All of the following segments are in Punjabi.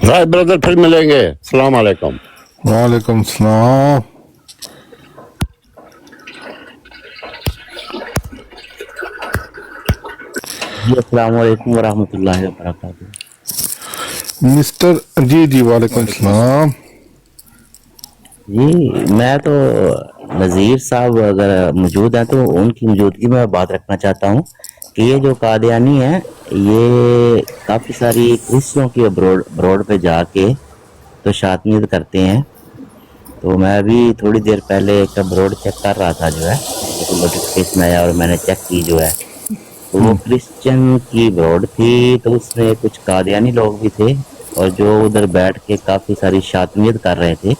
भाई ब्रदर फिर मिलेंगे। अस्सलाम वालेकुम। वालेकुम सलाम। जी अस्सलाम वालेकुम वरहमतुल्लाहि वबरकातुहू। मिस्टर जी वालेकुम सलाम। जी मैं तो नज़ीर साहब अगर मौजूद हैं तो उनकी मौजूदगी में बात रखना चाहता हूँ कि ये जो कादियानी है ये काफ़ी सारी क्रिश्चियों की अब्रोड पे जाके तो शातनीयत करते हैं। तो मैं अभी थोड़ी देर पहले एक अब्रोड चेक कर रहा था जो है, तो नोटिफिकेशन आया और मैंने चेक की जो है, तो वो क्रिश्चियन की ब्रॉड थी, तो उसमें कुछ कादियानी लोग भी थे और जो उधर बैठ के काफ़ी सारी शातनीयत कर रहे थे।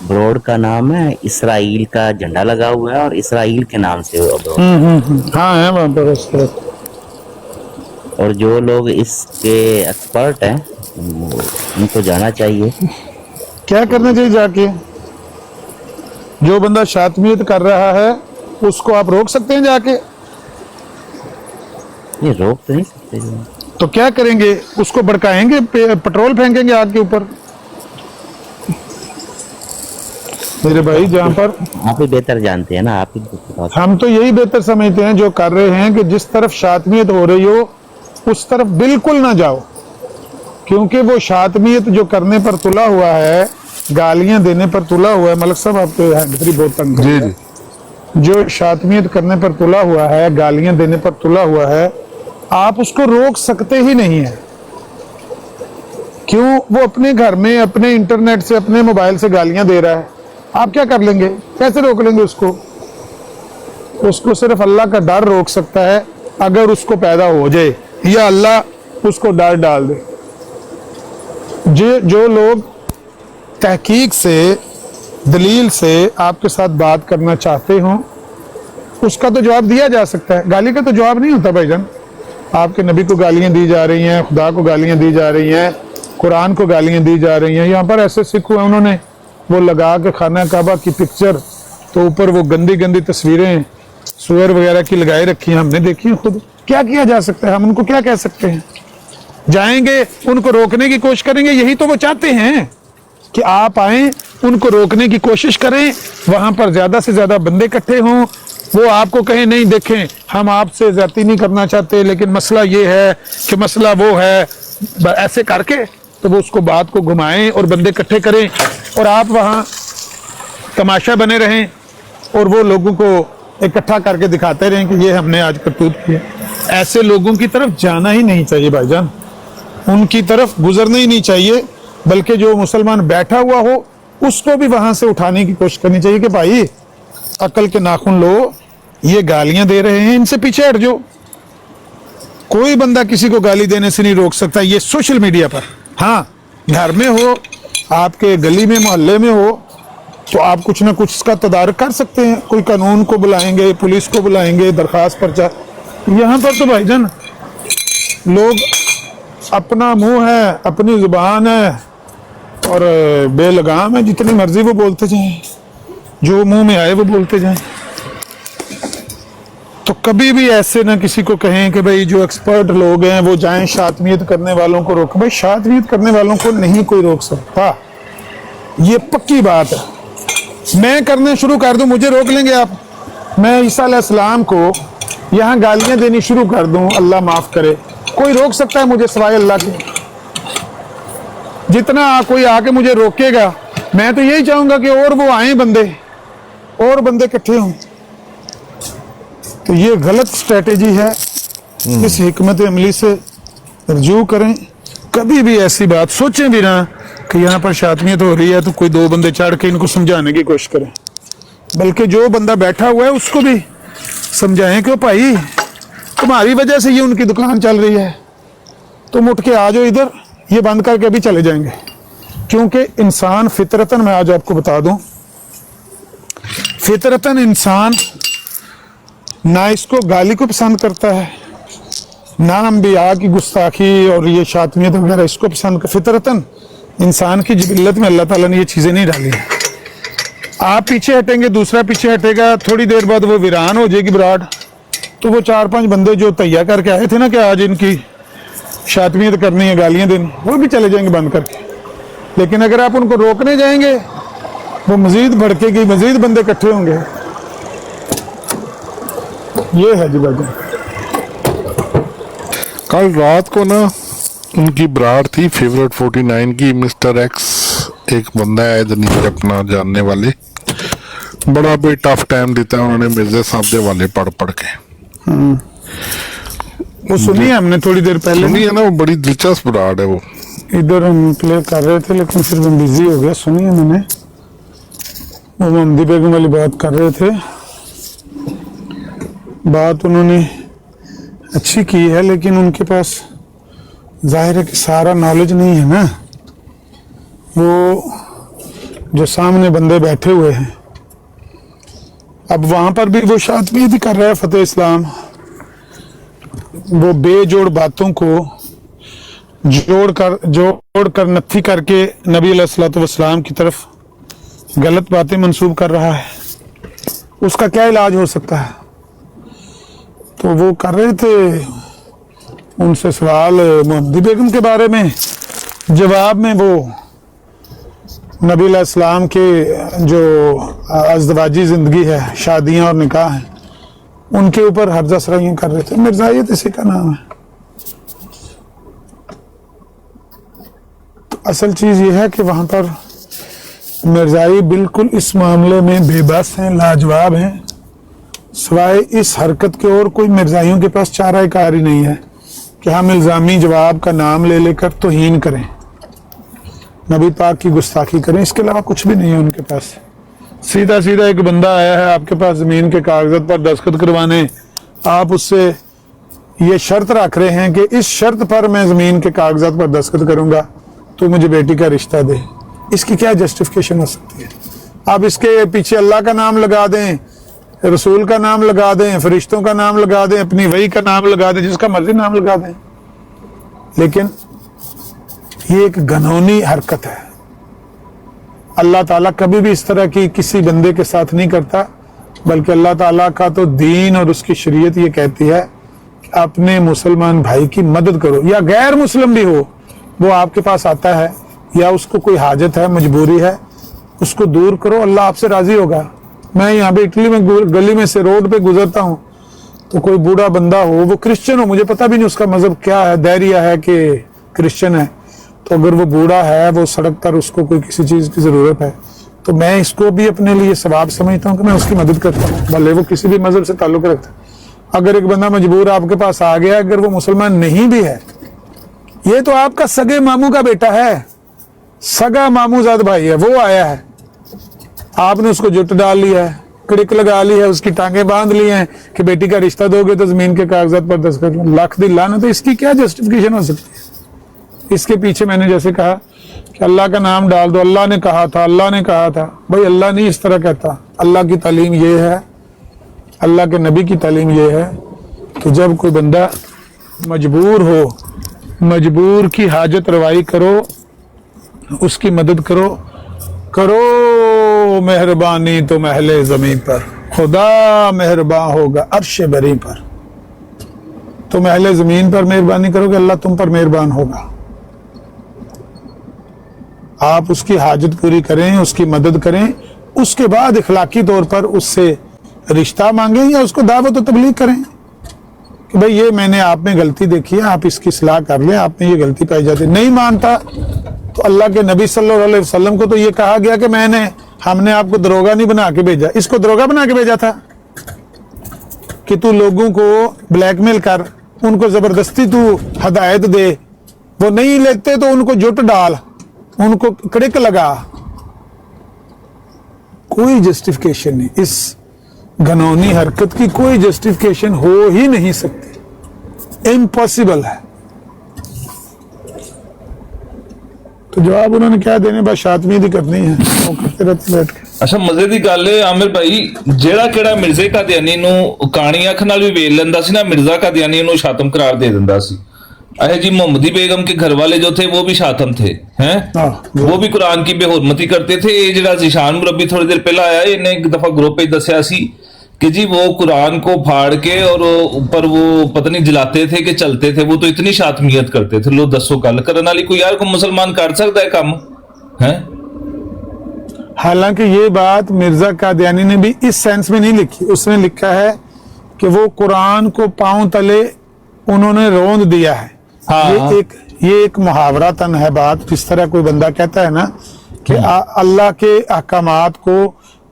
ब्रॉड का नाम है, इसराइल का झंडा लगा हुआ है और इसराइल के नाम से वो ब्रॉड। हाँ है वहाँ पर उस तरफ। और जो लोग इसके एक्सपर्ट हैं उनको जाना चाहिए। क्या करना चाहिए जाके? जो बंदा शातमियत कर रहा है उसको आप रोक सकते हैं जाके? ये रोक तो नहीं सकते। तो क्या करेंगे? उसको भड़काएंगे, पेट्रोल फेंकेंगे आग के ऊपर? मेरे भाई, जहाँ पर आप ही बेहतर जानते हैं ना, आप ही बता। हम तो यही बेहतर समझते हैं जो कर रहे हैं कि जिस तरफ शातमियत हो रही हो उस तरफ बिल्कुल ना जाओ, क्योंकि वो शातमियत जो करने पर तुला हुआ है, गालियां देने पर तुला हुआ है। मलक साहब आप तो घड़ी बहुत तंग कर रहे हैं। जो शातमियत करने पर तुला हुआ है, गालियां देने पर तुला हुआ है, आप उसको रोक सकते ही नहीं है। क्यों? वो अपने घर में अपने इंटरनेट से, अपने मोबाइल से गालियां दे रहा है, आप क्या कर लेंगे? कैसे रोक लेंगे उसको? उसको सिर्फ अल्लाह का डर रोक सकता है, अगर उसको पैदा हो जाए या अल्लाह उसको डर डाल दे। जो लोग तहकीक से, दलील से आपके साथ बात करना चाहते हो, उसका तो जवाब दिया जा सकता है। गाली का तो जवाब नहीं होता भाईजान। आपके नबी को गालियां दी जा रही हैं, खुदा को गालियां दी जा रही हैं, कुरान को गालियां दी जा रही हैं। यहाँ पर ऐसे सिख हुए, उन्होंने वो लगा के खाना काबा की पिक्चर, तो ऊपर वो गंदी गंदी तस्वीरें सुअर वगैरह की लगाए रखी हैं, हमने देखी है खुद। क्या किया जा सकता है? हम उनको क्या कह सकते हैं? जाएंगे उनको रोकने की कोशिश करेंगे? यही तो वो चाहते हैं कि आप आए, उनको रोकने की कोशिश करें, वहां पर ज्यादा से ज्यादा बंदे इकट्ठे हों, वो आपको कहें नहीं देखें हम आपसे ज्यादती नहीं करना चाहते, लेकिन मसला ये है कि मसला वो है, ऐसे करके तो वो उसको बात को घुमाएं और बंदे इकट्ठे करें और आप वहां तमाशा बने रहें और वो लोगों को इकट्ठा करके दिखाते रहें कि ये हमने आज करतूत किया। ऐसे लोगों की तरफ जाना ही नहीं चाहिए भाईजान, उनकी तरफ गुजरना ही नहीं चाहिए, बल्कि जो मुसलमान बैठा हुआ हो उसको भी वहां से उठाने की कोशिश करनी चाहिए कि भाई अकल के नाखून लो, ये गालियां दे रहे हैं, इनसे पीछे हट जाओ। कोई बंदा किसी को गाली देने से नहीं रोक सकता, ये सोशल मीडिया पर। हाँ, घर में हो, आपके गली में मोहल्ले में हो, तो आप कुछ ना कुछ इसका तदारक कर सकते हैं। कोई कानून को बुलाएंगे, पुलिस को बुलाएंगे, दरखास्त पर्चा। यहाँ पर तो भाईजान लोग अपना मुंह है, अपनी जुबान है और बेलगाम है, जितनी मर्जी वो बोलते जाएं, जो मुंह में आए वो बोलते जाएं। तो कभी भी ऐसे ना किसी को कहें कि भाई जो एक्सपर्ट लोग हैं वो जाएं शातमियत करने वालों को रोक। भाई शातमियत करने वालों को नहीं कोई रोक सकता, ये पक्की बात है। मैं करना शुरू कर दूं, मुझे रोक लेंगे आप? मैं ईसा अलैहिस्सलाम को यहाँ गालियां देनी शुरू कर दूं, अल्लाह माफ करे, कोई रोक सकता है मुझे सिवाय अल्लाह के? जितना कोई आके मुझे रोकेगा, मैं तो यही चाहूंगा कि और वो आए बंदे, और बंदे इकट्ठे हों। तो ये गलत स्ट्रेटेजी है, इस हिकमत अमली से रजू करें। कभी भी ऐसी बात सोचें भी ना कि यहाँ पर शातमियत हो रही है तो कोई दो बंदे चढ़ के इनको समझाने की कोशिश करें, बल्कि जो बंदा बैठा हुआ है उसको भी समझाएं कि भाई तुम्हारी वजह से ये उनकी दुकान चल रही है, तुम उठ के आ जाओ इधर, ये बंद करके अभी चले जाएंगे। क्योंकि इंसान फितरतन, मैं आज आपको बता दूं, फितरतन इंसान ना इसको गाली को पसंद करता है, ना अंबिया की गुस्ताखी और ये शातमियत वगैरह इसको पसंद कर। फितरतन इंसान की जिबिल्लत में अल्लाह ताला ने ये चीजें नहीं डाली हैं। आप पीछे हटेंगे, दूसरा पीछे हटेगा, थोड़ी देर बाद वो वीरान हो जाएगी ब्राड। तो वो 4-5 बंदे जो तैयार करके आए थे ना कि आज इनकी शातमियत करनी है, गालियां देनी, वो भी चले जाएंगे बंद करके। लेकिन अगर आप उनको रोकने जाएंगे वो मजीद भड़केगी, मजीद बंदे इकट्ठे होंगे। ये है जी भाईजान। कल रात को ना उनकी बरात थी फेवरेट 49 की, मिस्टर एक्स एक बंदा है दनीर अपना जानने वाले, बड़ा भी टफ टाइम देता है उन्होंने मिर्जा साहब के वाले पढ़ पढ़ के। वो सुनी है हमने थोड़ी देर पहले, सुनी है ना, वो बड़ी दिलचस्प बरात है वो। इधर हम प्ले कर रहे थे लेकिन फिर हम बिजी हो गया। सुनी है मैंने, वो ममदी बेगम वाली बात कर रहे थे। बात उन्होंने अच्छी की है लेकिन उनके पास जाहिर है कि सारा नॉलेज नहीं है ना। वो जो सामने बंदे बैठे हुए हैं, अब वहां पर भी वो शातमियत ही कर रहा है फतेह इस्लाम। वो बेजोड़ बातों को जोड़ कर नत्थी करके नबी अलैहिस्सलाम की तरफ गलत बातें मंसूब कर रहा है। उसका क्या इलाज हो सकता है? तो वो कर रहे थे उनसे सवाल मोहम्मदी बेगम के बारे में। जवाब में वो नबी अलैहिस्सलाम के जो अज़दवाजी ज़िंदगी है, शादियां और निकाह हैं, उनके ऊपर हर्जा सराइयां कर रहे थे। मिर्जायत इसी का नाम है। तो असल चीज़ ये है कि वहाँ पर मिर्जाई बिल्कुल इस मामले में बेबस हैं, लाजवाब हैं। सिवाय इस हरकत के और कोई मिर्जाइयों के पास चारा कार ही नहीं है कि हम इल्ज़ामी जवाब का नाम ले लेकर तौहीन करें, नबी पाक की गुस्ताखी करें। इसके अलावा कुछ भी नहीं है उनके पास। सीधा सीधा एक बंदा आया है आपके पास ज़मीन के कागज़ात पर दस्तखत करवाने, आप उससे ये शर्त रख रहे हैं कि इस शर्त पर मैं ज़मीन के कागज़ात पर दस्तखत करूँगा तो मुझे बेटी का रिश्ता दे। इसकी क्या जस्टिफिकेशन हो सकती है? आप इसके पीछे अल्लाह का नाम लगा दें, रसूल का नाम लगा दें, फरिश्तों का नाम लगा दें, अपनी वही का नाम लगा दें, जिसका मर्जी नाम लगा दें, लेकिन ये एक घनौनी हरकत है। अल्लाह ताला कभी भी इस तरह की किसी बंदे के साथ नहीं करता, बल्कि अल्लाह ताला का तो दीन और उसकी शरीयत ये कहती है कि अपने मुसलमान भाई की मदद करो, या गैर मुस्लिम भी हो, वो आपके पास आता है या उसको कोई हाजत है, मजबूरी है, उसको दूर करो, अल्लाह आपसे राजी होगा। मैं यहाँ पे इटली में गली में से रोड पे गुजरता हूँ तो कोई बूढ़ा बंदा हो, वो क्रिश्चियन हो, मुझे पता भी नहीं उसका मजहब क्या है, दैरिया है कि क्रिश्चियन है, तो अगर वो बूढ़ा है, वो सड़क पर उसको कोई किसी चीज़ की ज़रूरत है, तो मैं इसको भी अपने लिए सवाब समझता हूँ कि मैं उसकी मदद करता हूँ, भले वो किसी भी मजहब से ताल्लुक़ रखता है। अगर एक बंदा मजबूर आपके पास आ गया, अगर वो मुसलमान नहीं भी है, ये तो आपका सगे मामू का बेटा है, सगा मामूजाद भाई है, वो आया है, आपने उसको जुट डाल लिया है, कड़िक लगा ली है, उसकी टांगे बांध ली हैं कि बेटी का रिश्ता दोगे तो जमीन के कागजात पर दस्तखत। लाख दी लानत, तो इसकी क्या जस्टिफिकेशन हो सकती है? इसके पीछे मैंने जैसे कहा कि अल्लाह का नाम डाल दो, अल्लाह ने कहा था, अल्लाह ने कहा था। भाई अल्लाह नहीं इस तरह कहता, अल्लाह की तालीम ये है, अल्लाह के नबी की तालीम ये है कि जब कोई बंदा मजबूर हो, मजबूर की हाजत रवाई करो, उसकी मदद करो, करो मेहरबानी तो महले ज़मीन पर, खुदा मेहरबान होगा अर्श बरी पर। तो महले ज़मीन पर मेहरबानी करोगे, अल्लाह तुम पर मेहरबान होगा। आप उसकी हाजत पूरी करें, उसकी मदद करें, उसके बाद इखलाकी तौर पर उससे रिश्ता मांगें या उसको दावत और तबलीग करें कि भाई ये मैंने आप में गलती देखी है, आप इसकी सलाह कर लें, आप में ये गलती पाई जाती है। नहीं मानता तो अल्लाह के नबी सल्लल्लाहु अलैहि वसल्लम को तो ये कहा गया कि हमने आपको दरोगा नहीं बना के भेजा, इसको दरोगा बना के भेजा था कि तू लोगों को ब्लैकमेल कर, उनको जबरदस्ती तू हदायत दे, वो नहीं लेते तो उनको जुट डाल, उनको कड़िक लगा। कोई जस्टिफिकेशन नहीं, इस घनौनी हरकत की कोई जस्टिफिकेशन हो ही नहीं सकती, इम्पॉसिबल है। तो जवाब उन्होंने क्या देने, बस शातमियत ही करनी है, वो करते रहते बैठ के। ਅੱਛਾ ਮਜ਼ੇ ਦੀ ਗੱਲ ਹੈ ਆਮਿਰ ਭਾਈ, ਜਿਹੜਾ ਕਿਹੜਾ ਮਿਰਜ਼ੇ ਕਾਦੀਆਨੀ ਨੂੰ ਕਾਣੀ ਅੱਖ ਨਾਲ ਵੀ ਵੇਖ ਲੈਂਦਾ ਸੀ ਨਾ, ਮਿਰਜ਼ਾ ਕਾਦੀਆਨੀ ਨੂੰ शातम करार दे दिंदा सी। अरे जी मोहम्मदी बेगम के घर वाले जो थे वो भी शातम थे, हैं वो भी कुरान की बेहुरमती करते थे। ये जरा जिशान मुरब्बी थोड़ी देर पहला आया, इन्हें एक दफा ग्रुप पे दसिया सी कि जी वो कुरान को फाड़ के और ऊपर वो पता नहीं जलाते थे कि चलते थे, वो तो इतनी शातमियत करते थे। लो दसो गल करने वाली कोई यार को मुसलमान कर सकता है काम है? हालांकि ये बात मिर्जा कादियानी ने भी इस सेंस में नहीं लिखी, उसने लिखा है कि वो कुरान को पांव तले उन्होंने रोंद दिया है। हाँ। ये एक मुहावरातन है बात, जिस तरह कोई बंदा कहता है ना कि अल्लाह के अहकामात को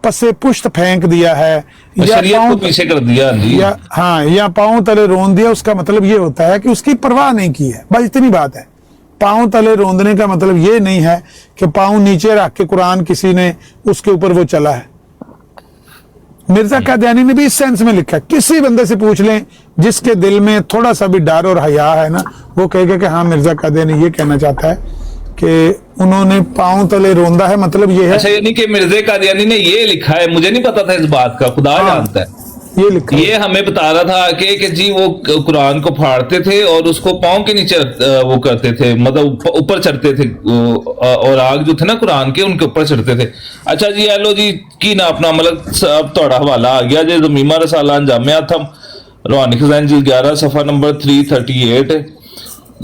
पसे पुश्त फेंक दिया है या शरीयत को पांव पीछे कर दिया जी। या हाँ या पांव तले रोंद दिया, उसका मतलब ये होता है कि उसकी परवाह नहीं की है, बस इतनी बात है। पांव तले रोंदने का मतलब ये नहीं है कि पांव नीचे रख के कुरान किसी ने उसके ऊपर वो चला है। मिर्जा कादियानी ने भी इस सेंस में लिखा है। किसी बंदे से पूछ लें जिसके दिल में थोड़ा सा भी डर और हया है ना, वो कहेगा कि हाँ मिर्जा कादियानी ये कहना चाहता है कि उन्होंने पांव तले रोंदा है, मतलब ये है। अच्छा, यानी कि मिर्जा कादियानी ने ये लिखा है, मुझे नहीं पता था इस बात का, खुदा जानता है। ये लिखा है। ये हमें बता रहा था कि जी वो कुरान को फाड़ते थे और उसको पांव के नीचे वो करते थे, मतलब ऊपर चढ़ते थे, और आग जो थे ना कुरान के उनके ऊपर चढ़ते थे। अच्छा जी, हेलो जी की ना अपना मतलब सब थोड़ा हवाला आ गया जी। ज़मीमा रसाला अंजाम आथम रूहानी खजान जी 11 सफ़ा नंबर 338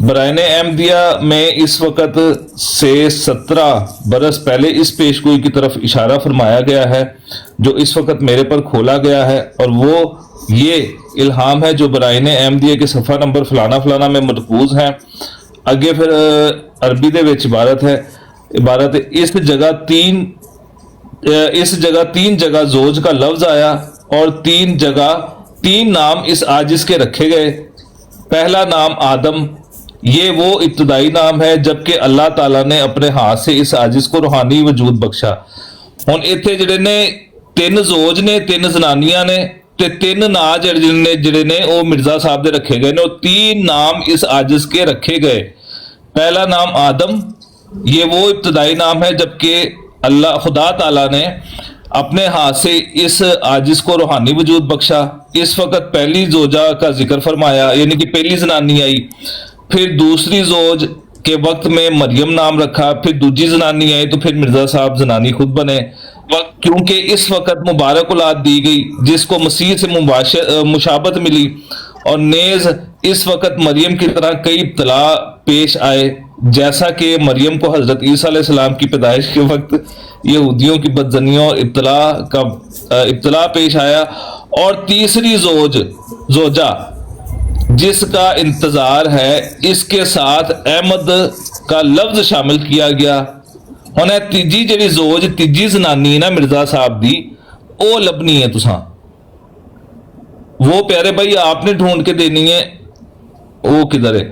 बराइन अहमदिया में इस वक्त से 17 बरस पहले इस पेशगोई की तरफ इशारा फरमाया गया है जो इस वक्त मेरे पर खोला गया है, और वो ये इल्हाम है जो बराइन अहमदिया के सफ़ा नंबर फलाना फलाना में मरकूज है। आगे फिर अरबी दे विच इबारत है इस जगह तीन जगह जोज का लफ्ज आया और तीन नाम इस आजिज के रखे गए। पहला नाम आदम, ये वो इब्तदाई नाम है, जबकि अल्लाह ताला ने अपने हाथ से इस आजिज को रूहानी वजूद बख्शा। हुण इत्थे जिहड़े ने तीन जोज ने, तीन जनानियां ने ते तीन ना जिहड़े ने वो मिर्जा साहब दे रखे गए ने, और तीन नाम इस आजिज के रखे गए। पहला नाम आदम, ये वो इब्तदाई नाम है, जबकि अल्लाह खुदा ताला ने अपने हाथ से इस आजिज को रूहानी वजूद बख्शा। इस वक्त पहली जोजा का जिक्र फरमाया, यानी कि पहली जनानी आई। फिर दूसरी जोज के वक्त में मरियम नाम रखा, फिर दूसरी जनानी आई तो फिर मिर्जा साहब जनानी खुद बने, क्योंकि इस वक्त मुबारक औलाद दी गई जिसको मसीह से मुशाबत मिली, और नेज इस वक्त मरियम की तरह कई इब्तला पेश आए, जैसा कि मरियम को हजरत ईसा अलैहिस्सलाम की पैदाइश के वक्त यहूदियों की बदजनियों इब्तला पेश आया। और तीसरी जोजा जिसका इंतजार है, इसके साथ अहमद का लफ्ज शामिल किया गया। हुण तीजी जिहड़ी जोज तीजी जनानी ना मिर्जा साहब दी, वो लभनी है तुसां, वो प्यारे भाई आपने ढूंढ के देनी है, वो किधर है।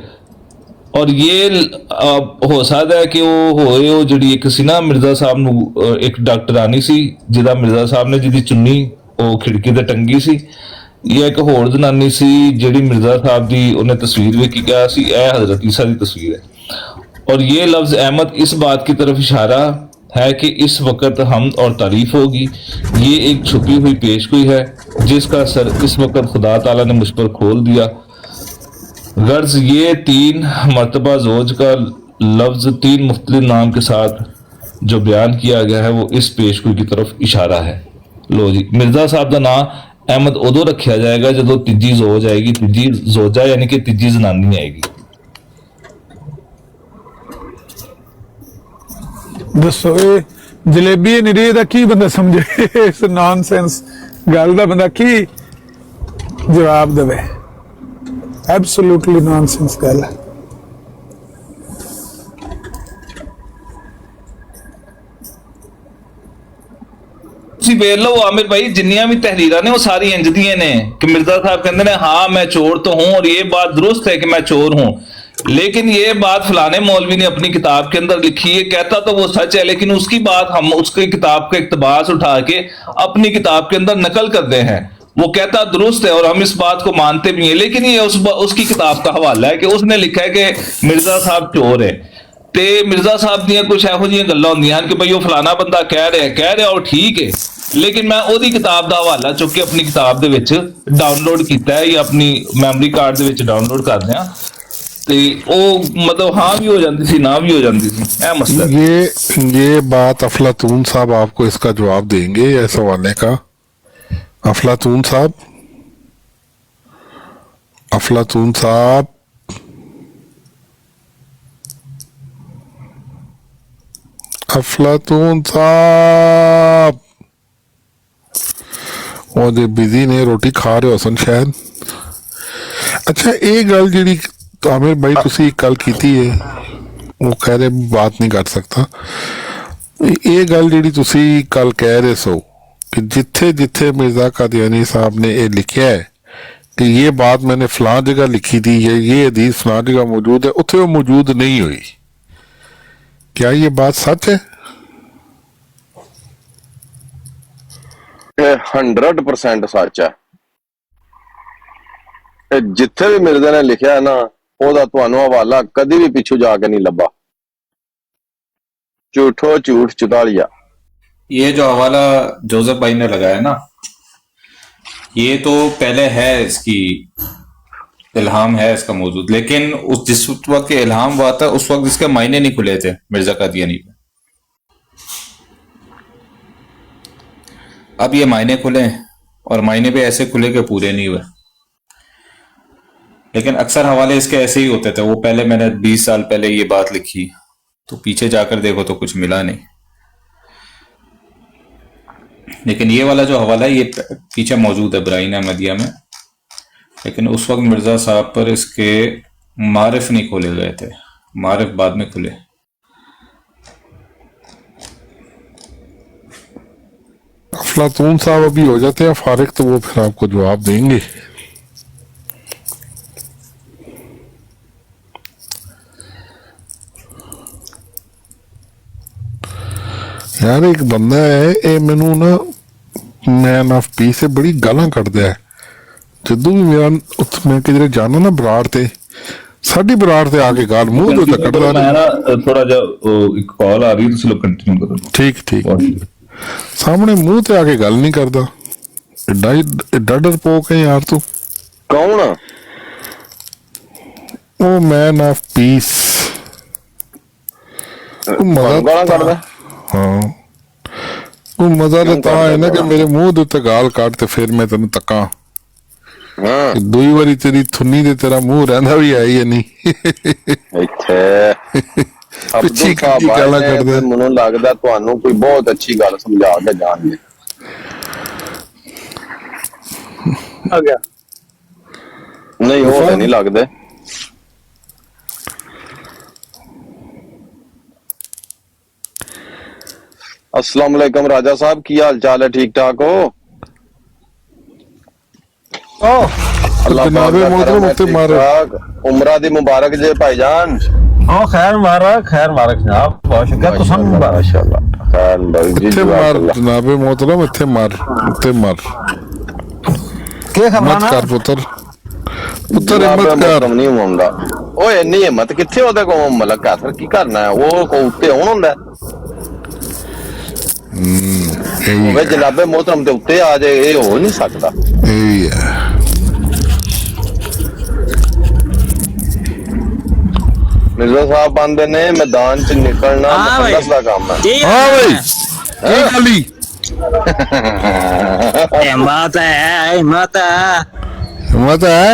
और ये हो सकता है कि वो होए वो जिहड़ी एक सी ना मिर्जा साहब नूं एक डॉक्टरानी सी जिहदा मिर्जा साहब ने जिहदी चुन्नी वो खिड़की ते टंगी सी, या एक होर जनानी सी जिहड़ी मिर्जा साहब दी उन्हें तस्वीर वेखी गया सी, यह हजरत ईसा की तस्वीर है। और ये लफ्ज अहमद इस बात की तरफ इशारा है कि इस वक्त हमद और तारीफ होगी। ये एक छुपी हुई पेशगोई है जिसका सर इस वक्त खुदा ताला ने मुझ पर खोल दिया। गर्ज ये 3 मरतबा जोज का लफ्ज 3 मुख्तलिफ नाम के साथ जो बयान किया गया है वो इस पेशगोई की तरफ इशारा है। लो जी, मिर्जा साहब का नाम अहमद उदो रखा जाएगा जो तीजी जोज आएगी, तीजी जोजा यानी कि तीजी जनानी आएगी। दसो ये जलेबी निरी दा की बंदा समझे इस नॉनसेंस गल दा बंदा की जवाब देवे। एब्सोल्युटली नॉनसेंस गल है। ਤੁਸੀਂ ਵੇਖ ਲਓ आमिर भाई, जिन्नियां भी तहरीरां ने वो सारी इंज दियां ने कि मिर्जा साहब कहते हैं हाँ मैं चोर तो हूं और ये बात दुरुस्त है कि मैं चोर हूं, लेकिन ये बात फलाने मौलवी ने अपनी किताब के अंदर लिखी है। कहता तो वो सच है, लेकिन उसकी बात हम उसकी किताब का इक्तबास उठा के अपनी किताब के अंदर नकल करते हैं। वो कहता दुरुस्त है और हम इस बात को मानते भी हैं, लेकिन ये उसकी किताब का हवाला है कि उसने लिखा है कि मिर्जा साहब चोर है। ते मिर्जा साहब दी कुछ ਇਹੋ ਜਿਹੀਆਂ ਗੱਲਾਂ ਹੁੰਦੀਆਂ ਹਨ ਕਿ ਭਈ ਉਹ ਫਲਾਣਾ ਬੰਦਾ ਕਹਿ ਰਿਹਾ ਉਹ ਠੀਕ ਹੈ, ਲੇਕਿਨ ਮੈਂ ਉਹਦੀ ਕਿਤਾਬ ਦਾ ਹਵਾਲਾ ਚੁੱਕ ਕੇ ਆਪਣੀ ਕਿਤਾਬ ਦੇ ਵਿੱਚ ਡਾਊਨਲੋਡ ਕੀਤਾ ਹੈ ਜਾਂ ਆਪਣੀ ਮੈਮਰੀ ਕਾਰਡ ਦੇ ਵਿੱਚ ਡਾਊਨਲੋਡ ਕਰਦੇ ਆ, ਤੇ ਉਹ मतलब हाँ भी हो जाती थी ना भी हो जाती थी। ऐ मसला ये बात अफलातून साहब आपको इसका जवाब देंगे इस हवाले का। अफलातून साहब, अफलातून साहब, अफलातून साहब, ਉਹ ਜੇ ਬਿਜ਼ੀ ਨੇ ਰੋਟੀ ਖਾ ਰਹੇ ਹੋ ਸਨ ਸ਼ਾਇਦ। ਅੱਛਾ ਇਹ ਗੱਲ ਜਿਹੜੀ ਆਮਿਰ ਭਾਈ ਤੁਸੀਂ ਇੱਕ ਗੱਲ ਕੀਤੀ ਹੈ, ਉਹ ਕਹਿ ਰਹੇ ਬਾਤ ਨਹੀਂ ਕਰ ਸਕਦਾ। ਇਹ ਗੱਲ ਜਿਹੜੀ ਤੁਸੀਂ ਕੱਲ ਕਹਿ ਰਹੇ ਸੋ कि जिथे जिथे मिर्जा कादियानी साहब ने ये लिखा है कि ये बात मैंने फलां जगह लिखी थी, ये हदीस फलां जगह मौजूद है, उथे वो मौजूद नहीं हुई, क्या ये बात सच है? 100% सच है। जिथे भी मिर्जा ने लिखा है ना, ओदा तुहानू हवाला कदी भी पिछू जाके नहीं लभा। झूठो झूठ चुतालिया। ये जो हवाला जोसेफ भाई ने लगाया ना, ये तो पहले है, इसकी इल्हाम है इसका मौजूद, लेकिन उस जिस वक्त के इल्हाम हुआ था उस वक्त इसके मायने नहीं खुले थे मिर्जा कादियानी पे। अब ये मायने खुले और मायने भी ऐसे खुले कि पूरे नहीं हुए। लेकिन अक्सर हवाले इसके ऐसे ही होते थे। वो पहले मैंने 20 साल पहले ये बात लिखी, तो पीछे जाकर देखो तो कुछ मिला नहीं। लेकिन ये वाला जो हवाला है ये पीछे मौजूद है ब्राइन अहमदिया में, लेकिन उस वक्त मिर्जा साहब पर इसके मारिफ नहीं खोले गए थे, मारिफ बाद में खुले। अफलातून साहब अभी हो जाते हैं फारिग तो वो फिर आपको जवाब देंगे। यार एक बंदा है ये मैनू ना मैन ऑफ पीस से बड़ी गालां कटदा है। जदों भी मेरा मैं किधरे जाना ना बराड़ ते, साडी बराड़ ते आके गाल मुंह तो कटदा मैं ना थोड़ा जा एक कॉल आ रही है, तुसी लोग कंटिन्यू करो। ठीक ठीक सामने मुंह ते आके गल नहीं करदा। एडा डरपोक है यार तू। कौन? ओ मैन ऑफ पीस। गालां कटदा? हाँ वो मजा तो ता है ना कि मेरे मुंह दे उत्ते गाल काट ते फिर मैं तेन तक्का। हाँ दूई वारी तेरी थुन्नी दे तेरा मुंह रहंदा भी है या नहीं। इत्थे पिछी की गालां कटदा। ਮੈਨੂੰ ਲੱਗਦਾ ਤੁਹਾਨੂੰ ਕੋਈ ਬਹੁਤ ਅੱਛੀ ਗੱਲ ਸਮਝਾ ਕੇ ਜਾਣਗੇ। ਆ ਗਿਆ ਨਹੀਂ ਉਹ ਤਾਂ ਨਹੀਂ ਲੱਗਦਾ। अस्सलाम वालेकुम राजा साहब, की हाल चाल है? ठीक ठाक हो? अल्लाह जनाबे मोहतरम उत्ते मारे। उमरा दी मुबारक जे भाईजान। खैर मुबारक जनाब, बहुत शुक्रिया। तो सब मुबारक माशाल्लाह। खैर मुबारक जी, इत्थे मार जनाबे मोहतरम, इत्थे मार, इत्थे मार। के खबरां मत कर पुत्र, पुत्र हिम्मत कर। नहीं होंदा ओए, इन्नी हिम्मत किथे ओदे को मलक काफर की करना है? वो को उत्ते होण हुंदा वे जनाबे मोहतरम दे उत्ते आ जाए, ये हो नहीं सकता। मिर्जा साहब आंदे ने मैदान च निकलना मुकद्दस दा काम है। हां भाई ये गली हिम्मत है, हिम्मत है, हिम्मत है,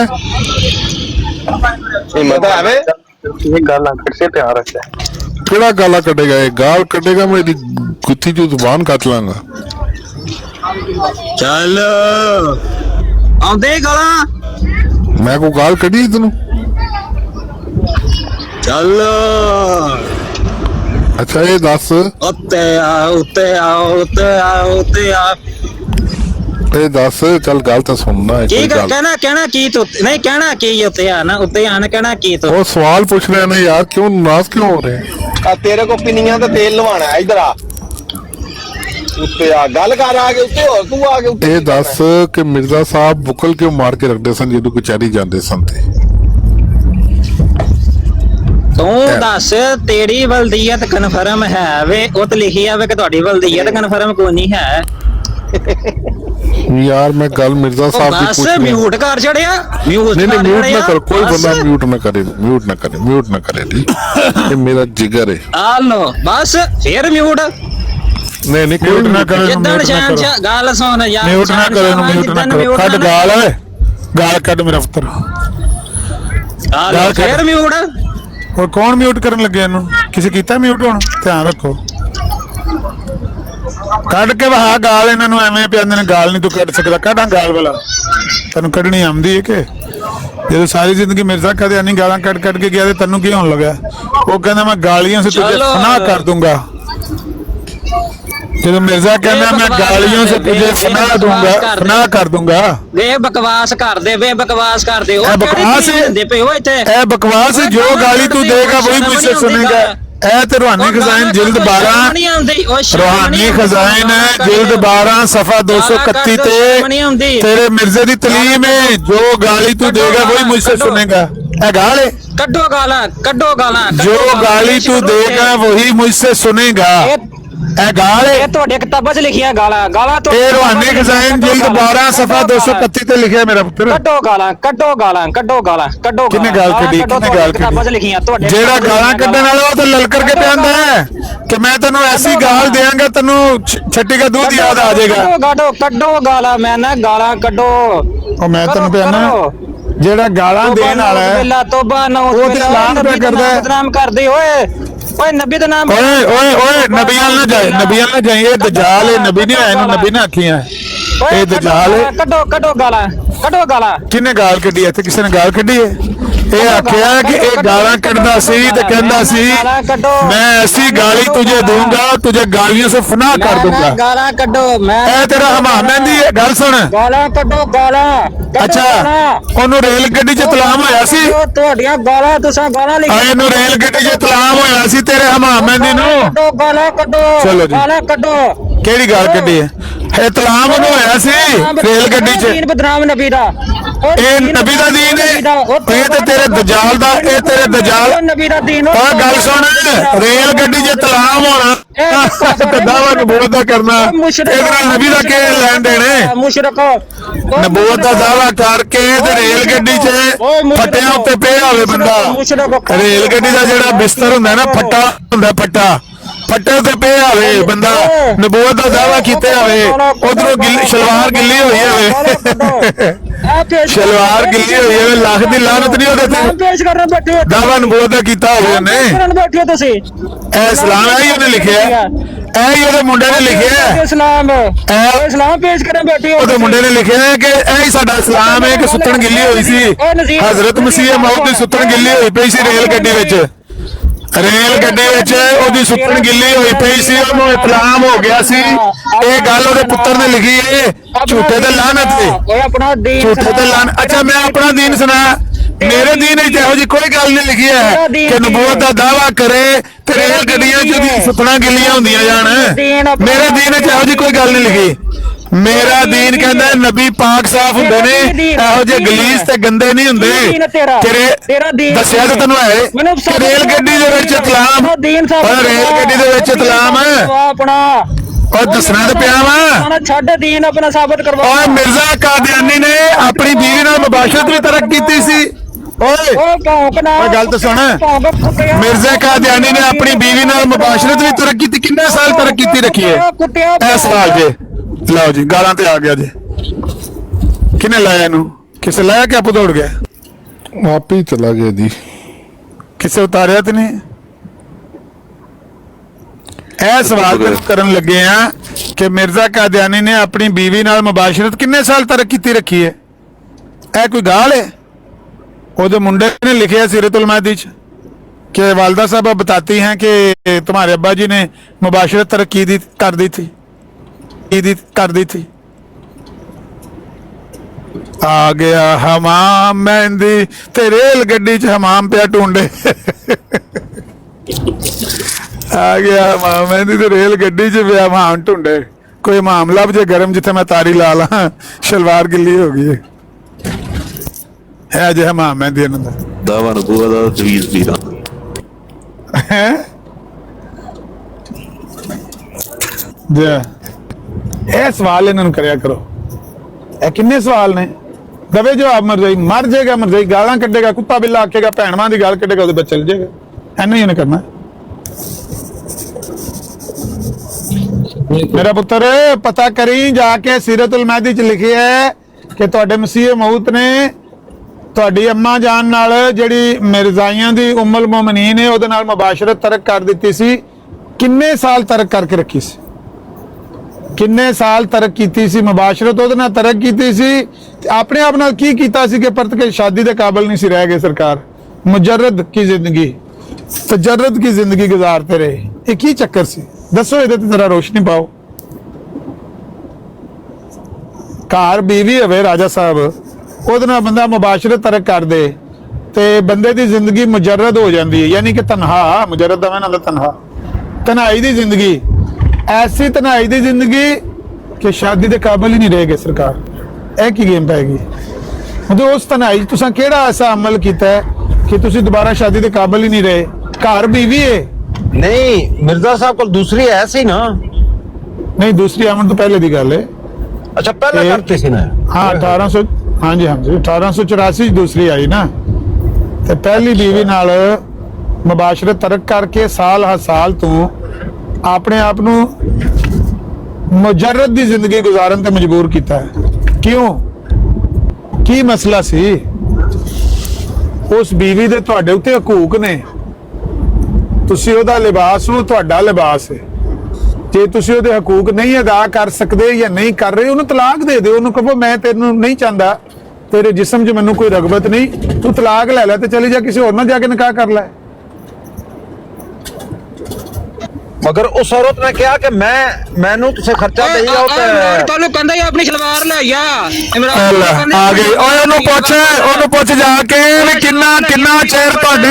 हिम्मत है वे। ये गाला कैसे प्यार रखता है। केड़ा गाला कटेगा? ये गाल कटेगा मेरी गुत्थी जो जुबान काट लांगा। चल आंदे गाला मैं को गाल कटी तनु? चल अच्छा ये दस उत्ते आ, उत्ते आ, उत्ते आ, उत्ते आ। ये दस चल गल तो सुनना है। की कहना की तू नहीं कहना की उत्ते आ ना, उत्ते आ ना कहना की तू। वो सवाल पूछ रहे हैं यार, क्यों नाराज क्यों हो रहे हैं? तेरे को पिनिया तो तेल लवाना है, इधर आ उत्ते आ, गल कर आगे उत्ते हो तू आगे उत्ते। ये दस कि मिर्जा साहब बुकल क्यों मार के रखते सन जो कचहरी जाते सन थे? तू दस तेरी वल्दियत कन्फर्म है वे? उत लिखी है वे कि तुम्हारी वल्दियत कन्फर्म कोई नहीं है। यार मैं गल मिर्जा साहब की बस पूछ म्यूट कर छड़िया, म्यूट नहीं नहीं म्यूट ना कर, कोई बस। बंदा म्यूट ना करे, म्यूट ना करे, म्यूट ना करे। ठीक ये मेरा जिगर है। आ लो बस फिर म्यूट ਨਹੀਂ ਨਹੀਂ ਕੋਈ ਮਿਊਟ ਨਾ ਕਰੋ ਇਹਨੂੰ, ਜਿੱਦਣ ਮਿਊਟ ਨਾ ਕਰੋ ਸ਼ਹਿਨशाह ਗੱਲ ਸੁਣ ਯਾਰ ਮਿਊਟ ਨਾ ਕਰੋ ਇਹਨੂੰ, ਮਿਊਟ ਨਾ ਕਰੋ ਕੱਢ ਗਾਲ ਓਏ ਗਾਲ ਕੱਢ ਮੇਰਾ ਪੁੱਤਰ ਗਾਲ ਫੇਰ ਮਿਊਟ ਹੋਰ ਕੌਣ ਮਿਊਟ ਕਰਨ ਲੱਗਿਆ ਇਹਨੂੰ ਕਿਸੇ ਕੀਤਾ ਮਿਊਟ ਹੁਣ ਧਿਆਨ ਰੱਖੋ ਕੱਢ ਕੇ ਵਹਾ ਗਾਲ ਇਹਨਾਂ ਨੂੰ ਐਵੇਂ ਪਿਆਂਦੇ ਨੇ ਗਾਲ ਨਹੀਂ ਤੂੰ ਕੱਢ ਸਕਦਾ ਕੱਢਾਂ ਗਾਲ ਵਾਲਾ ਤੈਨੂੰ ਕੱਢਣੀ ਆਉਂਦੀ ਹੈ ਕਿ ਜਦੋਂ ਸਾਰੀ ਜ਼ਿੰਦਗੀ ਮਿਰਜ਼ਾ ਕਾਦੀਆਨੀ ਗਾਲਾਂ ਕੱਢ ਕੱਢ ਕੇ ਗਿਆ ਤੇ ਤੈਨੂੰ ਕੀ ਹੋਣ ਲੱਗਾ ਉਹ ਕਹਿੰਦਾ मैं गालियों से तुझे चलो। फना कर दूंगा ਜਦੋਂ ਮਿਰਜ਼ਾ ਕਹਿੰਦਾ मैं गालियों से तुझे फना दूंगा फना कर दूंगा ਵੇ ਬਕਵਾਸ ਕਰਦੇ ਵੇ ਬਕਵਾਸ ਕਰਦੇ ਉਹ ਇਹ ਬਕਵਾਸ ਹੈ। ਦਿੰਦੇ ਪਏ ਹੋ ਇੱਥੇ ए बकवास है, जो गाली तू देगा वही मुझसे सुनेगा ए तो रूहानी खजाइन जिल्द 12 रूहानी खजाइन जिल्द 12 सफा 231 ते तेरे मिर्जे दी तलीम है जो गाली तू देगा वही मुझसे सुनेगा ए गाल है ਕੱਢੋ ਗਾਲਾਂ जो गाली तू देगा वही मुझसे सुनेगा ए गाल है ਇਹ ਤੁਹਾਡੇ ਕਿਤਾਬਾਂ 'ਚ ਲਿਖੀਆਂ ਗਾਲਾਂ ए रूहानी खजाइन जिल्द 12 सफा 231 ते लिखा है मेरा पुत्र ਕੱਢੋ ਗਾਲਾਂ किन्ने गाल कड्डी किन्ने गाल ਕਿਤਾਬਾਂ 'ਚ कड्डी ਲਿਖੀਆਂ ਤੁਹਾਡੇ जेड़ा गालां कड्डण वाला वो तो ललकर के पियांदा है कि मैं तेनू ऐसी गाल देंगा तेनू छट्टी का दूध याद आ जाएगा ਕੱਢੋ ਗਾਲਾਂ ਮੈਂ ਨਾ ਗਾਲਾਂ ਕੱਢੋ ਉਹ ਮੈਂ ਤੈਨੂੰ ਪਿਆਨਾ ਜਿਹੜਾ ਗਾਲਾਂ ਦੇਣ ਵਾਲਾ ਹੈ ਬਿੱਲਾ ਤੋਬਾ ਨਾ ਉਹ ਤੇ ਇਸਲਾਮ ਪਿਆ ਕਰਦਾ ਹੈ। ਬਦਨਾਮ ਕਰਦੇ ਓਏ ਨਬੀ ਦਾ ਨਾਮ ਓਏ ਨਬੀਆਂ ਨਾਲ ਜਾਏ ਇਹ ਦਜਾਲ ਹੈ ਨਬੀ ਨਹੀਂ ਆਇਆ ਇਹਨੂੰ ਨਬੀ ਨਾ ਆਖੀਆਂ ਇਹ ਦਜਾਲ ਹੈ ਕੱਢੋ ਗਾਲਾਂ ਕਿਹਨੇ ਗਾਲ ਕੱਢੀ ਇੱਥੇ ਕਿਸੇ ਨੇ ਗਾਲ ਕੱਢੀ ਹੈ ਇਹ ਆਖਿਆ ਕਿ ਇਹ ਗਾਲਾਂ ਕੱਢਦਾ ਸੀ ਤੇ ਕਹਿੰਦਾ ਸੀ मैं ऐसी गाली तुझे दूंगा तुझे गालियों से फना कर दूंगा ਗਾਲਾਂ ਕੱਢੋ ਮੈਂ ਇਹ ਤੇਰਾ ਹਮਾਮੈਂਦੀ ਹੈ ਗੱਲ ਸੁਣ ਗਾਲਾਂ ਕੱਢੋ ਅੱਛਾ ਉਹਨੂੰ ਰੇਲ ਗੱਡੀ 'ਚ ਤਲਾਮ ਹੋਇਆ ਸੀ ਤੁਹਾਡੀਆਂ ਗਾਲਾਂ ਤੁਸੀਂ ਗਾਲਾਂ ਲਿਖ ਇਹਨੂੰ ਰੇਲ ਗੱਡੀ 'ਚ ਤਲਾਮ ਹੋਇਆ ਸੀ ਤੇਰੇ ਹਮਾਮੈਂਦੀ ਨੂੰ ਗਾਲਾਂ ਕੱਢੋ ਚਲੋ ਜੀ। ਗਾਲਾਂ ਕੱਢੋ ਕਿਹੜੀ ਗੱਲ ਕੱਢੀ ਹੈ ਇਹ ਤਲਾਮ ਉਹਨੂੰ ਹੋਇਆ ਸੀ ਰੇਲ ਗੱਡੀ 'ਚ ਦੀਨ ਬਦਨਾਮ ਨਬੀ ਦਾ ਇਹ ਨਬੀ ਦਾ ਦੀਨ ਹੈ ਇਹ ਤੇ ਤੇਰੇ ਦਜਾਲ ਦਾ ਇਹ ਤੇਰੇ ਦਜਾਲ ਨਬੀ ਦਾ ਦੀਨ ਉਹ ਗੱਲ ਸੁਣ ਰੇਲ ਗੱਡੀ 'ਚ ਤਲਾਮ ਹੋਣਾ ਤੇ ਦਾਵਾ ਨਬੂਵਤ ਦਾ ਕਰਨਾ ਇਹਦੇ ਨਾਲ ਨਬੀ ਦਾ ਕੀ ਲੈਣ ਦੇਣੇ ਮੁਸ਼ਰਕ ਨਬੂਵਤ ਦਾ ਦਾਵਾ ਕਰਕੇ ਤੇ ਰੇਲ ਗੱਡੀ 'ਚ ਫੱਟਿਆਂ ਉੱਤੇ ਪਿਆ ਹੋਵੇ ਬੰਦਾ ਰੇਲ ਗੱਡੀ ਦਾ ਜਿਹੜਾ ਬਿਸਤਰ ਹੁੰਦਾ ਨਾ ਫੱਟਾ ਹੁੰਦਾ ਫੱਟੇ ਤੇ ਪਿਆ ਹੋਵੇ ਬੰਦਾ ਨਬੂਵਤ ਦਾ ਦਾਵਾ ਕੀਤੇ ਹੋਵੇ ਉਧਰੋਂ ਸ਼ਲਵਾਰ ਗਿੱਲੀ ਹੋਈ ਹੋਵੇ ਸ਼ਲਵਾਰ ਗਿੱਲੀ ਹੋਈ ਹੋਵੇ ਲੱਖ ਦੀ ਲਾਨਤ ਨਹੀਂ ਉਹਦੇ ਤੇ ਪੇਸ਼ ਕਰਨ ਬੈਠੇ ਹੋ ਦਾਵਾ ਨਬੂਵਤ ਦਾ ਕੀਤਾ ਹੋਵੇ ਉਹਨੇ ਕਰਨ ਬੈਠੇ ਹੋ ਤੁਸੀਂ ਇਹ ਇਸਲਾਮ ਹੈ ਹੀ ਉਹਨੇ ਲਿਖਿਆ ਇਹ ਹੀ ਉਹਦੇ ਮੁੰਡੇ ਨੇ ਲਿਖਿਆ ਇਸਲਾਮ ਪੇਸ਼ ਕਰਨ ਬੈਠੇ ਹੋ ਉਹਦੇ ਮੁੰਡੇ ਨੇ ਲਿਖਿਆ ਹੈ ਕਿ ਇਹ ਹੀ ਸਾਡਾ ਇਸਲਾਮ ਹੈ ਕਿ ਸੁੱਤਣ ਗਿੱਲੀ ਹੋਈ ਸੀ ਹਜ਼ਰਤ ਮਸੀਹ ਮੌਤ ਦੀ ਸੁੱਤਣ ਗਿੱਲੀ ਹੋਈ ਪਈ ਸੀ ਰੇਲ ਗੱਡੀ ਵਿੱਚ ਉਹਦੀ ਸੁੱਤਣ ਗਿੱਲੀ ਹੋਈ ਪਈ ਸੀ ਉਹਨੂੰ ਇਤਲਾਮ ਹੋ ਗਿਆ ਸੀ ਇਹ ਗੱਲ ਉਹਦੇ ਪੁੱਤਰ ਨੇ ਲਿਖੀ ਹੈ ਝੂਠੇ ਤੇ ਲਾਨਤ ਤੇ ਓਏ ਆਪਣਾ ਦੀਨ ਝੂਠੇ ਤੇ ਲਾਨਤ ਅੱਛਾ ਮੈਂ ਆਪਣਾ ਦੀਨ ਸੁਣਾ ਮੇਰੇ ਦੀਨ ਵਿੱਚ ਇਹੋ ਜਿਹੀ ਕੋਈ ਗੱਲ ਨਹੀਂ ਲਿਖੀ ਹੈ ਕਿ ਨਬੂਵਤ ਦਾ ਦਾਵਾ ਕਰੇ ਤੇ ਰੇਲ ਗੱਡੀਆਂ 'ਚ ਉਹਦੀ ਸੁੱਤਣਾ ਗਿੱਲੀਆਂ ਹੁੰਦੀਆਂ ਜਾਣ ਮੇਰੇ ਦੀਨ ਵਿੱਚ ਇਹੋ ਜਿਹੀ ਕੋਈ ਗੱਲ ਨਹੀਂ ਲਿਖੀ ਮੇਰਾ ਦੀਨ ਕਹਿੰਦਾ ਨਬੀ ਪਾਕ ਸਾਫ ਹੁੰਦੇ ਨੇ ਇਹੋ ਜਿਹੇ ਗਲੀਸ ਤੇ ਗੰਦੇ ਨਹੀਂ ਹੁੰਦੇ ਤੇਰੇ ਦੱਸਿਆ ਤਾਂ ਤੈਨੂੰ ਹੈ ਕਿ ਰੇਲ ਗੱਡੀ ਦੇ ਵਿੱਚ ਇਤਲਾਮ ਰੇਲ ਗੱਡੀ ਦੇ ਵਿੱਚ ਇਤਲਾਮ ਆਪਣਾ ਉਹ ਦੱਸਣਾ ਤੇ ਪਿਆ ਵਾ ਛੱਡ ਦੀਨ ਆਪਣਾ ਸਾਬਤ ਕਰਵਾ ਓਏ ਮਿਰਜ਼ਾ ਕਾਦੀਆਨੀ ਨੇ ਆਪਣੀ ਬੀਵੀ ਨਾਲ ਮੁਬਾਸ਼ਰਤ ਵੀ ਤਰਕ ਕੀਤੀ ਸੀ ਓਏ ਓਏ ਗੱਲ ਤਾਂ ਸੁਣ ਮਿਰਜ਼ਾ ਕਾਦੀਆਨੀ ਨੇ ਆਪਣੀ ਬੀਵੀ ਨਾਲ ਮੁਬਾਸ਼ਰਤ ਵੀ ਤਰਕ ਕੀਤੀ ਕਿੰਨੇ ਸਾਲ ਤਰਕ ਕੀਤੀ ਰੱਖੀ ਹੈ ਇਹ ਸਵਾਲ ਜੇ ਲਓ ਜੀ ਗਾਲਾਂ ਤੇ ਆ ਗਿਆ ਜੀ ਕਿਨੇ ਲਾਇਆ ਇਹਨੂੰ ਕਿਸੇ ਲਾਇਆ ਕਿ ਆਪੋ ਦੌੜ ਗਿਆ ਆਪ ਹੀ ਚਲਾ ਗਿਆ ਜੀ ਕਿਸੇ ਉਤਾਰਿਆ ਤੇ ਨਹੀਂ ਇਹ ਸਵਾਲ ਕਰਨ ਲੱਗੇ ਆ ਕਿ ਮਿਰਜ਼ਾ ਕਾਦੀਆਨੀ ਨੇ ਆਪਣੀ ਬੀਵੀ ਨਾਲ ਮੁਬਾਸ਼ਰਤ ਕਿੰਨੇ ਸਾਲ ਤੱਕ ਕੀਤੀ ਰੱਖੀ ਹੈ ਇਹ ਕੋਈ ਗਾਲ ਹੈ ਉਹਦੇ मुंडे ने लिखे सीरतुल महदी कि वालदा साहब बताती हैं कि तुम्हारे अब्बा जी ने मुबाशरत तरक कर दी थी आ गया हमाम मेहंदी ते रेल गड्डी च हमाम पे ढूंढे आ गया हमाम मेहंदी ते रेल गड्डी च पे हमाम ढूंढे कोई हमाम लभ जे गर्म जिथे मैं तारी ला ला शलवार गिल्ली हो गई है जे हमाम मेहंदी इन्हां दा ਦਾਵਾ ਨਬੂਵਤ ਦਾ ਤਵੀਜ਼ ਪੀਰਾ है जे ਇਹ ਸਵਾਲ ਇਹਨਾਂ ਨੂੰ ਕਰਿਆ ਕਰੋ ਇਹ ਕਿੰਨੇ ਸਵਾਲ ਨੇ ਦਵੇ ਜਵਾਬ ਮਰ ਜਾਏਗਾ ਗਾਲਾਂ ਕੱਢੇਗਾ ਕੁੱਤਾ ਬਿੱਲਾ ਆਖੇਗਾ ਭੈਣਵਾਂ ਦੀ ਗਾਲ ਕੱਢੇਗਾ ਉਹਦੇ ਬੱਚੇ ਚਲ ਜਾਏਗਾ ਐਨਾ ਹੀ ਉਹਨੇ ਕਰਨਾ मेरा पुत्र पता करी जाके सीरतुल महदी च लिखिया है कि तुहाडे मसीह मौत ने तुहाडी अम्मा जान नाल जिहड़ी मिर्जाइयां दी उम्मुल मोमिनीन है ओहदे नाल मुबाशरत तरक कर दित्ती सी। किन्ने साल तरक करके रखी सी? किन्ने साल तरक कीती सी मुबाशरत ओहदे नाल तरक कीती सी? ते अपने आप नाल की कीता सी कि परत के शादी दे काबिल नहीं सी रह गए सरकार। मुजर्रद की जिंदगी, तजर्रद की जिंदगी गुजारते रहे। ये की चक्कर सी? दसो ਇਹਦੇ ਤੇ जरा रोशनी पाओ। घर बीवी होवे राजा साहब ਉਹਦੇ ਨਾਲ ਬੰਦਾ ਮੁਬਾਸ਼ਰਤ ਤਰਕ ਕਰ ਦੇ ਤੇ ਬੰਦੇ ਦੀ ਜ਼ਿੰਦਗੀ ਮੁਜਰਰਦ ਹੋ ਜਾਂਦੀ ਹੈ, ਯਾਨੀ ਕਿ ਤਨਹਾ। ਮੁਜਰਰਦ ਦਾ ਮਾਨਾ ਤਨਹਾ, ਤਨਾਈ ਦੀ ਜ਼ਿੰਦਗੀ। ਐਸੀ ਤਨਾਈ ਦੀ ਜ਼ਿੰਦਗੀ ਕਿ ਸ਼ਾਦੀ ਦੇ ਕਾਬਿਲ ਹੀ ਨਹੀਂ ਰਹੇਗੇ ਸਰਕਾਰ। ਇਹ ਕੀ ਗੇਮ ਪੈ ਗਈ? ਮਤਲਬ ਉਸ ਤਨਾਈ ਤੁਸੀਂ ਕਿਹੜਾ ਐਸਾ ਅਮਲ ਕੀਤਾ ਹੈ ਕਿ ਤੁਸੀਂ ਦੁਬਾਰਾ ਸ਼ਾਦੀ ਦੇ ਕਾਬਿਲ ਹੀ ਨਹੀਂ ਰਹੇ? ਘਰ बीवी है नहीं मिर्जा साहब को दूसरी है सी ना? नहीं, दूसरी आमन तो पहले की गल है। अच्छा पहले करते सी ना? हाँ 1800, हाँ जी 1884 दूसरी आई ना। ते पहली बीवी नाल मुबाशरत तरक करके साल हर साल तू अपने आप नू मुजर्रद दी जिंदगी गुजारन ते मजबूर किया है। क्यों? की मसला सी? उस बीवी दे तुहाडे उत्ते हकूक ने। ਤੁਸੀਂ ਉਹਦਾ ਲਿਬਾਸ ਨੂੰ, ਤੁਹਾਡਾ ਲਿਬਾਸ ਹੈ। ਜੇ ਤੁਸੀਂ ਉਹਦੇ ਹਕੂਕ ਨਹੀਂ ਅਦਾ ਕਰ ਸਕਦੇ ਜਾਂ ਨਹੀਂ ਕਰ ਰਹੇ, ਉਹਨੂੰ ਤਲਾਕ ਦੇ ਦਿਓ। ਉਹਨੂੰ ਕਹੋ ਮੈਂ ਤੈਨੂੰ ਨਹੀਂ ਚਾਹੁੰਦਾ, ਤੇਰੇ ਜਿਸਮ 'ਚ ਮੈਨੂੰ ਕੋਈ ਰਗਬਤ ਨਹੀਂ, ਤੂੰ ਤਲਾਕ ਲੈ ਲੈ ਤੇ ਚਲੀ ਜਾ, ਕਿਸੇ ਹੋਰ ਨਾਲ ਜਾ ਕੇ ਨਿਕਾਹ ਕਰ ਲੈ। मगर उस औरत ने कहा कि मैनू तुसे खर्चा दे जाओ ਤੁਹਾਨੂੰ ਕਹਿੰਦਾ ਹੀ ਆਪਣੀ ਸਲਵਾਰ ਲੈ ਆ ਆ ਗਈ। ਓਏ ਉਹਨੂੰ ਪੁੱਛ ਜਾ ਕੇ ਵੀ ਕਿੰਨਾ ਚਿਰ ਤੁਹਾਡੇ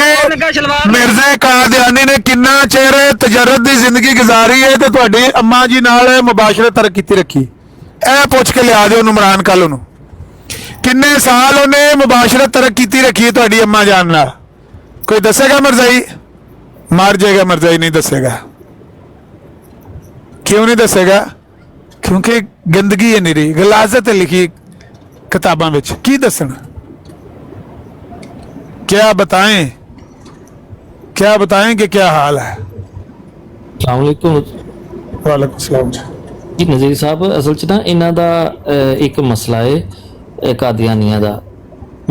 ਮਿਰਜ਼ੇ ਕਾਦੀਆਨੀ ਨੇ ਕਿੰਨਾ ਚਿਰ ਤਜਰਰਦ ਦੀ ਜ਼ਿੰਦਗੀ ਗੁਜ਼ਾਰੀ ਹੈ ਤੇ ਤੁਹਾਡੀ ਅੰਮਾ ਜੀ ਨਾਲ ਮੁਬਾਸ਼ਰਤ ਤਰਕ ਕੀਤੀ ਰੱਖੀ। ਇਹ ਪੁੱਛ ਕੇ ਲਿਆ ਦਿਓ ਉਹਨੂੰ, ਇਮਰਾਨ ਕੱਲ ਉਹਨੂੰ। ਕਿੰਨੇ ਸਾਲ ਉਹਨੇ ਮੁਬਾਸ਼ਰਤ ਤਰਕ ਕੀਤੀ ਰੱਖੀ ਤੁਹਾਡੀ ਅੰਮਾ ਜਾਨ ਨਾਲ? ਕੋਈ ਦੱਸੇਗਾ ਮਰਜ਼ਾਈ? ਮਰ ਜਾਏਗਾ ਮਰਜ਼ਾਈ, नहीं दसेगा। क्यों नहीं दसेगा? क्योंकि गंदगी है निरी, गलाजत है लिखी किताबों में। की दसना? क्या बताएं कि क्या हाल है? अस्सलामुअलैकुम। वालेकुम सलाम जी नज़ीर साहब, असल च ना इन्हां दा एक मसला है कादियानियां दा।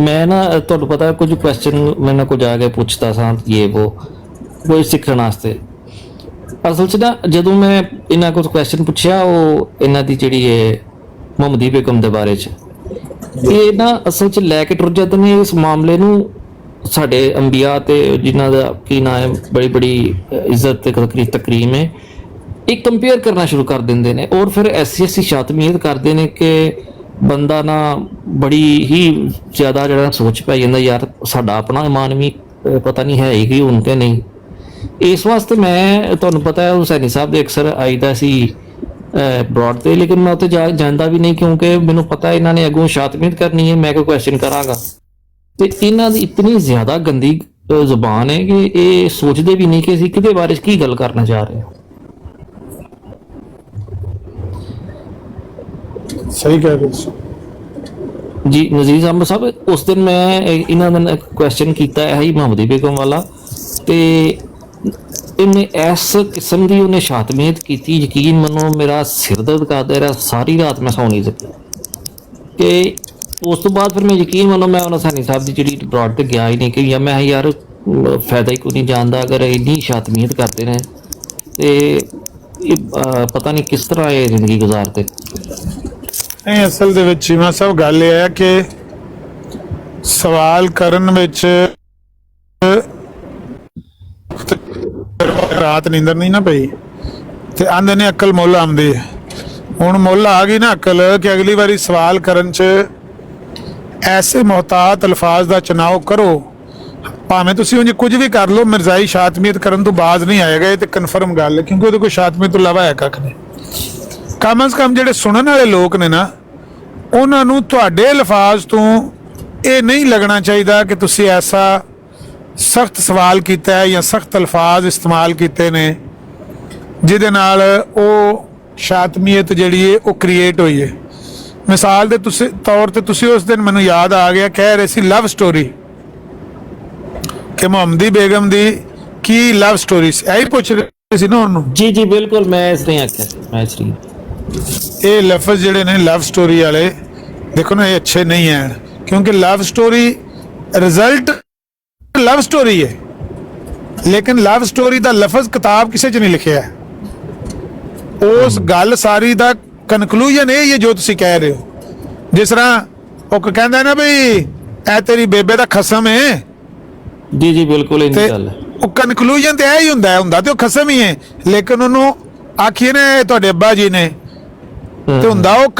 मैं ना तुहानू पता कुछ क्वेश्चन मैंने कुछ आ के पूछता सा, ये वो कोई सीखण वास्ते। असल च ना ਜਦੋਂ मैं इन्हां कुछ क्वेश्चन ਪੁੱਛਿਆ ਉਹ ਇਹਨਾਂ ਦੀ ਜਿਹੜੀ ਹੈ ਮੁਹੰਮਦੀ ਬੇਗਮ ਦੇ ਬਾਰੇ ਚ, ਇਹ ਨਾ ਅਸਲ ਚ ਲੈ ਕੇ ਟੁਰ ਜਾਂਦੇ ਨੇ ਇਸ ਮਾਮਲੇ ਨੂੰ। ਸਾਡੇ ਅੰਬੀਆ ਤੇ ਜਿਨ੍ਹਾਂ ਦਾ ਕੀ ਨਾਂ ਹੈ, ਬੜੀ ਬੜੀ ਇੱਜ਼ਤ ਤੇ ਤਕਰੀਮ ਹੈ, ਇਹ ਕੰਪੇਅਰ ਕਰਨਾ ਸ਼ੁਰੂ ਕਰ ਦਿੰਦੇ ਨੇ ਔਰ ਫਿਰ ਐਸੀ ਸ਼ਾਤਮੀਅਤ ਕਰਦੇ ਨੇ ਕਿ ਬੰਦਾ ਨਾ ਬੜੀ ਹੀ ਜ਼ਿਆਦਾ ਜਿਹੜਾ ਸੋਚ ਪੈ ਜਾਂਦਾ, ਯਾਰ ਸਾਡਾ ਆਪਣਾ ਇਮਾਨ ਵੀ ਪਤਾ ਨਹੀਂ ਹੈ ਹੀ ਹੁਣ ਕਿ ਨਹੀਂ। इस वास्ते मैं तुहानू पता है हुसैनी साहब दे अक्सर आईदा सी ब्रॉड ते, लेकिन मैं उत्थे जांदा भी नहीं क्योंकि मैनू पता है इन्होंने अगों शातमियत करनी है, मैं कोई क्वेश्चन करांगा। ते इन्हां दी इतनी ज़्यादा गंदी जुबान है कि ये सोचते भी नहीं कि असीं किहदे बारे च की गल करना चाह रहे हैं। सही कह रहे हो जी नज़ीर अहमद साहब, उस दिन मैं इन्हां दा क्वेश्चन कीता है मुहम्मदी बेगम वाला, ते इन्हें इस किस्म की उन्हें शातमियत की, यकीन मनो मेरा सिर दर्द करता रहा, सारी रात मैं सौ नहीं सकी। कि उस तो बाद फिर मैं यकीन मनो मैं हुसैनी साहब की जी ब्रॉड पर गया ही नहीं कि या मैं यार फायदा ही कोई नहीं जानता अगर इन्नी शातमियत करते हैं तो पता नहीं किस तरह ये जिंदगी गुजारते। नहीं असल दे विच चीमा साहब गल ये है कि सवाल करन विच रात नींदर नहीं ना पई ते आंदे ने अकल मुल आंदी है। हुण मुल आ गई ना अकल कि अगली बारी सवाल करन च ऐसे मोहतात अल्फाज का चुनाव करो, भावें तुसीं उंज कुछ भी कर लो, मिर्जाई शातमियत करन तो बाज नहीं आएगा। ये तो कन्फर्म गल है क्योंकि उहदे कोई शातमियत तो इलावा है कख नहीं। कम अज कम जिहड़े सुनन वाले लोग ने ना, उन्हां नूं तुहाडे अल्फाज तो ये नहीं लगना चाहिए कि तुसीं ऐसा सख्त सवाल किया है या सख्त अल्फाज इस्तेमाल किए ने जिहदे नाल वो शातमियत जिहड़ी है वो क्रिएट हुई है। मिसाल के तौर पर तुसीं उस दिन मैनूं याद आ गया, कह रहे सी लव स्टोरी कि मुहम्मदी बेगम दी की लव स्टोरी यही पूछ रहे ਕਹਿੰਦੇ ਸੀ ਨਾ ਉਹਨੂੰ। ਜੀ ਜੀ ਬਿਲਕੁਲ, ਮੈਂ ਇਸ ਨਹੀਂ ਆਖਿਆ, ਮੈਂ ਇਸ ਨਹੀਂ। ਇਹ ਲਫ਼ਜ਼ ਜਿਹੜੇ ਨੇ ਲਵ ਸਟੋਰੀ ਵਾਲੇ, ਦੇਖੋ ਨਾ, ਇਹ ਅੱਛੇ ਨਹੀਂ ਹਨ, ਕਿਉਂਕਿ love story result love story ਹੈ, ਲੇਕਿਨ ਲਵ ਸਟੋਰੀ ਦਾ ਲਫ਼ਜ਼ ਕਿਤਾਬ ਕਿਸੇ 'ਚ ਨਹੀਂ ਲਿਖਿਆ ਹੈ। ਉਸ ਗੱਲ ਸਾਰੀ ਦਾ ਕਨਕਲੂਜਨ ਇਹ ਹੀ ਹੈ ਜੋ ਤੁਸੀਂ ਕਹਿ ਰਹੇ ਹੋ। ਜਿਸ ਤਰ੍ਹਾਂ ਉਹ ਕਹਿੰਦਾ ਨਾ ਵੀ ਇਹ ਤੇਰੀ ਬੇਬੇ ਦਾ ਖਸਮ ਹੈ, ਜੀ ਜੀ ਬਿਲਕੁਲ ਇਹ ਤੇ ਗੱਲ ਹੈ। ਉਹ ਕਨਕਲੂਜਨ ਤੇ ਇਹ ਹੀ ਹੁੰਦਾ ਤੇ ਉਹ ਖਸਮ ਹੀ ਹੈ, ਲੇਕਿਨ ਉਹਨੂੰ ਆਖੀਏ ਨੇ ਤੁਹਾਡੇ ਅੱਬਾ ਜੀ ਨੇ, ਤੇ ਹੁੰਦਾ ਉਹ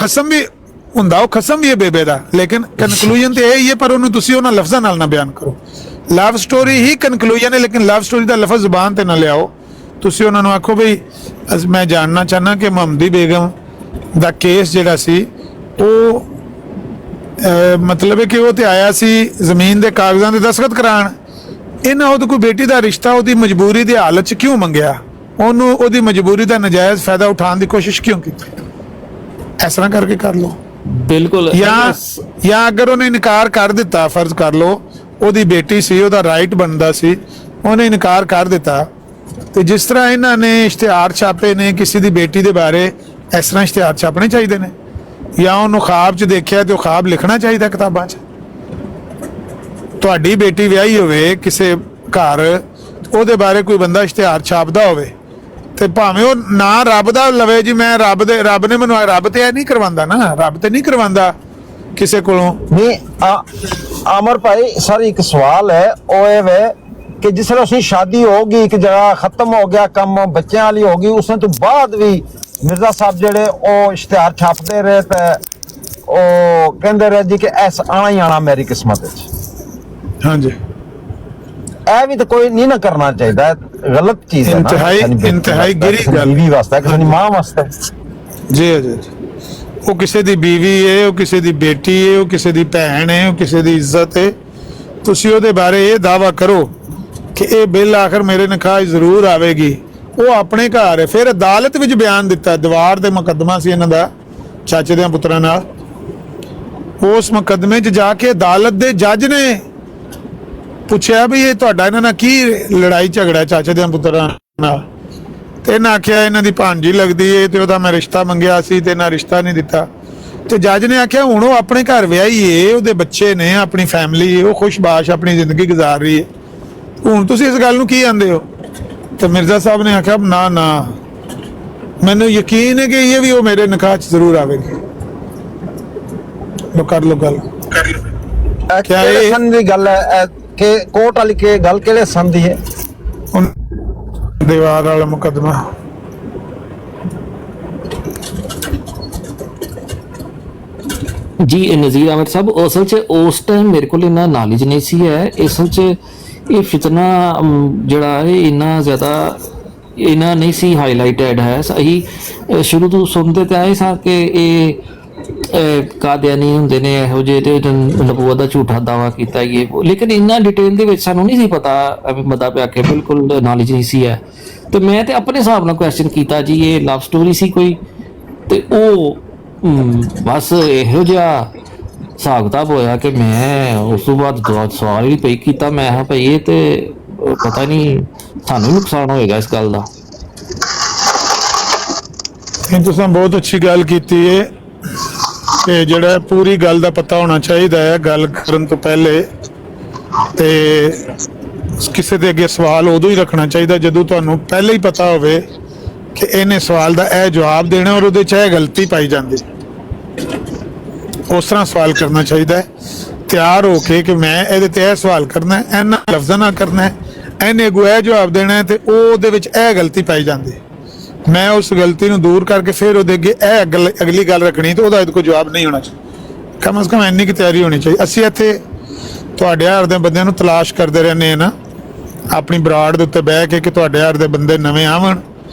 ਖਸਮ ਵੀ ਹੈ ਬੇਬੇ ਦਾ, ਲੇਕਿਨ ਕਨਕਲੂਜਨ ਤੇ ਇਹ ਹੀ ਹੈ, ਪਰ ਉਹਨੂੰ ਤੁਸੀਂ ਉਹਨਾਂ ਲਫ਼ਜ਼ਾਂ ਨਾਲ ਨਾ ਬਿਆਨ ਕਰੋ। ਲਵ ਸਟੋਰੀ ਹੀ ਕਨਕਲੂਜਨ ਹੈ, ਲੇਕਿਨ ਲਵ ਸਟੋਰੀ ਦਾ ਲਫ਼ਜ਼ ਜ਼ੁਬਾਨ ਤੇ ਨਾ ਲਿਆਓ। ਤੁਸੀਂ ਉਹਨਾਂ ਨੂੰ ਆਖੋ ਵੀ ਮੈਂ ਜਾਣਨਾ ਚਾਹੁੰਦਾ ਕਿ ਮੁਹੰਮਦੀ ਬੇਗਮ ਦਾ ਕੇਸ ਜਿਹੜਾ ਸੀ ਉਹ ਮਤਲਬ ਹੈ ਕਿ ਉਹ ਤੇ ਆਇਆ ਸੀ ਜ਼ਮੀਨ ਦੇ ਕਾਗਜ਼ਾਂ ਦੇ ਦਸਤਖਤ ਕਰਾਉਣ, ਇਹਨਾਂ ਉਹਦੇ ਕੋਈ ਬੇਟੀ ਦਾ ਰਿਸ਼ਤਾ ਉਹਦੀ ਮਜਬੂਰੀ ਦੀ ਹਾਲਤ 'ਚ ਕਿਉਂ ਮੰਗਿਆ, ਉਹਨੂੰ ਉਹਦੀ ਮਜਬੂਰੀ ਦਾ ਨਜਾਇਜ਼ ਫਾਇਦਾ ਉਠਾਉਣ ਦੀ ਕੋਸ਼ਿਸ਼ ਕਿਉਂ ਕੀਤੀ? ਇਸ ਤਰ੍ਹਾਂ ਕਰਕੇ ਕਰ ਲਓ ਬਿਲਕੁਲ। ਜਾਂ ਅਗਰ ਉਹਨੇ ਇਨਕਾਰ ਕਰ ਦਿੱਤਾ, ਫਰਜ਼ ਕਰ ਲਓ ਉਹਦੀ ਬੇਟੀ ਸੀ, ਉਹਦਾ ਰਾਈਟ ਬਣਦਾ ਸੀ, ਉਹਨੇ ਇਨਕਾਰ ਕਰ ਦਿੱਤਾ, ਤੇ ਜਿਸ ਤਰ੍ਹਾਂ ਇਹਨਾਂ ਨੇ ਇਸ਼ਤਿਹਾਰ ਛਾਪੇ ਨੇ ਕਿਸੇ ਦੀ ਬੇਟੀ ਦੇ ਬਾਰੇ, ਇਸ ਤਰ੍ਹਾਂ ਇਸ਼ਤਿਹਾਰ ਛਾਪਣੇ ਚਾਹੀਦੇ ਨੇ। ਜਾਂ ਉਹਨੂੰ ਖਾਬ 'ਚ ਦੇਖਿਆ ਤੇ ਉਹ ਖਾਬ ਲਿਖਣਾ ਚਾਹੀਦਾ ਕਿਤਾਬਾਂ 'ਚ। ਤੁਹਾਡੀ ਬੇਟੀ ਵਿਆਹੀ ਹੋਵੇ ਕਿਸੇ ਘਰ, ਉਹਦੇ ਬਾਰੇ ਕੋਈ ਬੰਦਾ ਇਸ਼ਤਿਹਾਰ ਛਾਪਦਾ ਹੋਵੇ, ਤੇ ਭਾਵੇਂ ਉਹ ਨਾ ਰੱਬ ਦਾ ਲਵੇ, ਜੀ ਮੈਂ ਰੱਬ ਨੇ ਮੈਨੂੰ, ਰੱਬ ਤੇ ਇਹ ਨਹੀਂ ਕਰਵਾਉਂਦਾ ਨਾ, ਰੱਬ ਤੇ ਨਹੀਂ ਕਰਵਾਉਂਦਾ ਕਿਸੇ ਕੋਲੋਂ। ਨਹੀਂ ਅਮਰ ਭਾਈ ਸਰ, ਇੱਕ ਸਵਾਲ ਹੈ ਉਹ ਇਹ ਵੇ ਕਿ ਜਿਸ ਤਰ੍ਹਾਂ ਉਸਦੀ ਸ਼ਾਦੀ ਹੋ ਗਈ, ਇੱਕ ਜਗ੍ਹਾ ਖਤਮ ਹੋ ਗਿਆ ਕੰਮ, ਬੱਚਿਆਂ ਵਾਲੀ ਹੋ ਗਈ, ਉਸ ਤੋਂ ਬਾਅਦ ਵੀ ਮਿਰਜ਼ਾ ਸਾਹਿਬ ਜਿਹੜੇ ਉਹ ਇਸ਼ਤਿਹਾਰ ਛਾਪਦੇ ਰਹੇ ਤੇ ਉਹ ਕਹਿੰਦੇ ਰਹੇ ਜੀ ਕਿ ਐਸ ਆਣਾ ਹੀ ਆਣਾ ਮੇਰੀ ਕਿਸਮਤ ਵਿੱਚ। ਹਾਂਜੀ, ਇਹ ਵੀ ਤਾਂ ਕੋਈ ਨਹੀਂ ਨਾ ਕਰਨਾ ਚਾਹੀਦਾ, ਗਲਤ ਚੀਜ਼ ਹੈ ਨਾ, ਇੰਤਹਾਈ ਗਿਰੀ ਗੱਲ ਬੀਵੀ ਵਾਸਤੇ, ਕਿਸੇ ਦੀ ਮਾਂ ਵਾਸਤੇ। ਜੀ ਜੀ, ਉਹ ਕਿਸੇ ਦੀ ਬੀਵੀ ਹੈ, ਉਹ ਕਿਸੇ ਦੀ ਬੇਟੀ ਹੈ, ਉਹ ਕਿਸੇ ਦੀ ਭੈਣ ਹੈ, ਉਹ ਕਿਸੇ ਦੀ ਇੱਜ਼ਤ ਹੈ। ਤੁਸੀਂ ਉਹਦੇ ਬਾਰੇ ਇਹ ਦਾਅਵਾ ਕਰੋ ਕਿ ਇਹ ਬਿੱਲ ਆਖਰ ਮੇਰੇ ਨਿਕਾਹ ਜ਼ਰੂਰ ਆਵੇਗੀ, ਉਹ ਆਪਣੇ ਘਰ ਹੈ। ਫਿਰ ਅਦਾਲਤ ਵਿੱਚ ਬਿਆਨ ਦਿੱਤਾ, ਦੀਵਾਰ ਦੇ ਮੁਕੱਦਮਾ ਸੀ ਇਹਨਾਂ ਦਾ ਚਾਚੇ ਦੇ ਪੁੱਤਰਾਂ ਨਾਲ, ਉਸ ਮੁਕੱਦਮੇ 'ਚ ਜਾ ਕੇ ਅਦਾਲਤ ਦੇ ਜੱਜ ਨੇ ਪੁੱਛਿਆ ਵੀ ਇਹ ਤੁਹਾਡਾ ਇਹਨਾਂ ਨਾਲ ਕੀ ਲੜਾਈ ਝਗੜਾ ਚਾਚੇ ਦੇ ਪੁੱਤਰਾਂ ਨਾਲ, ਤੇ ਇਹਨਾਂ ਆਖਿਆ ਇਹਨਾਂ ਦੀ ਭਾਂਜੀ ਲੱਗਦੀ ਏ ਤੇ ਉਹਦਾ ਮੈਂ ਰਿਸ਼ਤਾ ਮੰਗਿਆ ਸੀ ਤੇ ਇਹਨਾਂ ਰਿਸ਼ਤਾ ਨਹੀਂ ਦਿੱਤਾ। ਤੇ ਜੱਜ ਨੇ ਆਖਿਆ ਹੁਣ ਉਹ ਆਪਣੇ ਘਰ ਵਿਆਹੀ ਏ, ਉਹਦੇ ਬੱਚੇ ਨੇ, ਆਪਣੀ ਫੈਮਿਲੀ ਏ, ਉਹ ਖੁਸ਼ਬਾਸ਼ ਆਪਣੀ ਜ਼ਿੰਦਗੀ ਗੁਜ਼ਾਰ ਰਹੀ ਏ, ਹੁਣ ਤੁਸੀਂ ਇਸ ਗੱਲ ਨੂੰ ਕੀ ਆਂਦੇ ਹੋ? ਤੇ ਮਿਰਜ਼ਾ ਸਾਹਿਬ ਨੇ ਆਖਿਆ ਨਾ ਨਾ, ਮੈਨੂੰ ਯਕੀਨ ਹੈ ਕਿ ਇਹ ਵੀ ਉਹ ਮੇਰੇ ਨਿਕਾਹ 'ਚ ਜ਼ਰੂਰ ਆਵੇਗੀ। ਲੋ ਕਰ ਲੋ ਗੱਲ। ਕਿਆ ਇਹ ਸੰਨ ਦੀ ਗੱਲ ਹੈ ਕਿ ਕੋਰਟ ਵਾਲੀ ਕੇ ਗੱਲ ਕਿਹੜੇ ਸੰਨ ਦੀ ਹੈ? ਦੀਵਾਰ ਵਾਲਾ ਮੁਕੱਦਮਾ। ਜੀ ਨਜ਼ੀਰ ਅਹਿਮਦ ਸਾਹਿਬ, ਅਸਲ 'ਚ ਉਸ ਟਾਈਮ ਮੇਰੇ ਕੋਲ ਇੰਨਾ ਨੌਲੇਜ ਨਹੀਂ ਸੀ ਹੈ। ਅਸਲ 'ਚ ਇਹ ਫਿਤਨਾ ਜਿਹੜਾ ਹੈ ਇੰਨਾ ਜ਼ਿਆਦਾ ਇਹਨਾਂ ਨਹੀਂ ਸੀ ਹਾਈਲਾਈਟਡ ਹੈ। ਅਸੀਂ ਸ਼ੁਰੂ ਤੋਂ ਸੁਣਦੇ ਤੇ ਆਏ ਸਾਂ ਕਿ ਇਹ ਕਾਦੀਆਨੀ ਹੁੰਦੇ ਨੇ, ਇਹੋ ਜਿਹੇ ਤੇ ਨਬੂਵਤ ਦਾ ਝੂਠਾ ਦਾਵਾ ਕੀਤਾ ਇਹ, ਲੇਕਿਨ ਇੰਨਾ ਡਿਟੇਲ ਦੇ ਵਿੱਚ ਸਾਨੂੰ ਨਹੀਂ ਸੀ ਪਤਾ, ਐਵੇਂ ਮਦਾ ਪਿਆ ਕੇ ਬਿਲਕੁਲ ਨੌਲੇਜ ਨਹੀਂ ਸੀ ਹੈ। ਤੇ ਮੈਂ ਤੇ ਆਪਣੇ ਹਿਸਾਬ ਨਾਲ ਕੁਐਸਚਨ ਕੀਤਾ ਜੀ ਇਹ ਲਵ ਸਟੋਰੀ ਸੀ ਕੋਈ, ਤੇ ਉਹ ਬਸ ਇਹੋ ਜਿਹਾ ਹਿਸਾਬ ਕਿਤਾਬ ਹੋਇਆ ਕਿ ਮੈਂ ਉਸ ਤੋਂ ਬਾਅਦ ਸਵਾਲ ਹੀ ਪਈ ਕੀਤਾ। ਮੈਂ ਕਿਹਾ ਭਾਈ ਇਹ ਤੇ ਪਤਾ ਨਹੀਂ ਸਾਨੂੰ ਨੁਕਸਾਨ ਹੋਏਗਾ ਇਸ ਗੱਲ ਦਾ। ਤੁਸੀਂ ਬਹੁਤ ਅੱਛੀ ਗੱਲ ਕੀਤੀ ਹੈ ਕਿ ਜਿਹੜਾ ਪੂਰੀ ਗੱਲ ਦਾ ਪਤਾ ਹੋਣਾ ਚਾਹੀਦਾ ਹੈ ਗੱਲ ਕਰਨ ਤੋਂ ਪਹਿਲੇ, ਤੇ ਕਿਸੇ ਦੇ ਅੱਗੇ ਸਵਾਲ ਉਦੋਂ ਹੀ ਰੱਖਣਾ ਚਾਹੀਦਾ ਜਦੋਂ ਤੁਹਾਨੂੰ ਪਹਿਲੇ ਹੀ ਪਤਾ ਹੋਵੇ ਕਿ ਇਹਨੇ ਸਵਾਲ ਦਾ ਇਹ ਜਵਾਬ ਦੇਣਾ ਔਰ ਉਹਦੇ 'ਚ ਇਹ ਗਲਤੀ ਪਾਈ ਜਾਂਦੀ। ਉਸ ਤਰ੍ਹਾਂ ਸਵਾਲ ਕਰਨਾ ਚਾਹੀਦਾ ਹੈ, ਤਿਆਰ ਹੋ ਕੇ ਕਿ ਮੈਂ ਇਹਦੇ ਤੇ ਇਹ ਸਵਾਲ ਕਰਨਾ, ਇਹਨਾਂ ਲਫ਼ਜ਼ਾਂ ਨਾਲ ਕਰਨਾ, ਇਹਨੇ ਅੱਗੋਂ ਇਹ ਜਵਾਬ ਦੇਣਾ ਤੇ ਉਹਦੇ ਵਿੱਚ ਇਹ ਗਲਤੀ ਪਾਈ ਜਾਂਦੀ। ਮੈਂ ਉਸ ਗਲਤੀ ਨੂੰ ਦੂਰ ਕਰਕੇ ਫਿਰ ਉਹਦੇ ਅੱਗੇ ਇਹ ਅਗਲੀ ਗੱਲ ਰੱਖਣੀ, ਤੇ ਉਹਦਾ ਇਹਦੇ ਕੋਲ ਜਵਾਬ ਨਹੀਂ ਹੋਣਾ ਚਾਹੀਦਾ। ਕਮ ਸੇ ਕਮ ਇੰਨੀ ਕੁ ਤਿਆਰੀ ਹੋਣੀ ਚਾਹੀਦੀ। ਅਸੀਂ ਇੱਥੇ ਤੁਹਾਡੇ ਹਾਰ ਦੇ ਬੰਦਿਆਂ ਨੂੰ ਤਲਾਸ਼ ਕਰਦੇ ਰਹਿੰਦੇ ਹਾਂ ਨਾ, ਆਪਣੀ ਬਰਾੜ ਦੇ ਉੱਤੇ ਬਹਿ ਕੇ ਕਿ ਤੁਹਾਡੇ ਹਾਰ ਦੇ ਬੰਦੇ ਨਵੇਂ ਆਵਣ।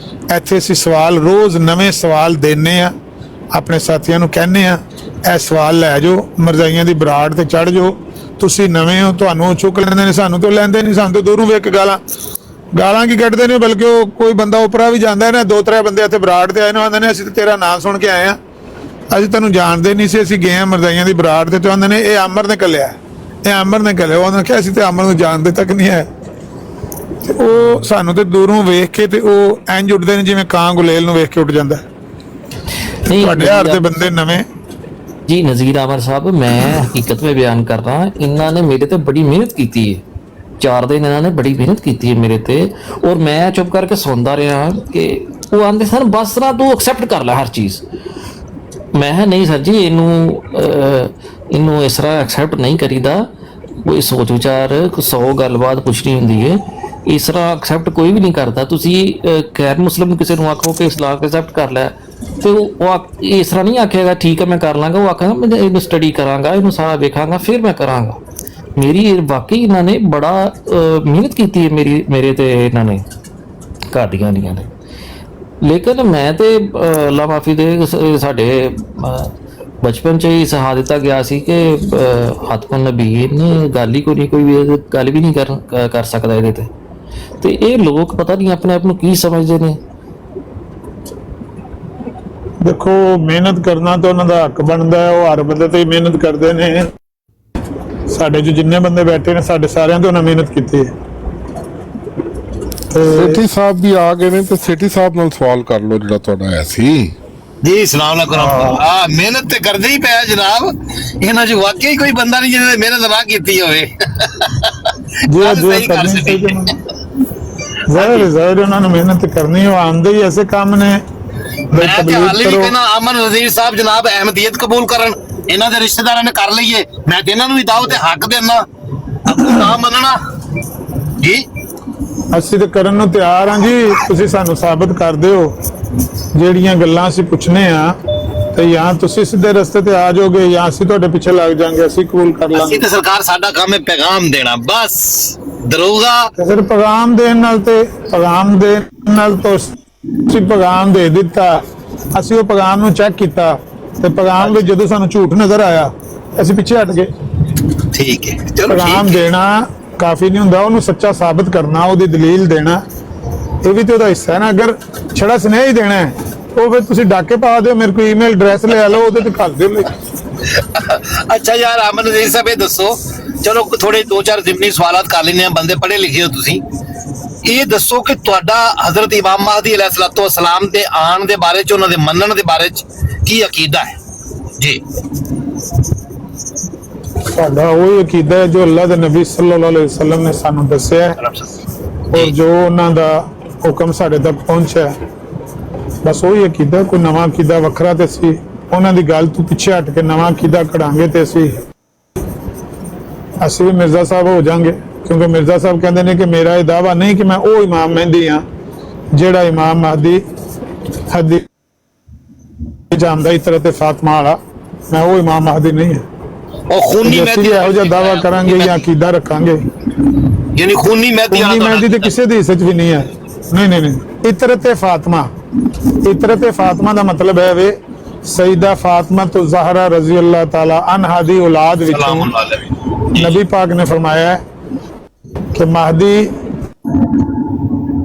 ਇੱਥੇ ਅਸੀਂ ਸਵਾਲ ਰੋਜ਼ ਨਵੇਂ ਸਵਾਲ ਦਿੰਦੇ ਹਾਂ, ਆਪਣੇ ਸਾਥੀਆਂ ਨੂੰ ਕਹਿੰਦੇ ਹਾਂ ਇਹ ਸਵਾਲ ਲੈ ਜਾਓ, ਮਰਜ਼ਾਈਆਂ ਦੀ ਬਰਾੜ ਤੇ ਚੜ ਜਾਓ, ਤੁਸੀਂ ਨਵੇਂ ਹੋ, ਤੁਹਾਨੂੰ ਚੁੱਕ ਲੈਂਦੇ ਨੇ, ਸਾਨੂੰ ਤੋਂ ਲੈਂਦੇ ਨਹੀਂ, ਸਾਨੂੰ ਤੋਂ ਦੂਰੋਂ ਵੇਖ ਕੇ ਗਾਲਾਂ ਕੀ ਕੱਢਦੇ ਨੇ। ਬਲਕਿ ਉਹ ਕੋਈ ਬੰਦਾ ਉਪਰਾ ਵੀ ਜਾਂਦਾ ਨਾ, 2-3 ਬੰਦੇ ਇੱਥੇ ਬਰਾੜ ਤੇ ਆਏ ਨੇ, ਆਉਂਦੇ ਨੇ ਅਸੀਂ ਤੇਰਾ ਨਾਂ ਸੁਣ ਕੇ ਆਏ ਹਾਂ, ਅਸੀਂ ਤੈਨੂੰ ਜਾਣਦੇ ਨਹੀਂ ਸੀ, ਅਸੀਂ ਗਏ ਹਾਂ ਮਰਜ਼ਾਈਆਂ ਦੀ ਬਰਾੜ ਤੇ ਆਉਂਦੇ ਨੇ ਇਹ ਅਮਰ ਨੇ ਘੱਲਿਆ, ਇਹ ਅਮਰ ਨੇ ਘੱਲਿਆ। ਉਹਨਾਂ ਨੇ ਕਿਹਾ ਅਸੀਂ ਤੇ ਅਮਰ ਨੂੰ ਜਾਣਦੇ ਤੱਕ ਨਹੀਂ ਹੈ। ਤੇ ਉਹ ਸਾਨੂੰ ਤੇ ਦੂਰੋਂ ਵੇਖ ਕੇ ਤੇ ਉਹ ਇੰਜ ਉੱਡਦੇ ਨੇ ਜਿਵੇਂ ਕਾਂ ਗੁਲੇਲ ਨੂੰ ਵੇਖ ਕੇ ਉੱਡ ਜਾਂਦਾ ਹੈ। नहीं ਤੁਹਾਡੇ ਹਾਰ ਦੇ ਬੰਦੇ ਨਵੇਂ जी नज़ीर आमर साहब मैं हकीकत में बयान कर रहा इन्होंने मेरे ते बड़ी मेहनत की है 4 दिन इन्होंने बड़ी मेहनत की है मेरे ते और मैं चुप करके सुनता रहा कि वो आंदे सर बस ना तू एक्सैप्ट कर लै हर चीज़ मैं नहीं सर जी इनू इस तरह एक्सैप्ट नहीं करीदा कोई सोच विचार 100 गलबात पुछनी होंदी है इस तरह एक्सैप्ट कोई भी नहीं करता तुसी गैर मुस्लिम किसी को आखो कि इस्लाम एक्सैप्ट कर लै तो वो इस तरह नहीं आखेगा ठीक है मैं कर लाँगा वो आखेगा मैं इन्हू स्टडी करांगा इन्हू सारा वेखांगा फिर मैं करांगा मेरी वाकई इन्होंने बड़ा मेहनत की है मेरे ते इन्होंने कादियानियां ने लेकिन मैं तो अल्लाह माफी दे साढ़े बचपन च ही सिखा दिता गया सी कि हत्म नबीन गल ही कोई गल भी नहीं कर सकता ये ते ये लोग पता नहीं अपने आप को की समझते हैं। ਦੇਖੋ ਮਿਹਨਤ ਕਰਨਾ ਤਾਂ ਉਹਨਾਂ ਦਾ ਹੱਕ ਬਣਦਾ ਹੈ ਉਹ ਹਰ ਬੰਦੇ ਤੇ ਹੀ ਮਿਹਨਤ ਕਰਦੇ ਨੇ ਸਾਡੇ ਜੋ ਜਿੰਨੇ ਬੰਦੇ ਬੈਠੇ ਨੇ ਸਾਡੇ ਸਾਰਿਆਂ ਤੋਂ ਉਹਨਾਂ ਮਿਹਨਤ ਕੀਤੀ ਹੈ ਤੇ ਸੇਠੀ ਸਾਹਿਬ ਵੀ ਆ ਗਏ ਨੇ ਤੇ ਸੇਠੀ ਸਾਹਿਬ ਨਾਲ ਸਵਾਲ ਕਰ ਲਓ ਜਿਹੜਾ ਤੁਹਾਡਾ ਆਇਆ ਸੀ ਜੀ ਸਲਾਮ ਅਲੈਕੁਮ ਮਿਹਨਤ ਤੇ ਕਰਦੇ ਹੀ ਪਿਆ ਜਨਾਬ ਇਹਨਾਂ 'ਚ ਵਾਕਈ ਕੋਈ ਬੰਦਾ ਨਹੀਂ ਜਿਹਨੇ ਮਿਹਨਤ ਨਾ ਕੀਤੀ ਹੋਵੇ ਜੀ ਕਰਨੀ ਚਾਹੀਦੀ ਜ਼ਾਹਿਰ ਉਹਨਾਂ ਨੂੰ ਮਿਹਨਤ ਕਰਨੀ ਉਹ ਆਉਂਦੇ ਹੀ ਐਸੇ ਕੰਮ ਨੇ ਮੈਂ ਤੇ ਹਾਲੇ ਵੀ ਕਹਿੰਦਾ ਅਮਨ ਨਜ਼ੀਰ ਸਾਹਿਬ ਜਨਾਬ ਅਹਿਮਦੀਅਤ ਕਬੂਲ ਕਰਨ ਇਹਨਾਂ ਦੇ ਰਿਸ਼ਤੇਦਾਰਾਂ ਨੇ ਕਰ ਲਈਏ ਮੈਂ ਤੇ ਇਹਨਾਂ ਨੂੰ ਵੀ ਦਾਅਵਤ ਤੇ ਹੱਕ ਦੇਣਾ ਨਾ ਮੰਨਣਾ ਜੀ ਅਸੀਂ ਤਾਂ ਕਰਨ ਨੂੰ ਤਿਆਰ ਹਾਂ ਜੀ ਤੁਸੀਂ ਸਾਨੂੰ ਸਾਬਤ ਕਰ ਦਿਓ ਜਿਹੜੀਆਂ ਗੱਲਾਂ ਅਸੀਂ ਪੁੱਛਨੇ ਆ ਤੇ ਜਾਂ ਤੁਸੀਂ ਸਿੱਧੇ ਰਸਤੇ ਤੇ ਆ ਜਾਓਗੇ ਜਾਂ ਅਸੀਂ ਤੁਹਾਡੇ ਪਿੱਛੇ ਲੱਗ ਜਾਾਂਗੇ ਅਸੀਂ ਕਬੂਲ ਕਰ ਲਾਂਗੇ ਅਸੀਂ ਤੇ ਸਰਕਾਰ ਸਾਡਾ ਕੰਮ ਹੈ ਪੈਗਾਮ ਦੇਣਾ ਬਸ ਦਰੂਗਾ ਤੇ ਫਿਰ ਪੈਗਾਮ ਦੇਣ ਨਾਲ ਤੁਸੀਂ ਪੈਗਾਮ ਦੇ ਦਿੱਤਾ ਅਸੀਂ ਉਹ ਪੈਗਾਮ ਨੂੰ ਚੈੱਕ ਕੀਤਾ ਤੇ ਪੈਗਾਮ ਵਿੱਚ ਜਦੋਂ ਸਾਨੂੰ ਝੂਠ ਨਜ਼ਰ ਆਇਆ ਅਸੀਂ ਪਿੱਛੇ ਹਟ ਗਏ ਠੀਕ ਹੈ ਚਲੋ ਪੈਗਾਮ ਦੇਣਾ ਕਾਫੀ ਨਹੀਂ ਹੁੰਦਾ ਉਹਨੂੰ ਸੱਚਾ ਸਾਬਤ ਕਰਨਾ ਉਹਦੀ ਦਲੀਲ ਦੇਣਾ ਇਹ ਵੀ ਤੇ ਉਹਦਾ ਹਿੱਸਾ ਹੈ ਨਾ ਅਗਰ ਛੜਾ ਸੁਨੇਹਾ ਹੀ ਦੇਣਾ ਹੈ ਉਹ ਫਿਰ ਤੁਸੀਂ ਡਾਕੇ ਪਾ ਦਿਓ ਮੇਰੇ ਕੋਲ ਈਮੇਲ ਐਡਰੈਸ ਲੈ ਲਓ ਉਹਦੇ ਤੇ ਕਰ ਦਿਓ ਅੱਛਾ ਯਾਰ ਅਮਨ ਨਜ਼ੀਰ ਸਾਹਿਬ ਇਹ ਦੱਸੋ ਚਲੋ ਥੋੜੇ 2-4 ਜ਼ਿਮਨੀ ਸਵਾਲਾਤ ਕਰ ਲੈਣੇ ਆ ਬੰਦੇ ਪੜ੍ਹੇ ਲਿਖੇ ਹੋ ਤੁਸੀਂ ਇਹ ਦੱਸੋ ਕਿ ਤੁਹਾਡਾ ਹਜ਼ਰਤ ਇਮਾਮ ਮਹਦੀ अलैहिस्सलाम ਦੇ ਆਉਣ ਦੇ ਬਾਰੇ ਚ ਉਹਨਾਂ ਦੇ ਮੰਨਣ ਦੇ ਬਾਰੇ ਚ ਕੀ ਅਕੀਦਾ ਹੈ ਜੀ ਸਾਡਾ ਉਹ ਅਕੀਦਾ ਹੈ ਜੋ ਅੱਲਾਹ ਦੇ ਨਬੀ ਸੱਲੱਲਾਹੁ ਅਲੈਹਿ ਵਸੱਲਮ ਨੇ ਸਾਨੂੰ ਦੱਸਿਆ ਔਰ ਜੋ ਉਹਨਾਂ ਦਾ ਹੁਕਮ ਸਾਡੇ ਤੱਕ ਪਹੁੰਚਿਆ ਬਸ ਉਹੀ ਅਕੀਦਾ ਕੋਈ ਨਵਾਂ ਅਕੀਦਾ ਵੱਖਰਾ ਤੇ ਸੀ ਉਹਨਾਂ ਦੀ ਗੱਲ ਤੋਂ ਪਿੱਛੇ ਹਟ ਕੇ ਨਵਾਂ ਅਕੀਦਾ ਕਢਾਂਗੇ ਤੇ ਅਸੀਂ ਵੀ ਮਿਰਜ਼ਾ ਸਾਹਿਬ ਹੋ ਜਾਾਂਗੇ ਕਿਉਂਕਿ ਮਿਰਜ਼ਾ ਸਾਹਿਬ ਕਹਿੰਦੇ ਨੇ ਕਿ ਮੇਰਾ ਇਹ ਦਾਵਾ ਨਹੀਂ ਕਿ ਮੈਂ ਉਹ ਇਮਾਮ ਮਹਿੰਦੀ ਹਾਂ ਜਿਹੜਾ ਇਮਾਮ ਮਹਦੀ ਹਦੀ ਜਾਂਦਾ ਇਤਰਾ ਤੇ ਫਾਤਿਮਾ ਵਾਲਾ ਮੈਂ ਉਹ ਇਮਾਮ ਮਹਦੀ ਨਹੀਂ ਹਾਂ ਉਹ ਖੂਨੀ ਮਹਿਦੀ ਇਹੋ ਜਿਹਾ ਦਾਵਾ ਕਰਾਂਗੇ ਜਾਂ ਅਕੀਦਾ ਰੱਖਾਂਗੇ ਯਾਨੀ ਖੂਨੀ ਮਹਿਦੀ ਤੇ ਕਿਸੇ ਦੇ ਹਿੱਸੇ 'ਚ ਵੀ ਨਹੀਂ ਹੈ ਨਹੀਂ ਇਤਰਤ ਫਾਤਿਮਾ ਦਾ ਮਤਲਬ ਹੈ ਵੇ सईदा फातिमा तो ज़हरा रजी अल्लाह ताला अन्हा दी औलाद विचों नबी पाक ने फरमाया कि महदी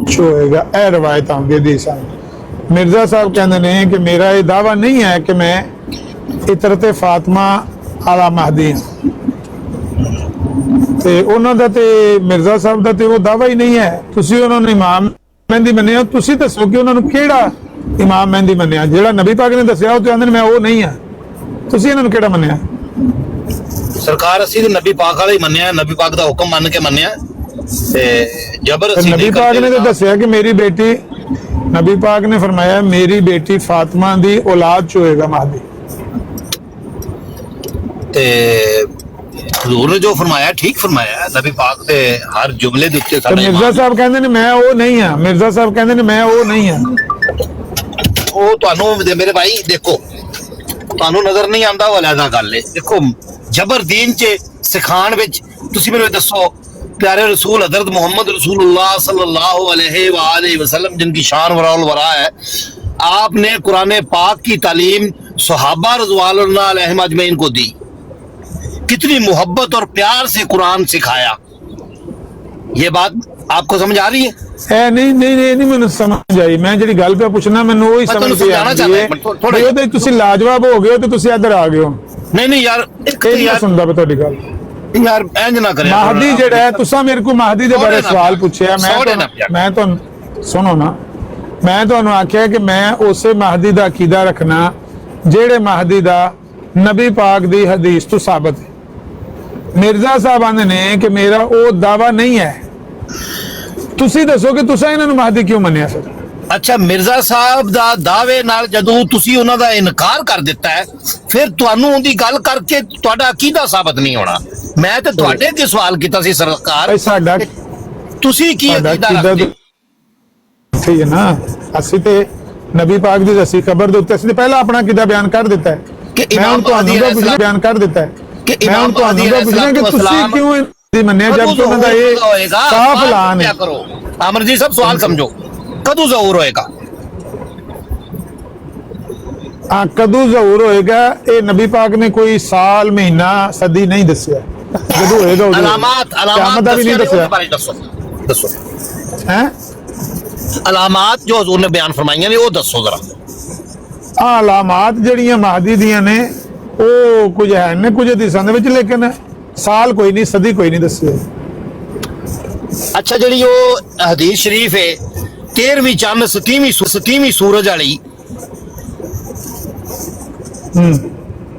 जो होएगा ए रवायत आउंदी हदीस मिर्जा साहब कहते हैं कि मेरा ये दावा नहीं है कि मैं इतरत फातिमा आला महदी हाँ ते उन्हां दा ते मिर्जा साहब दा ते वो दावा ही नहीं है तुसी उन्हां नूं इमाम मेहंदी मन्निया तुसी दसो कि उन्हां नूं किहड़ा इमाम मेहंदी मन्निया ਜਿਹੜਾ ਨਬੀ ਪਾਕ ਨੇ ਦੱਸਿਆ ਉਹ ਤੇ ਆਂਦੇ ਨੇ ਮੈਂ ਉਹ ਨਹੀਂ ਆ ਤੁਸੀਂ ਇਹਨਾਂ ਨੂੰ ਕਿਹੜਾ ਮੰਨਿਆ ਸਰਕਾਰ ਅਸੀਂ ਤੇ ਨਬੀ ਪਾਕ ਵਾਲਾ ਹੀ ਮੰਨਿਆ ਨਬੀ ਪਾਕ ਦਾ ਹੁਕਮ ਮੰਨ ਕੇ ਮੰਨਿਆ ਤੇ ਜ਼ਬਰ ਅਸੀਂ ਨਬੀ ਪਾਕ ਨੇ ਤਾਂ ਦੱਸਿਆ ਕਿ ਮੇਰੀ ਬੇਟੀ ਨਬੀ ਪਾਕ ਨੇ ਫਰਮਾਇਆ ਮੇਰੀ ਬੇਟੀ ਫਾਤਿਮਾ ਦੀ ਔਲਾਦ ਚ ਹੋਏਗਾ ਮਹਦੀ ਤੇ ਹਜ਼ੂਰ ਨੇ ਜੋ ਫਰਮਾਇਆ ਠੀਕ ਫਰਮਾਇਆ ਨਬੀ ਪਾਕ ਦੇ ਹਰ ਜੁਮਲੇ ਦੇ ਉੱਤੇ ਸਾਡਾ ਮਿਰਜ਼ਾ ਸਾਹਿਬ ਕਹਿੰਦੇ ਨੇ ਮੈਂ ਉਹ ਨਹੀਂ ਆ ਮਿਰਜ਼ਾ ਸਾਹਿਬ ਕਹਿੰਦੇ ਨੇ ਮੈਂ ਉਹ ਨਹੀਂ ਆ ਉਹ ਤੁਹਾਨੂੰ ਮੇਰੇ ਭਾਈ ਦੇਖੋ ਤੁਹਾਨੂੰ ਨਜ਼ਰ ਨਹੀਂ ਆਉਂਦਾ ਉਹ ਅਲੱਗ ਗੱਲ ਹੈ ਦੇਖੋ ਜ਼ਬਰ ਦੀਨ ਚ ਸਿਖਾਣ ਵਿੱਚ ਤੁਸੀਂ ਮੈਨੂੰ ਦੱਸੋ प्यारे रसूल हजरत मोहम्मद रसूलुल्लाह सल्लल्लाहु अलैहि वसल्लम जिनकी शान वराउल वरा है आपने कुरान पाक की तालीम सहाबा रज़वानुल्लाह अलैहिम अजमईन को दी कितनी मोहब्बत और प्यार से कुरान सिखाया ये बात आपको समझ आ रही है नहीं मैंने समझ आई मैं जी गल पे पूछना मैंने वही समझ लाजवाब हो गए तो इधर आ गए हो नहीं यार सुनता पे तुहाडी गल यार इंज ना करे महदी ਜਿਹੜਾ ਹੈ ਤੁਸੀਂ ਮੇਰੇ ਕੋ महदी ਦੇ ਬਾਰੇ ਸਵਾਲ ਪੁੱਛਿਆ ਮੈਂ ਤੁਹਾਨੂੰ ਸੁਣੋ ਨਾ ਮੈਂ ਤੁਹਾਨੂੰ ਆਖਿਆ ਕਿ ਮੈਂ ਉਸੇ महदी ਦਾ ਅਕੀਦਾ ਰੱਖਣਾ ਜਿਹੜੇ महदी ਦਾ ਨਬੀ ਪਾਕ ਦੀ ਹਦੀਸ ਤੋਂ ਸਾਬਤ ਹੈ। ਮਿਰਜ਼ਾ ਸਾਹਿਬ ਆਂਦੇ ਨੇ ਕਿ ਮੇਰਾ ਉਹ ਦਾਵਾ ਨਹੀਂ ਹੈ। ਤੁਸੀਂ ਦੱਸੋ ਕਿ ਤੁਸੀਂ ਇਹਨਾਂ ਨੂੰ महदी ਕਿਉਂ ਮੰਨਿਆ ਫਿਰ? ਅੱਛਾ ਮਿਰਜ਼ਾ ਸਾਹਿਬ ਦਾ ਦਾਅਵੇ ਨਾਲ ਜਦੋਂ ਤੁਸੀਂ ਉਹਨਾਂ ਦਾ ਇਨਕਾਰ ਕਰ ਦਿੱਤਾ ਹੈ ਫਿਰ ਤੁਹਾਨੂੰ ਉਹਦੀ ਗੱਲ ਕਰਕੇ ਤੁਹਾਡਾ ਅਕੀਦਾ ਸਾਬਤ ਨਹੀਂ ਹੋਣਾ। ਮੈਂ ਤੇ ਤੁਹਾਡੇ ਅੱਗੇ ਸਵਾਲ ਕੀਤਾ ਸੀ ਸਰਕਾਰ ਸਾਡਾ ਤੁਸੀਂ ਕੀ ਅਕੀਦਾ ਰੱਖਦੇ ਸਹੀ ਹੈ ਨਾ ਅਸੀਂ ਤੇ ਨਬੀ ਪਾਕ ਦੀ ਰਸੀ ਖਬਰ ਦੇ ਉੱਤੇ ਅਸੀਂ ਪਹਿਲਾਂ ਆਪਣਾ ਅਕੀਦਾ ਬਿਆਨ ਕਰ ਦਿੱਤਾ ਹੈ ਕਿ ਮੈਂ ਇਮਾਮ ਤੁਹਾਨੂੰ ਦਾ ਕੁਝ ਬਿਆਨ ਕਰ ਦਿੱਤਾ ਹੈ ਕਿ ਇਮਾਮ ਤੁਹਾਨੂੰ ਦਾ ਪੁੱਛਣਾ ਕਿ ਤੁਸੀਂ ਕਿਉਂ ਦੀ ਮੰਨਿਆ ਜਦ ਉਹਨਾਂ ਦਾ ਇਹ ਸਾਫ਼ ਐਲਾਨ ਹੈ। ਕਰੋ ਅਮਰਜੀਤ ਸਾਹਿਬ ਸਵਾਲ ਸਮਝੋ ਕਦੋਂ ਜ਼ਹੂਰ ਹੋਏਗਾ? ਕਦੋਂ ਜ਼ਹੂਰ ਹੋਏਗਾ ਇਹ ਨਬੀ ਪਾਕ ਨੇ ਕੋਈ ਸਾਲ ਮਹੀਨਾ ਸਦੀ ਨਹੀਂ ਦੱਸਿਆ। ਜਦੋਂ ਹੋਏਗਾ ਉਦੋਂ ਅਲਾਮਾਤ ਦਾ ਵੀ ਨਹੀਂ ਦੱਸਿਆ। ਬਾਰੇ ਦੱਸੋ ਹੈ ਅਲਾਮਾਤ ਜੋ ਹਜ਼ੂਰ ਨੇ ਬਿਆਨ ਫਰਮਾਈਆਂ ਨੇ ਉਹ ਦੱਸੋ ਜ਼ਰਾ। ਅਲਾਮਾਤ ਜਿਹੜੀਆਂ महदी ਦੀਆਂ ਨੇ ਉਹ ਕੁਝ ਹੈ ਨੇ ਕੁਝ ਹਦੀਸਾਂ ਦੇ ਵਿੱਚ ਲੇਕਿਨ ਸਾਲ ਕੋਈ ਨਹੀਂ ਸਦੀ ਕੋਈ ਨਹੀਂ ਦੱਸਿਆ। ਅੱਛਾ ਜਿਹੜੀ ਉਹ ਹਦੀਸ ਸ਼ਰੀਫ ਹੈ 13ਵੀਂ ਚੰਨ 27ਵੀਂ ਸੂਰਜ ਵਾਲੀ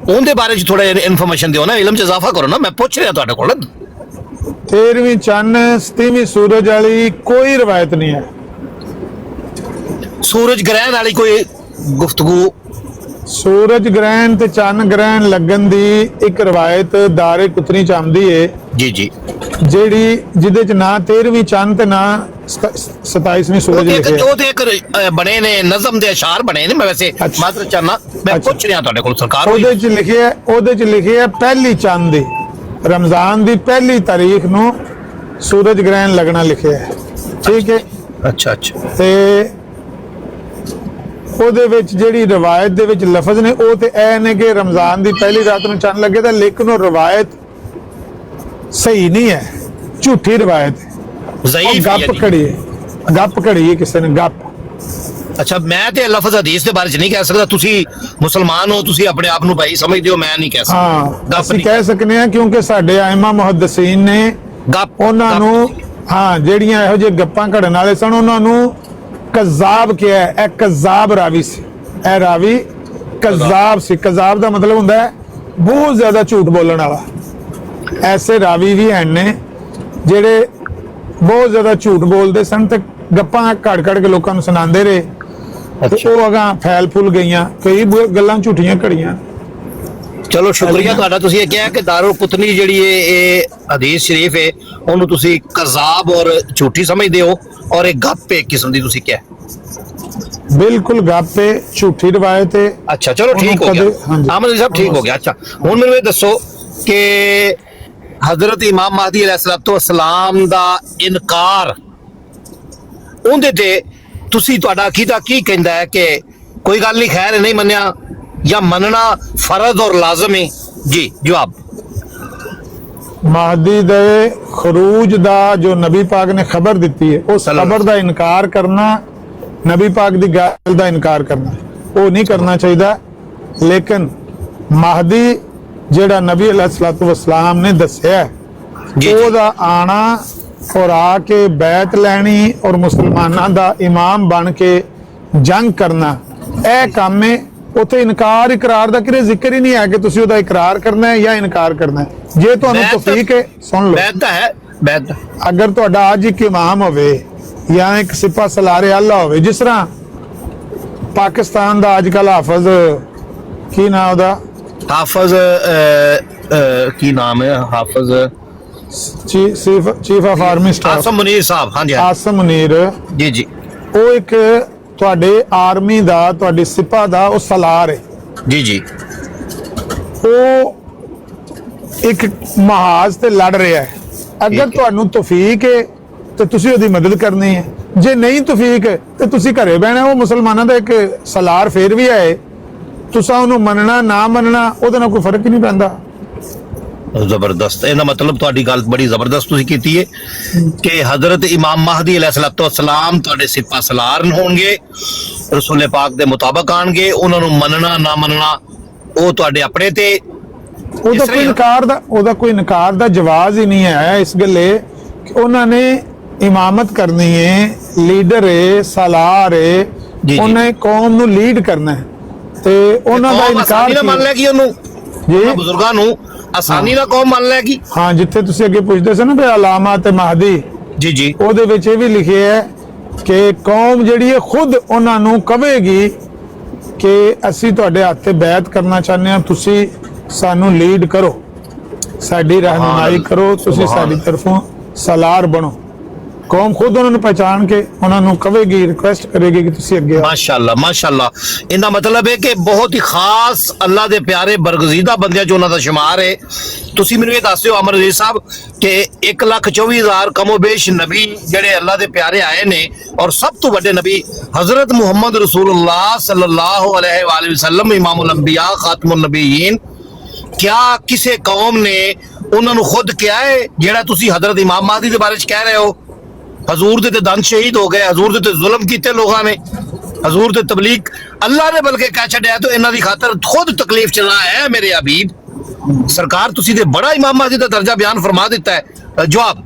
ਉਹਦੇ ਬਾਰੇ ਚ ਥੋੜਾ ਇਨਫੋਰਮੇਸ਼ਨ ਦਿਓ ਨਾ ਇਲਮ ਚ ਇਜ਼ਾਫਾ ਕਰੋ ਨਾ ਮੈਂ ਪੁੱਛ ਰਿਹਾ ਤੁਹਾਡੇ ਕੋਲ। 13ਵੀਂ ਚੰਨ 27ਵੀਂ ਸੂਰਜ ਵਾਲੀ ਕੋਈ ਰਵਾਇਤ ਨਹੀਂ ਹੈ। ਸੂਰਜ ਗ੍ਰਹਿਣ ਵਾਲੀ ਕੋਈ ਗੁਫ਼ਤਗੂ? ਸੂਰਜ ਗ੍ਰਹਿਣ ਤੇ ਚੰਨ ਗ੍ਰਹਿਣ ਲੱਗਣ ਦੀ ਇੱਕ ਰਵਾਇਤ ਦਾਰੇ ਕੁਤਨੀ ਚ ਆਉਂਦੀ ਹੈ ਜੀ ਜੀ ਜਿਹੜੀ ਜਿਹਦੇ ਚ ਨਾ 13ਵੀਂ ਚੰਨ ਤੇ ਨਾ 27ਵੀਂ ਸੂਰਜ ਲਿਖਿਆ। ਉਹ ਤੇ ਇੱਕ ਬਣੇ ਨੇ ਨਜ਼ਮ ਦੇ ਅਸ਼ਾਰ ਬਣੇ ਨੇ ਮੈਂ ਵੈਸੇ ਮਾਤਰ ਚਾਹਨਾ ਮੈਂ ਪੁੱਛ ਰਿਹਾ ਤੁਹਾਡੇ ਕੋਲ ਸਰਕਾਰ ਉਹਦੇ ਚ ਲਿਖਿਆ ਪਹਿਲੀ ਚੰਨ ਦੀ ਰਮਜ਼ਾਨ ਦੀ ਪਹਿਲੀ ਤਾਰੀਖ ਨੂੰ ਸੂਰਜ ਗ੍ਰਹਿਣ ਲੱਗਣਾ ਲਿਖਿਆ ਹੈ। ਠੀਕ ਹੈ ਅੱਛਾ ਤੇ ਉਹਦੇ ਵਿੱਚ ਜਿਹੜੀ ਰਵਾਇਤ ਦੇ ਵਿੱਚ ਲਫ਼ਜ਼ ਨੇ ਉਹ ਤੇ ਇਹ ਨੇ ਕਿ ਰਮਜ਼ਾਨ ਦੀ ਪਹਿਲੀ ਰਾਤ ਨੂੰ ਚੰਨ ਲੱਗੇ ਤਾਂ ਲੇਕਿਨ ਉਹ ਰਵਾਇਤ ਸਹੀ ਨਹੀਂ ਹੈ ਝੂਠੀ ਰਵਾਇਤ ਹੈ ਗੱਪ ਘੜੀ ਹੈ ਕਿਸੇ ਨੇ ਗੱਪ। ਅੱਛਾ ਮੈਂ ਤੇ ਲਫ਼ਜ਼ ਹਦੀਸ ਦੇ ਬਾਰੇ ਚ ਨਹੀਂ ਕਹਿ ਸਕਦਾ ਤੁਸੀਂ ਮੁਸਲਮਾਨ ਹੋ ਤੁਸੀਂ ਆਪਣੇ ਆਪ ਨੂੰ ਭਾਈ ਸਮਝਦੇ ਹੋ ਮੈਂ ਨਹੀਂ ਕਹਿ ਸਕਦਾ। ਹਾਂ ਅਸੀਂ ਕਹਿ ਸਕਨੇ ਆ ਕਿਉਂਕਿ ਸਾਡੇ ਆਇਮਾ ਮੁਹੱਦਿਸੀਨ ਨੇ ਉਹਨਾਂ ਨੂੰ ਜਿਹੜੀਆਂ ਇਹੋ ਜਿਹੇ ਗੱਪਾਂ ਘੜਨ ਵਾਲੇ ਸਨ ਉਹਨਾਂ ਨੂੰ ਕਜ਼ਾਬ ਕਿਹਾ। ਇਹ ਕਜ਼ਾਬ ਰਾਵੀ ਸੀ। ਇਹ ਰਾਵੀ ਕਜ਼ਾਬ ਸੀ। ਕਜ਼ਾਬ ਦਾ ਮਤਲਬ ਹੁੰਦਾ ਹੈ ਬਹੁਤ ਜ਼ਿਆਦਾ ਝੂਠ ਬੋਲਣ ਵਾਲਾ। ਐਸੇ ਰਾਵੀ ਵੀ ਹਨ ਨੇ ਜਿਹੜੇ ਬਹੁਤ ਜ਼ਿਆਦਾ ਝੂਠ ਬੋਲਦੇ ਸਨ ਤੇ ਗੱਪਾਂ ਘੜ ਕੇ ਲੋਕਾਂ ਨੂੰ ਸੁਣਾਉਂਦੇ ਰਹੇ। ਉਹ ਅਗਾਂ ਫੈਲ ਫੁੱਲ ਗਈਆਂ ਕਈ ਗੱਲਾਂ ਝੂਠੀਆਂ ਘੜੀਆਂ। ਚਲੋ ਸ਼ੁਕਰੀਆ ਤੁਹਾਡਾ ਤੁਸੀਂ ਇਹ ਕਿਹਾ ਕਿ ਦਾਰੁਲ ਕੁਤਨੀ ਜਿਹੜੀ ਇਹ ਹਦੀਸ ਸ਼ਰੀਫ ਹੈ ਉਹਨੂੰ ਤੁਸੀਂ ਕਜ਼ਾਬ ਔਰ ਝੂਠੀ ਸਮਝਦੇ ਹੋ ਔਰ ਇਹ ਗੱਪ ਹੈ ਕਿਸਮ ਦੀ ਤੁਸੀਂ ਕਿਹਾ। ਬਿਲਕੁਲ ਗੱਪ ਹੈ ਝੂਠੀ ਰਵਾਇਤ ਹੈ। ਅੱਛਾ ਚਲੋ ਠੀਕ ਹੋ ਗਿਆ ਅਹਿਮਦ ਸਾਹਿਬ ਠੀਕ ਹੋ ਗਿਆ। ਅੱਛਾ ਹੁਣ ਮੈਨੂੰ ਇਹ ਦੱਸੋ ਕਿ ਹਜ਼ਰਤ ਇਮਾਮ ਮਹਦੀ अलैहिस्सलाम ਦਾ ਇਨਕਾਰ ਉਹਦੇ ਤੇ ਤੁਸੀਂ ਤੁਹਾਡਾ ਅਕੀਦਾ ਕੀ ਕਹਿੰਦਾ ਹੈ ਕਿ ਕੋਈ ਗੱਲ ਨਹੀਂ ਖੈਰ ਨਹੀਂ ਮੰਨਿਆ ਜਾਂ ਮੰਨਣਾ ਫਰਜ਼ ਔਰ ਲਾਜ਼ਮ ਹੈ? ਜੀ ਜਵਾਬ। महदी दे खरूज दा जो नबी पाक ने खबर दी है उस खबर दा इनकार करना नबी पाक दी गल दा इनकार करना वो नहीं करना चाहिए। लेकिन महदी जेड़ा नबी अलैहिस्सलाम ने दस्या ओदा आना और आके बैत लैनी और मुसलमाना दा इमाम बन के जंग करना ए काम है। ਉੱਥੇ ਇਨਕਾਰ ਇਕਰਾਰ ਦਾ ਕਿਹੜੇ ਜ਼ਿਕਰ ਹੀ ਨਹੀਂ ਹੈ ਕਿ ਤੁਸੀਂ ਉਹਦਾ ਇਕਰਾਰ ਕਰਨਾ ਹੈ ਜਾਂ ਇਨਕਾਰ ਕਰਨਾ ਹੈ। ਜੇ ਤੁਹਾਨੂੰ ਤੌਫੀਕ ਹੈ ਸੁਣ ਲਓ ਬੈਦਾ ਹੈ ਬੈਦ ਅਗਰ ਤੁਹਾਡਾ ਅੱਜ ਇੱਕ ਇਮਾਮ ਹੋਵੇ ਜਾਂ ਇੱਕ ਸਿਪਾ ਸਲਾਰੇ ਅੱਲਾ ਹੋਵੇ ਜਿਸ ਤਰ੍ਹਾਂ ਪਾਕਿਸਤਾਨ ਦਾ ਅੱਜ ਕੱਲ ਹਾਫਜ਼ ਕੀ ਨਾਮ ਉਹਦਾ ਹਾਫਜ਼ ਕੀ ਨਾਮ ਹੈ ਹਾਫਜ਼ chief of army staff awesome Munir ਸਾਹਿਬ। ਹਾਂਜੀ ਆਸਮ ਮੁਨੀਰ ਜੀ ਜੀ ਉਹ ਇੱਕ ਤੁਹਾਡੇ ਆਰਮੀ ਦਾ ਤੁਹਾਡੀ ਸਿਪਾ ਦਾ ਉਹ ਸਲਾਰ ਹੈ ਜੀ ਜੀ ਉਹ ਇੱਕ ਮਹਾਜ਼ ਤੇ ਲੜ ਰਿਹਾ ਹੈ। ਅਗਰ ਤੁਹਾਨੂੰ ਤੌਫੀਕ ਹੈ ਤੇ ਤੁਸੀਂ ਉਹਦੀ ਮਦਦ ਕਰਨੀ ਹੈ ਜੇ ਨਹੀਂ ਤੌਫੀਕ ਤੇ ਤੁਸੀਂ ਘਰੇ ਬਹਿਣਾ। ਉਹ ਮੁਸਲਮਾਨਾਂ ਦਾ ਇੱਕ ਸਲਾਰ ਫੇਰ ਵੀ ਹੈ ਤੁਸੀਂ ਉਹਨੂੰ ਮੰਨਣਾ ਨਾ ਮੰਨਣਾ ਉਹਦੇ ਨਾਲ ਕੋਈ ਫਰਕ ਹੀ ਨਹੀਂ ਪੈਂਦਾ। ਜ਼ਬਰਦਸਤ ਇਹਦਾ ਮਤਲਬ ਤੁਹਾਡੀ ਗੱਲ ਬੜੀ ਜ਼ਬਰਦਸਤ ਤੁਸੀਂ ਕੀਤੀ ਹੈ ਕਿ ਹਜ਼ਰਤ ਇਮਾਮ ਮਹਦੀ अलैहिस्सलाम ਤੁਹਾਡੇ ਸਿਪਾ ਸਲਾਰ ਹੋਣਗੇ ਰਸੂਲ ਪਾਕ ਦੇ ਮੁਤਾਬਕ ਆਣਗੇ ਉਹਨਾਂ ਨੂੰ ਮੰਨਣਾ ਨਾ ਮੰਨਣਾ ਉਹ ਤੁਹਾਡੇ ਆਪਣੇ ਤੇ ਉਹਦਾ ਕੋਈ ਇਨਕਾਰ ਦਾ ਜਵਾਜ਼ ਹੀ ਨਹੀਂ ਹੈ ਇਸ ਗੱਲੇ ਕਿ ਉਹਨਾਂ ਨੇ ਇਮਾਮਤ ਕਰਨੀ ਹੈ, ਲੀਡਰ ਹੈ, ਸਾਲਾਰ ਹੈ, ਉਹਨੇ ਕੌਮ ਨੂੰ ਲੀਡ ਕਰਨਾ ਹੈ ਤੇ ਉਹਨਾਂ ਦਾ ਇਨਕਾਰ ਨਾ ਮੰਨ ਲੈਗੀ ਉਹਨੂੰ ਜੀ ਬਜ਼ੁਰਗਾਂ ਨੂੰ ਆਸਾਨੀ ਨਾਲ ਕੌਮ ਮੰਨ ਲੈਗੀ। ਹਾਂ, ਜਿੱਥੇ ਤੁਸੀਂ ਅੱਗੇ ਪੁੱਛਦੇ ਸੀ ਨਾ ਵੀ ਅਲਾਮਾ ਤੇ ਮਹਦੀ, ਜੀ ਉਹਦੇ ਵਿੱਚ ਇਹ ਵੀ ਲਿਖਿਆ ਹੈ ਕਿ ਕੌਮ ਜਿਹੜੀ ਹੈ ਖੁਦ ਉਹਨਾਂ ਨੂੰ ਕਹੇਗੀ ਕਿ ਅਸੀਂ ਤੁਹਾਡੇ ਹੱਥ ਤੇ ਬੈਤ ਕਰਨਾ ਚਾਹੁੰਦੇ ਹਾਂ, ਤੁਸੀਂ ਸਾਨੂੰ ਲੀਡ ਕਰੋ, ਸਾਡੀ ਰਹਿਨੁਮਾਈ ਕਰੋ, ਤੁਸੀਂ ਸਾਡੀ ਤਰਫੋਂ ਸਾਲਾਰ ਬਣੋ। ਕੌਮ ਖੁਦ ਉਹਨਾਂ ਨੂੰ ਪਹਿਚਾਨ ਕੇ ਉਹਨਾਂ ਨੂੰ ਕਹੇਗੀ, ਰਿਕੁਐਸਟ ਕਰੇਗੀ ਕਿ ਤੁਸੀਂ ਅੱਗੇ ਆਓ। ਮਾਸ਼ਾਅੱਲਾ ਮਾਸ਼ਾਅੱਲਾ। ਇਹਦਾ ਮਤਲਬ ਹੈ ਕਿ ਬਹੁਤ ਹੀ ਖਾਸ ਅੱਲਾ ਦੇ ਪਿਆਰੇ ਬਰਗਜ਼ੀਦਾ ਬੰਦਿਆਂ ਚ ਉਹਨਾਂ ਦਾ ਸ਼ੁਮਾਰ ਹੈ। ਤੁਸੀਂ ਮੈਨੂੰ ਇਹ ਦੱਸ ਦਿਓ ਅਮਰ ਅਜ਼ੀਜ਼ ਸਾਹਿਬ ਕਿ 1,24,000 ਕਮੋਬੇਸ਼ ਨਬੀ ਜਿਹੜੇ ਅੱਲਾ ਦੇ ਪਿਆਰੇ ਆਏ ਨੇ ਔਰ ਸਭ ਤੋਂ ਵੱਡੇ ਨਬੀ ਹਜ਼ਰਤ ਮੁਹੰਮਦ रसूलुल्लाह सल्लल्लाहु अलैहि वसल्लम इमामुल अंबिया खातमुन नबीयीन, क्या किसी कौम ने उन्होंने खुद किया है जेड़ा तुसी हजरत इमाम महदी के बारे च कह रहे हो? हजूर दे दंद शहीद हो गए, हजूर दे जुल्म कीते लोगों ने, हजूर दे तबलीग अल्लाह ने बल्कि कह छड्या तो इन्हां दी खातर खुद तकलीफ चला है। मेरे हबीब सरकार तुसी ते बड़ा इमाम महदी दा दर्जा बयान फरमा दिता है। जवाब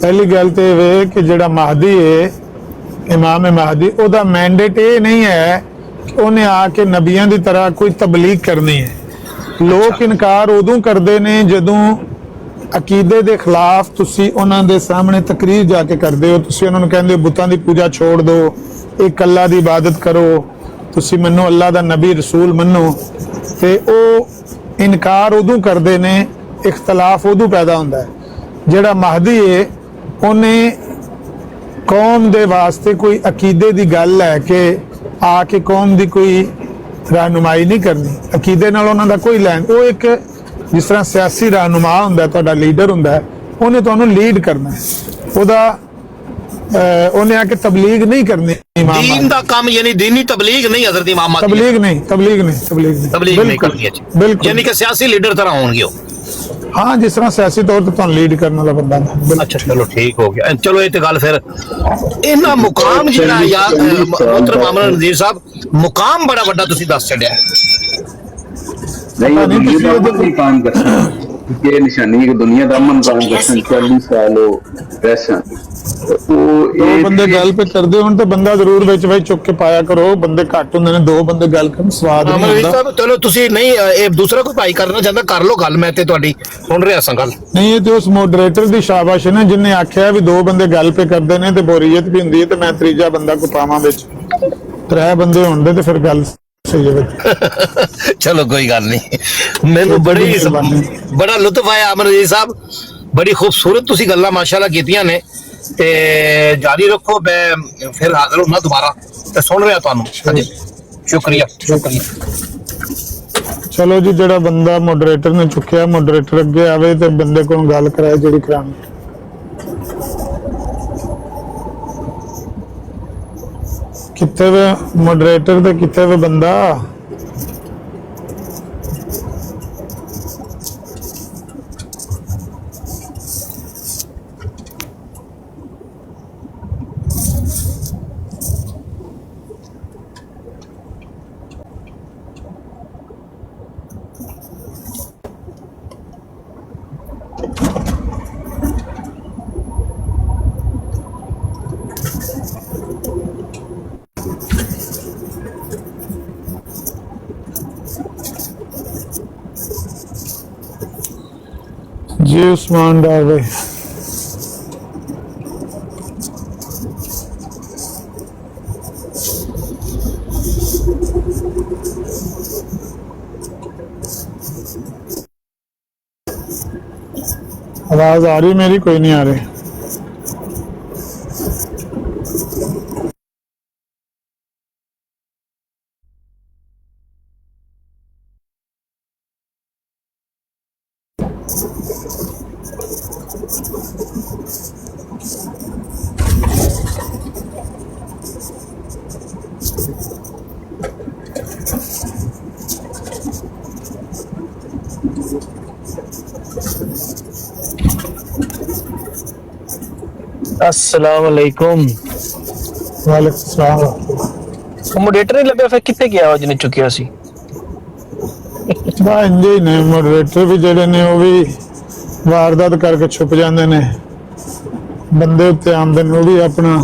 पहली गल तो वे कि जेड़ा महदी है, इमाम महदी, ओदा मैंडेट ये नहीं है कि उन्हें आके नबियां दी तरह कोई तबलीग करनी है। लोग इनकार उदों करते ने जदों अकीदे दे खिलाफ तुसी उन्हां दे सामने तकरीर जाके करदे हो, तुसी उन्हां नूं कहंदे हो बुतां दी पूजा छोड़ दो, एक अल्लाह दी इबादत करो, तुसी मन्नो अल्लाह दा नबी रसूल मन्नो, ते ओ इनकार उदों करदे ने, इख्तलाफ उदों पैदा हुंदा है। जेड़ा महदी है उन्हें कौम दे वास्ते कोई अकीदे दी गल है कि आके कौम दी कोई रहनुमाई नहीं करनी, अकीदे नाल उन्हां दा कोई लैन, वो एक जिस तरह सियासी रहनुमा हुंदा है, तुहाडा लीडर हुंदा है, उन्हें तुहानूं लीड करना है, ओदा उन्हें आके तबलीग नहीं करनी। दीन दा काम यानी दीनी तबलीग नहीं, हजरत इमाम महदी तबलीग नहीं करनी है बिल्कुल, यानी कि सियासी लीडर तरह होंगे वो। हाँ, जिस तरह सियासी तौर पर तुहानूं लीड करने वाला बंदा है। अच्छा चलो ठीक हो गया। चलो ये तो गल फिर इन्ना मुकाम जिहड़ा या मोहतरम अमर नज़ीर साहब, मुकाम बड़ा बड़ा तुसी दस छड्या है। नहीं काम कर ये निशानी है कि दुनिया का अमन काम कर 40 साल हो वैसा दो बंदे गल पे करदे होण ते बंदा जरूर विच विच चुक के पाया करो, बंदे घट हुंदे ने, दो बंदे गल करन स्वाद नहीं हुंदा। चलो तुसी नहीं ये दूसरा कोई भाई करना चाहता कर लो गल, मैं ते तुहाडी सुन रिहा सां गल। नहीं, ये तो उस मॉडरेटर दी शाबाश है ना जिन्हें आख्या भी दो बंदे गल पे करदे ने ते बोरीयत भी हुंदी है, ते मैं तीजा बंदा को पावां विच, त्रै बंदे होंदे ते फिर गल चलो कोई गल नहीं। मैनू बड़ा लुत्फ आया अमर अजीज साहब, बड़ी खूबसूरत तुसी गल्लां माशाअल्लाह कीतियां ने ते जारी रखो। मैं फिर हाजिर होना दोबारा ते सुन रहा तुहानू। शुक्रिया। चलो जी, जेड़ा बंदा मॉडरेटर ने चुकया, मॉडरेटर अगे आवे ते बंदे को गल कराए जेड़ी करानी। किथे वे मॉडरेटर ते किथे वे बंदा? जी उस्मान डार भाई, आवाज आ रही मेरी? कोई नहीं आ रही। अस्सलाम वालेकुम। वालेकुम सलाम। मॉडरेटर नहीं लभ्या, फिर कितने गया जिन्हें चुकिया सी? ਬਾ ਇੰਜੇ ਹੀ ਨੇ ਮੋਡਰੇਟਰ ਵੀ ਜਿਹੜੇ ਨੇ ਉਹ ਵੀ ਵਾਰਦਾਤ ਕਰਕੇ ਛੁਪ ਜਾਂਦੇ ਨੇ, ਬੰਦੇ ਉੱਤੇ ਆਉਂਦੇ ਨੇ ਉਹ ਵੀ ਆਪਣਾ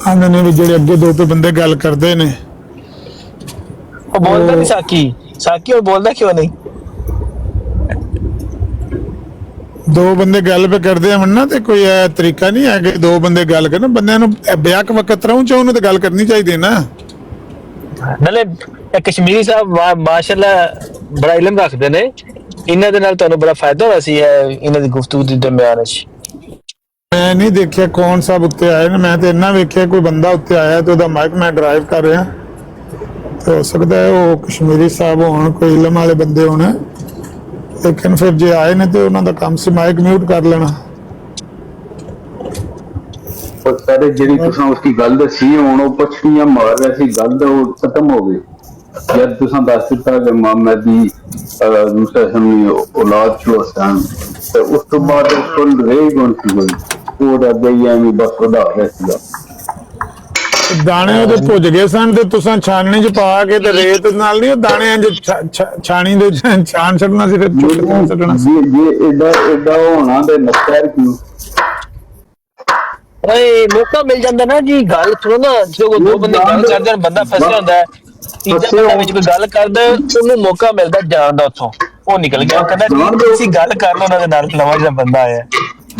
ਆਉਂਦੇ ਨੇ ਵੀ ਜਿਹੜੇ ਅੱਗੇ ਦੋ ਬੰਦੇ ਗੱਲ ਕਰਦੇ ਨੇ ਉਹ ਬੋਲਦਾ ਨਹੀਂ ਸਾਕੀ ਉਹ ਬੋਲਦਾ ਕਿਉਂ ਨਹੀਂ? ਦੋ ਬੰਦੇ ਗੱਲ पे ਕਰਦੇ ਆ ਨਾ ਤੇ ਕੋਈ ਇਹ ਤਰੀਕਾ ਨਹੀਂ ਹੈ ਕਿ ਦੋ ਬੰਦੇ ਗੱਲ ਕਰਨ, ਬੰਦਿਆਂ ਨੂੰ ਬਿਆਕ ਵਕਤ ਰਹੂੰ ਚ ਉਹਨੂੰ ਤੇ ਗੱਲ ਕਰਨੀ ਚਾਹੀਦੀ ਨਾ। ਨਾਲੇ ਇਹ ਕਸ਼ਮੀਰੀ ਸਾਹਿਬ ਮਾਸ਼ਾਅੱਲਾ ਬੜਾ ਇਲਮ ਰੱਖਦੇ ਨੇ, ਇਹਨਾਂ ਦੇ ਨਾਲ ਤੁਹਾਨੂੰ ਬੜਾ ਫਾਇਦਾ ਹੋਇਆ ਸੀ ਇਹਨਾਂ ਦੀ ਗੁਫ਼ਤਗੂ ਦੇ ਦਰਮਿਆਨ ਵਿੱਚ। ਮੈਂ ਨਹੀਂ ਦੇਖਿਆ ਕੌਣ ਸਾਹਿਬ ਉੱਤੇ ਆਏ ਨੇ, ਮੈਂ ਤੇ ਇੰਨਾ ਵੇਖਿਆ ਕੋਈ ਬੰਦਾ ਉੱਤੇ ਆਇਆ ਤੇ ਉਹਦਾ ਮਾਈਕ ਮੈਂ ਡਰਾਈਵ ਕਰ ਰਿਹਾ, ਤੇ ਹੋ ਸਕਦਾ ਹੈ ਉਹ ਕਸ਼ਮੀਰੀ ਸਾਹਿਬ ਹੋਣ, ਕੋਈ ਇਲਮ ਵਾਲੇ ਬੰਦੇ ਹੋਣ, ਲੇਕਿਨ ਫਿਰ ਜੇ ਆਏ ਨੇ ਤੇ ਉਹਨਾਂ ਦਾ ਕੰਮ ਸੀ ਮਾਈਕ ਮਿਊਟ ਕਰ ਲੈਣਾ। और सारे ਜਿਹੜੀ ਤੁਸੀਂ ਉਸकी ਗੱਲ ਦੱਸੀ ਹੁਣ ਉਹ ਪਛੜੀਆਂ ਮਾਰ ਰਿਹਾ ਸੀ, ਗੱਲ ਉਹ ਖਤਮ ਹੋ ਗਈ ਜਦ ਤੁਸੀਂ ਦੱਸ ਦਿੱਤਾ ਕਿ ਮੁਹੰਮਦ ਦੀ ਦੂਸਰਾ ਸਮੀ ਔਲਾਦ ਚੋ ਸਨ, ਤੇ ਉਸ ਤੋਂ ਬਾਅਦ ਉਸ ਕੋਲ ਰਹੀ ਕੌਣ ਸੀ ਕੋਈ ਉਹ ਰੱਬ ਹੀ ਐਵੇਂ ਬਸ ਵਧਾ ਰਿਹਾ ਸੀਗਾ। ਦਾਣੇ ਉਹਦੇ ਭੁੱਜ ਗਏ ਸਨ ਤੇ ਤੁਸੀਂ ਛਾਨਣੀ ਚ ਪਾ ਕੇ ਤੇ ਰੇਤ ਨਾਲ ਨਹੀਂ ਉਹ ਦਾਣਿਆਂ ਚ ਛਾਣੀ ਦੇ ਛਾਣ ਛੱਡਣਾ ਸੀ, ਫਿਰ ਚੁੱਕ ਛੱਡਣਾ ਸੀ। ਇਹ ਐਡਾ ਹੋਣਾ ਤੇ ਨਕਰ ਕਿਉਂ? ਓਏ ਮੌਕਾ ਮਿਲ ਜਾਂਦਾ ਨਾ ਜੀ, ਗੱਲ ਸੁਣੋ ਨਾ, ਜਦੋਂ ਦੋ ਬੰਦੇ ਗੱਲ ਕਰਦੇ ਹਨ ਬੰਦਾ ਫਸਿਆ ਹੁੰਦਾ ਹੈ, ਤੀਜਾ ਬੰਦਾ ਵਿੱਚ ਕੋਈ ਗੱਲ ਕਰਦਾ ਉਹਨੂੰ ਮੌਕਾ ਮਿਲਦਾ ਜਾਣ ਦਾ, ਉੱਥੋਂ ਉਹ ਨਿਕਲ ਗਿਆ, ਉਹ ਕਹਿੰਦਾ ਤੁਸੀਂ ਗੱਲ ਕਰ ਲਓ ਉਹਨਾਂ ਦੇ ਨਾਲ, ਨਵਾਂ ਜਿਹੜਾ ਬੰਦਾ ਆਇਆ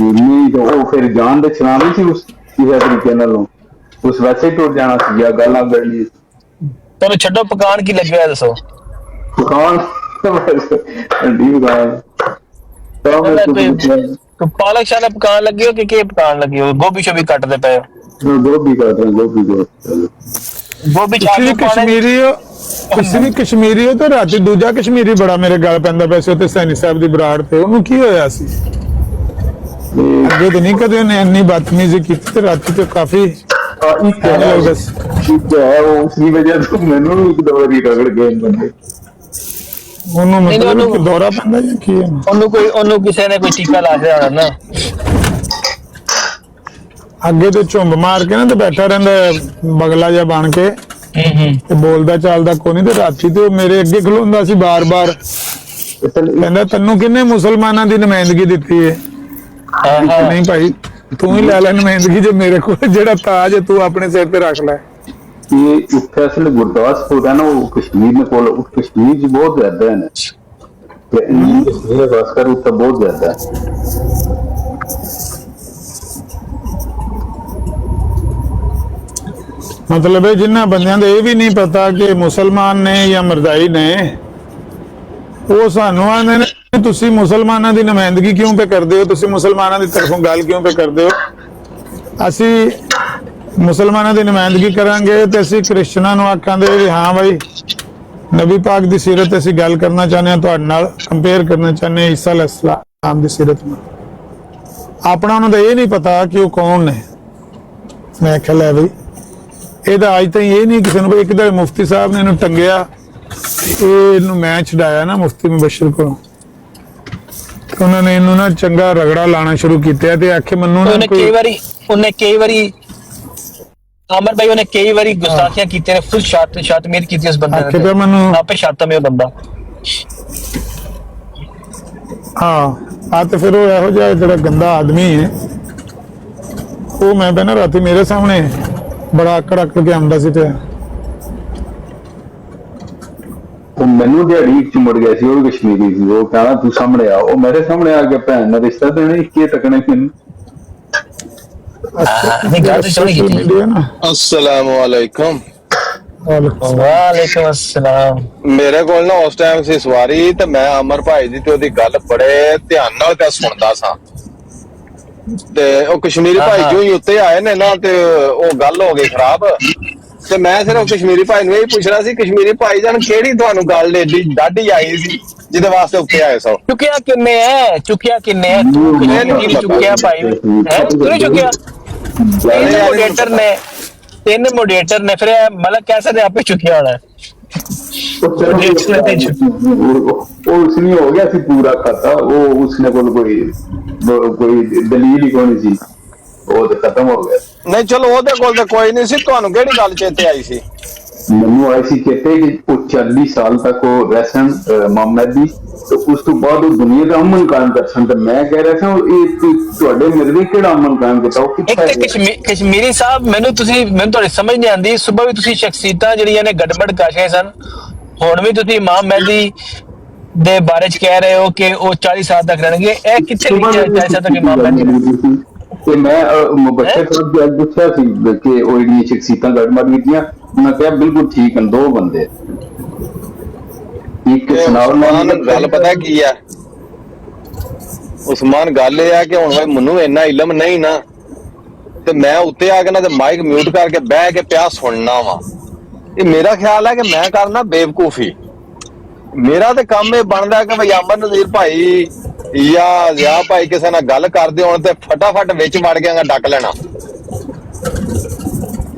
ਨਹੀਂ ਤਾਂ ਉਹ ਫਿਰ ਜਾਨ ਦੇ ਚਲਾਣੀ ਸੀ ਉਸ ਕਿਸੇ ਤਰੀਕੇ ਨਾਲ, ਉਸ ਵੈਸੇ ਹੀ ਟੁੱਟ ਜਾਣਾ ਸੀ ਜਾਂ ਗਾਲਾਂ ਕੱਢਣੀ। ਤੁਹਾਨੂੰ ਛੱਡੋ, ਪਕਾਨ ਕੀ ਲੱਗਿਆ ਦੱਸੋ? ਪਕਾਨ ਠੰਡੀ ਪਕਾਨ ਤਾਂ ਪਾਲਕ ਸ਼ਾਲਾ ਪਕਾਨ ਲੱਗੇ ਹੋ ਕਿ ਕੀ ਪਕਾਨ ਲੱਗੇ ਹੋ? ਗੋਭੀ ਸ਼ੋਭੀ ਕੱਟਦੇ ਪਏ ਹੋ? ਗੋਭੀ ਕੱਟ ਰਹੇ, ਗੋਭੀ ਤੁਸੀਂ ਵੀ ਕਸ਼ਮੀਰੀ ਹੋ ਤੇ ਰਾਤੀ ਦੂਜਾ ਕਸ਼ਮੀਰੀ ਬੜਾ ਮੇਰੇ ਗੱਲ ਪੈਂਦਾ ਪਿਆ ਸੀ ਉੱਥੇ ਸੈਣੀ ਸਾਹਿਬ ਦੀ ਬਰਾੜ ਤੇ, ਉਹਨੂੰ ਕੀ ਹੋਇਆ ਸੀ? ਅੱਗੇ ਤਾਂ ਨਹੀਂ ਕਦੇ ਉਹਨੇ ਇੰਨੀ ਬਦਤਮੀਜ਼ੀ ਕੀਤੀ, ਤੇ ਰਾਤੀ ਤੇ ਕਾਫੀ ਉਸकी वजह से मैंने भी एक दो बारी रगड़ गए बंदे। ਉਹਨੂੰ ਮਤਲਬ ਦੌਰਾ ਪੈਂਦਾ ਜਾਂ ਕੀ ਹੈ? ਉਹਨੂੰ ਕਿਸੇ ਨੇ ਕੋਈ ਟੀਕਾ ਲਾ ਕੇ ਆਣਾ ਨਾ, ਅੱਗੇ ਤੇ ਝੁੰਬ ਮਾਰ ਕੇ ਨਾ ਤੇ ਬੈਠਾ ਰਹਿੰਦਾ ਬਗਲਾ ਜਿਹਾ ਬਣ ਕੇ, ਤੇ ਬੋਲਦਾ ਚੱਲਦਾ ਕੋਈ ਨਹੀਂ, ਤੇ ਰਾਤੀ ਤੇ ਮੇਰੇ ਅੱਗੇ ਖਲੋਂਦਾ ਸੀ ਬਾਰ-ਬਾਰ, ਕਹਿੰਦਾ ਤੈਨੂੰ ਕਿੰਨੇ ਮੁਸਲਮਾਨਾਂ ਦੀ ਨੁਮਾਇੰਦਗੀ ਦਿੱਤੀ ਹੈ? ਨਹੀਂ ਭਾਈ ਤੂੰ ਹੀ ਲੈ ਲੈ ਨੁਮਾਇੰਦਗੀ, ਜੇ ਮੇਰੇ ਕੋਲ ਜਿਹੜਾ ਤਾਜ ਹੈ ਤੂੰ ਆਪਣੇ ਸਿਰ ਤੇ ਰੱਖ ਲੈ। ये फैसल गुरदासपुर है ना, वो कश्मीर में कश्मीर जी बहुत ज्यादा है ना, खासकर उत्तर बहुत ज्यादा है। मतलब है जिन्ना बंदियां दा ये भी नहीं पता कि मुसलमान ने या मरदाई ने, वो सानू आंदे ने तुसी मुसलमानां दी नुमाइंदगी क्यों पे करदे हो, तुसी मुसलमानां दी तरफों गल क्यों पे करदे हो? असी मुसलमानों की नुमाइंदगी करांगे तो असी क्रिश्चनां नूं आखांगे भी हाँ भाई नबी पाक की सीरत असी गल करना चाहते हैं, तुहाडे नाल कंपेयर करना चाहते हैं ईसा अलैहिस्सलाम की सीरत में। अपना उन्होंने ये नहीं पता कि वो कौन ने। मैं ख्याल है भाई ਇਹਦਾ ਅੱਜ ਤਾਈਂ ਇਹ ਨਹੀਂ ਕਿਸੇ ਨੂੰ, ਇੱਕ ਦਿਨ ਮੁਫਤੀ ਸਾਹਿਬ ਨੇ ਇਹਨੂੰ ਟੰਗਿਆ, ਇਹਨੂੰ ਮੈਂ ਛਡਾਇਆ ਨਾ ਮੁਫਤੀ ਮੁਬਸ਼ਰ ਕੋਲੋਂ, ਉਹਨਾਂ ਨੇ ਇਹਨੂੰ ਨਾ ਚੰਗਾ ਰਗੜਾ ਲਾਣਾ ਸ਼ੁਰੂ ਕੀਤਾ ਤੇ ਆਖੇ ਮੈਨੂੰ ਨਾ ਉਹਨੇ ਕਈ ਵਾਰੀ ਆਮਰ ਭਾਈ ਉਹਨੇ ਕਈ ਵਾਰੀ ਗੁਸਤਾਖੀਆਂ ਕੀਤੀਆਂ ਨੇ, ਫੁੱਲ ਸ਼ਾਤਮੀਰ ਕੀਤੀ ਉਸ ਬੰਦੇ ਨੇ, ਮੈਨੂੰ ਆਪੇ ਸ਼ਾਤਮ ਹੈ ਉਹ ਬੰਦਾ। ਹਾਂ ਆ ਤੇ ਫਿਰ ਉਹ ਇਹੋ ਜਿਹਾ ਜਿਹੜਾ ਗੰਦਾ ਆਦਮੀ ਹੈ, ਉਹ ਮੈਂ ਪਹਿਲਾਂ ਰਾਤੀ ਮੇਰੇ ਸਾਹਮਣੇ ਬੜਾ ਆਕੜ ਕੇ ਆਉਂਦਾ ਸੀ, ਤੇ ਉਹ ਮੈਨੂੰ ਦਿਹਾੜੀ ਚ ਮੁੜ ਗਿਆ ਸੀ, ਉਹ ਕਸ਼ਮੀਰੀ ਸੀ, ਉਹ ਕਹਿੰਦਾ ਤੂੰ ਸਾਹਮਣੇ ਆ, ਉਹ ਮੇਰੇ ਸਾਹਮਣੇ ਆ ਕੇ ਭੈਣ ਨਾਲ ਰਿਸ਼ਤਾ ਦੇਣਾ ਕੀ ਤੱਕਣੇ ਮੈਨੂੰ। अस्सलामुअलैकुम। वालेकुम अस्सलाम। ਮੇਰੇ ਕੋਲ ਨਾ ਉਸ ਟਾਈਮ ਸੀ ਸਵਾਰੀ, ਤੇ ਮੈਂ ਅਮਰ ਭਾਈ ਦੀ ਤੇ ਉਹਦੀ ਗੱਲ ਬੜੇ ਧਿਆਨ ਨਾਲ ਪਿਆ ਸੁਣਦਾ ਸਾਂ, ਤੇ ਉਹ ਕਸ਼ਮੀਰੀ ਭਾਈ ਜੋ ਹੀ ਉੱਤੇ ਆਏ ਨੇ ਨਾ, ਤੇ ਉਹ ਗੱਲ ਹੋ ਗਈ ਖਰਾਬ, ਤੇ ਮੈਂ ਸਿਰਫ ਕਸ਼ਮੀਰੀ ਭਾਈ ਨੂੰ ਇਹ ਪੁੱਛਣਾ ਸੀ, ਕਸ਼ਮੀਰੀ ਭਾਈ ਜਾਨ ਕਿਹੜੀ ਤੁਹਾਨੂੰ ਗੱਲ ਏਡੀ ਡਾਢੀ ਆਈ ਸੀ ਜਿਹਦੇ ਵਾਸਤੇ ਉੱਤੇ ਆਏ ਸੋ? ਚੁੱਕਿਆ ਕਿੰਨੇ ਹੈ ਤੂੰ ਚੁੱਕਿਆ ਭਾਈ ਹੈ, ਤੂੰ ਚੁੱਕਿਆ? ਤਿੰਨ ਮੋਡਰੇਟਰ ਨੇ, ਫਿਰ ਮਤਲਬ कैसे ने आपे चुकिया होना है? उसने हो गया पूरा खाता, वो उसने कोई दलील ही कोई सी, वो तो खत्म हो गया। नहीं चलो ਉਹਦੇ ਕੋਲ ਤਾਂ ਕੋਈ ਨਹੀਂ ਸੀ, ਤੁਹਾਨੂੰ ਕਿਹੜੀ ਗੱਲ ਚੇਤੇ ਆਈ ਸੀ? ਮੈਨੂੰ ਆਈ ਸੀ ਚੇਤੇ ਕਿ ਉਹ 40 ਸਾਲ ਤੱਕ ਉਹ ਰਹਿਸਨ ਮੁਹੰਮਦ ਦੀ ਤੇ ਉਸ ਤੋਂ ਬਾਅਦ ਉਹ ਦੁਨੀਆ ਦਾ ਅਮਨ ਕਾਇਮ ਕਰ ਸਨ। ਤੇ ਮੈਂ ਕਹਿ ਰਿਹਾ ਸਾਂ ਇਹ ਤੁਹਾਡੇ ਮਿਰਜ਼ੇ ਕਿਹੜਾ ਅਮਨ ਕਾਇਮ ਕੀਤਾ, ਉਹ ਇੱਕ ਕਿੱਥੇ ਤੇ ਕਸ਼ਮੀਰੀ ਸਾਹਿਬ ਮੈਨੂੰ ਤੁਹਾਡੀ ਸਮਝ ਨਹੀਂ ਆਉਂਦੀ। ਸੁਬਹ ਵੀ ਤੁਸੀਂ ਸ਼ਖਸੀਅਤਾਂ ਜਿਹੜੀਆਂ ਨੇ ਗੜਬੜ ਕਰ ਗਏ ਸਨ, ਹੁਣ ਵੀ ਤੁਸੀਂ ਇਮਾਮ ਮਹਿਦੀ ਦੇ ਬਾਰੇ ਚ ਕਹਿ ਰਹੇ ਹੋ ਕਿ ਉਹ 40 ਸਾਲ ਤੱਕ ਰਹਿਣਗੇ। ਇਹ ਕਿੱਥੇ ਲਿਖਿਆ 40 ਸਾਲ ਤੱਕ ਇਮਾਮ ਮਹਿਦੀ? ਤੇ ਮੈਂ ਮੁਬਸ਼ਰ ਸਾਹਿਬ ਜੀ ਅੱਜ ਪੁੱਛਿਆ ਸੀ ਕਿ ਉਹ ਜਿਹੜੀਆਂ ਸ਼ਖਸੀਅਤਾਂ ਗੜਬੜ ਕੀਤੀਆਂ, ਉਹਨਾਂ ਕਿਹਾ ਬਿਲਕੁਲ ਠੀਕ ਹਨ, 2 ਬੰਦੇ ਇੱਕ ਉਸਮਾਨ ਗੱਲ ਪਤਾ ਕੀ ਆ ਉਸਮਾਨ, ਗੱਲ ਇਹ ਆ ਕਿ ਹੁਣ ਭਾਈ ਮੈਨੂੰ ਇੰਨਾ ਇਲਮ ਨਹੀਂ ਨਾ, ਤੇ ਮੈਂ ਉੱਤੇ ਆ ਕੇ ਨਾ ਤੇ ਮਾਈਕ ਮਿਊਟ ਕਰਕੇ ਬਹਿ ਕੇ ਪਿਆ ਸੁਣਨਾ ਵਾ। ਇਹ ਮੇਰਾ ਖਿਆਲ ਹੈ ਕਿ ਮੈਂ ਕਰਨਾ ਬੇਵਕੂਫੀ। ਮੇਰਾ ਤੇ ਕੰਮ ਇਹ ਬਣਦਾ ਕਿ ਭਈ ਅਮਰ ਨਜ਼ੀਰ ਭਾਈ ਜਾਂ ਜ਼ਿਆ ਭਾਈ ਕਿਸੇ ਨਾਲ ਗੱਲ ਕਰਦੇ ਹੋਣ ਤੇ ਫਟਾਫਟ ਵਿੱਚ ਵੜ ਗਿਆ ਡੱਕ ਲੈਣਾ।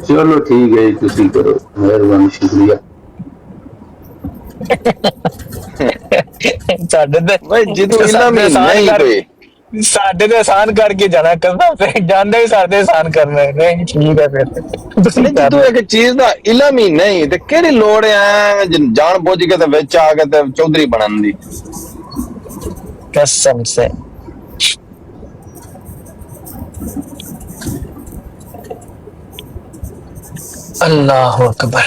ਚਲੋ ਠੀਕ ਹੈ ਜੀ, ਤੁਸੀਂ ਕਰੋ, ਮਿਹਰਬਾਨੀ, ਸ਼ੁਕਰੀਆ। ਸਾਡੇ ਤੇ ਭਾਈ ਜਦੋਂ ਇਲਮ ਹੀ ਨਹੀਂ ਕੋਈ ਸਾਡੇ ਤੇ ਆਸਾਨ ਕਰਕੇ ਜਾਣਾ ਕਰਦਾ, ਫਿਰ ਜਾਂਦੇ ਵੀ ਸਾਡੇ ਆਸਾਨ ਕਰਨਾ ਨਹੀਂ। ਠੀਕ ਹੈ ਫਿਰ ਤੁਸੀਂ ਜਦੋਂ ਇੱਕ ਚੀਜ਼ ਦਾ ਇਲਮ ਹੀ ਨਹੀਂ ਤੇ ਕਿਹੜੀ ਲੋੜ ਹੈ ਜਾਣ ਬੁੱਝ ਕੇ ਤੇ ਵਿੱਚ ਆ ਕੇ ਤੇ ਚੌਧਰੀ ਬਣਨ ਦੀ। कसम से अल्लाह अकबर।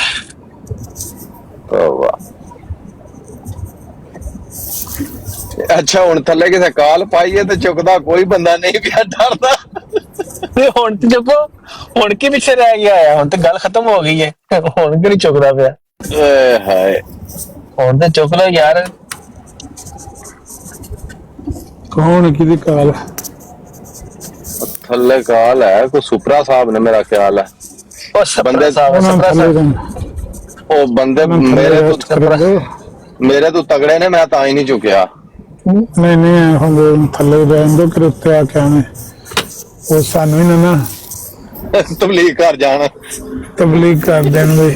ਅੱਛਾ ਹੁਣ ਥੱਲੇ ਕਿਸੇ ਕਾਲ ਪਾਈਏ ਤੇ ਚੁੱਕਦਾ ਕੋਈ ਬੰਦਾ ਨਹੀਂ ਪਿਆ, ਡਰਦਾ। ਹੁਣ ਤੇ ਚੁੱਕੋ, ਹੁਣ ਕੀ ਪਿੱਛੇ ਰਹਿ ਗਿਆ ਹੈ? ਹੁਣ ਤੇ ਗੱਲ ਖਤਮ ਹੋ ਗਈ ਹੈ, ਹੁਣ ਕਿ ਨਹੀਂ ਚੁੱਕਦਾ ਪਿਆ? ਹਾਏ ਹੁਣ ਤੇ ਚੁੱਕ ਲਓ ਯਾਰ। कौन की काल? ਥੱਲੇ ਕਾਲ ਹੈ ਕੋਈ ਸੁਪਰਾ ਸਾਹਿਬ ਨੇ ਮੇਰਾ ਖਿਆਲ ਹੈ। ਉਹ ਬੰਦੇ ਉਹ ਬੰਦੇ ਮੇਰੇ ਤੋਂ ਤਗੜੇ ਨੇ, ਮੈਂ ਤਾਂ ਹੀ ਨਹੀਂ ਚੁੱਕਿਆ। नहीं हम थले रहन दो फिर उत्ते आके आने वो सानू ही ना ਤਬਲੀਗ ਕਰ ਜਾਣਾ, तबलीग कर देंगे।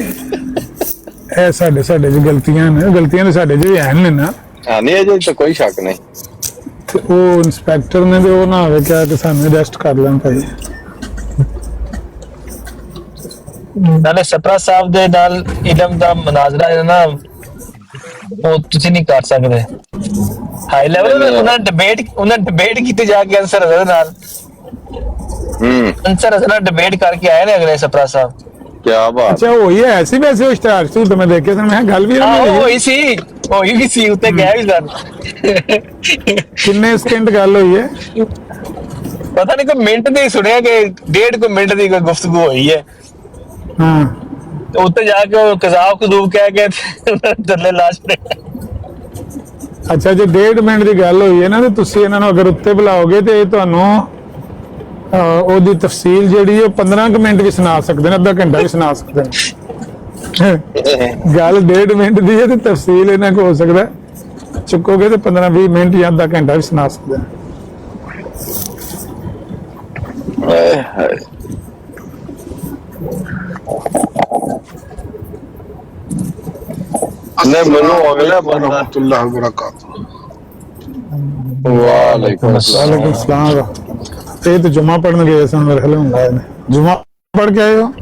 ਇਹ ਸਾਡੇ ਜੀ ਗਲਤੀਆਂ ਤੇ ਸਾਡੇ ਜੀ ਹੈ ਨੇ ਨਾ। ਹਾਂ ਨਹੀਂ ਅਜੇ ਤਾਂ ਕੋਈ ਸ਼ੱਕ ਨਹੀਂ। ਤੇ ਉਹ ਇੰਸਪੈਕਟਰ ਨੇ ਤੇ ਉਹ ਨਾ ਹੋਵੇ ਕਿਹਾ ਕਿ ਸਾਨੂੰ ਅਰੈਸਟ ਕਰ ਲੈਣ ਭਾਈ। ਨਾਲੇ ਸਪਰਾ ਸਾਹਿਬ ਦੇ ਨਾਲ ਇਲਮ ਦਾ ਮਨਾਜ਼ਰਾ ਹੈ ਨਾ, ਉਹ ਤੁਸੀਂ ਨਹੀਂ ਕਰ ਸਕਦੇ। ਹਾਈ ਲੈਵਲ ਉਹਨਾਂ ਡਿਬੇਟ ਕੀਤੀ ਜਾ ਕੇ ਅੰਸਰ ਅਜ਼ਹਰ ਨਾਲ। ਅੰਸਰ ਅਜ਼ਹਰ ਨਾਲ ਡਿਬੇਟ ਕਰਕੇ ਆਏ ਨੇ ਅਗਲੇ ਸਪਰਾ ਸਾਹਿਬ। ਕਿਆ ਬਾਤ। ਅੱਛਾ ਹੋਈ ਹੈ ਐਸੀ ਵੈਸੇ ਉਹ ਇਸ਼ਤਿਹਾਰ ਸੀ ਤਾਂ ਮੈਂ ਦੇਖਿਆ ਸੀ, ਮੈਂ ਗੱਲ ਵੀ ਹੋਈ ਵੀ ਸੀ ਉੱਤੇ ਗਏ ਵੀ ਸਨ। ਕਿੰਨੇ ਸਕਿੰਟ ਗੱਲ ਹੋਈ ਹੈ ਪਤਾ ਨਹੀਂ, ਕੋਈ ਮਿੰਟ ਦੀ ਸੁਣਿਆ ਕਿ 1.5 ਮਿੰਟ ਦੀ ਕੋਈ ਗੁਫ਼ਤਗੂ ਹੋਈ ਹੈ। ਹਾਂ ਉੱਤੇ ਜਾ ਕੇ ਉਹ ਕਜ਼ਾਬ ਕਦੂਬ ਕਹਿ ਕੇ ਥੱਲੇ ਲਾਸ਼ ਪੇ। ਅੱਛਾ ਜੇ 1.5 ਮਿੰਟ ਦੀ ਗੱਲ ਹੋਈ ਹੈ ਨਾ, ਤੇ ਤੁਸੀਂ ਇਹਨਾਂ ਨੂੰ ਅਗਰ ਉੱਤੇ ਬੁਲਾਓਗੇ ਤੇ ਇਹ ਤੁਹਾਨੂੰ ਉਹਦੀ ਤਫਸੀਲ ਜਿਹੜੀ ਹੈ 15 ਮਿੰਟ ਵੀ ਸੁਣਾ ਸਕਦੇ ਨੇ, ਅੱਧਾ ਘੰਟਾ ਵੀ ਸੁਣਾ ਸਕਦੇ ਨੇ। ਗੱਲ 1.5 ਮਿੰਟ ਦੀ ਹੈ ਤੇ ਤਫਸੀਲ ਇਹਨਾਂ ਕੋ ਹੋ ਸਕਦਾ ਚੁੱਕੋਗੇ ਤੇ 15-20 ਮਿੰਟ ਜਾਂ ਅੱਧਾ ਘੰਟਾ ਵੀ ਸੁਣਾ ਸਕਦੇ ਨੇ। ਨੇ ਮੈਨੂੰ ਅਗਲਾ ਬੰਦਾ रहमतुल्लाह व बरकातहू। ਵਾਲੇਕੁਮ वालेकुम सलाम। ਇਹ ਤਾਂ ਜੁਮਾ ਪੜਨ ਗਏ ਸਨ ਮੇਰੇ ਖਿਆਲ ਹੁੰਦਾ ਹੈ। ਜੁਮਾ ਪੜ ਕੇ ਆਏ ਹੋ?